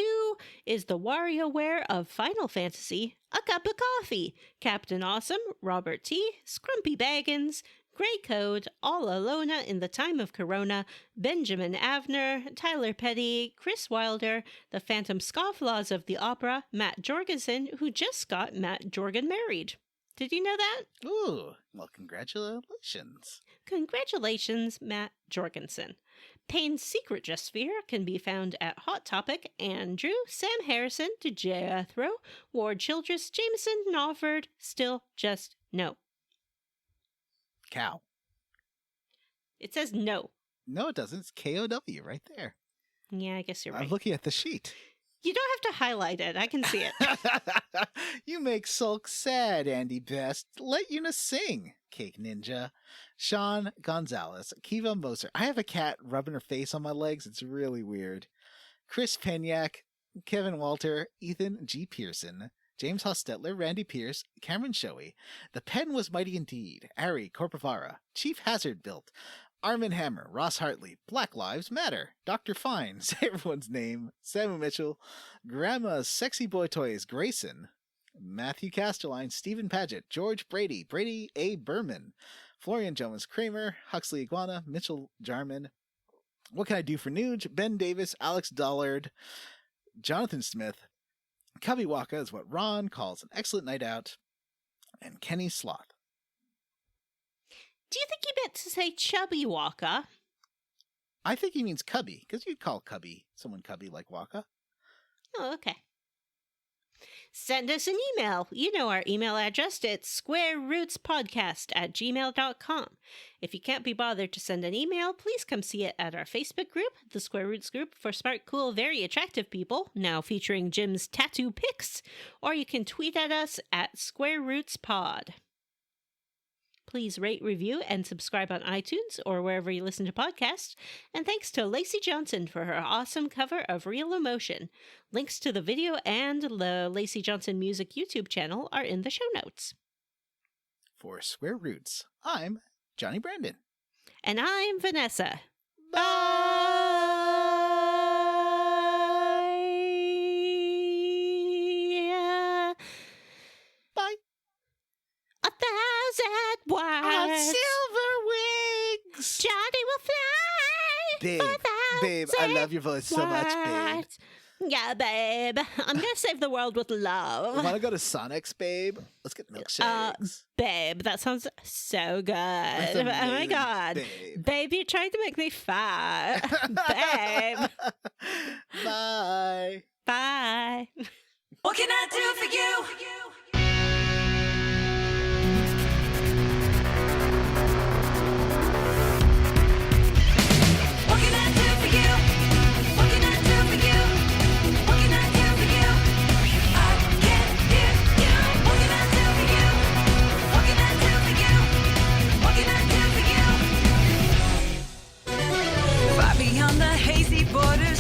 is the WarioWare of Final Fantasy, A Cup of Coffee, Captain Awesome, Robert T, Scrumpy Baggins, Grey Code, All Alona in the Time of Corona, Benjamin Avner, Tyler Petty, Chris Wilder, the Phantom Scofflaws of the Opera, Matt Jorgensen, who just got Matt Jorgen married. Did you know that? Ooh, well, congratulations. Congratulations, Matt Jorgensen. Payne's Secret Sphere can be found at Hot Topic, Andrew, Sam Harrison, Jethro, Ward Childress, Jameson, Nawford, Still Just No. Cow. It says no. No, it doesn't. It's KOW right there. Yeah, I guess you're right. I'm looking at the sheet. You don't have to highlight it. I can see it. You make Sulk sad, Andy Best. Let Yuna sing. Cake Ninja. Sean Gonzalez. Kiva Moser. I have a cat rubbing her face on my legs. It's really weird. Chris Penyak. Kevin Walter. Ethan G. Pearson. James Hostetler, Randy Pierce, Cameron Shoei, The Pen Was Mighty Indeed, Ari Corpovara, Chief Hazard Built, Armin Hammer, Ross Hartley, Black Lives Matter, Dr. Fine, say everyone's name, Samu Mitchell, Grandma's Sexy Boy Toys, Grayson, Matthew Castelline, Stephen Paget, George Brady, Brady A. Berman, Florian Jones Kramer, Huxley Iguana, Mitchell Jarman, What Can I Do for Nuge, Ben Davis, Alex Dollard, Jonathan Smith, Cubby Wakka is what Ron calls an excellent night out, and Kenny Sloth. Do you think he meant to say Chubby Wakka? I think he means Cubby, because you'd call someone Cubby like Wakka. Oh, okay. Send us an email. You know our email address. It's squarerootspodcast@gmail.com. If you can't be bothered to send an email, please come see it at our Facebook group, the Square Roots group for smart, cool, very attractive people, now featuring Jim's tattoo pics, or you can tweet at us at SquareRootsPod. Please rate, review, and subscribe on iTunes or wherever you listen to podcasts. And thanks to Lacey Johnson for her awesome cover of Real Emotion. Links to the video and the Lacey Johnson Music YouTube channel are in the show notes. For Square Roots, I'm Johnny Brandon. And I'm Vanessa. Bye! Bye. 1,000 On words. silver wings. Johnny will fly. Babe, babe, I love your voice so much, babe. Yeah, babe. I'm gonna save the world with love. Want to go to Sonic's, babe? Let's get milkshakes. Babe, that sounds so good. That's Oh my amazing, god. babe. You're trying to make me fat. Babe. Bye. Bye. What can I do for you? What can I do for you? What can I do for you? What can I do for you? I can hear you. What can I do for you? What can I do for you? What can I do for you? Far beyond the hazy borders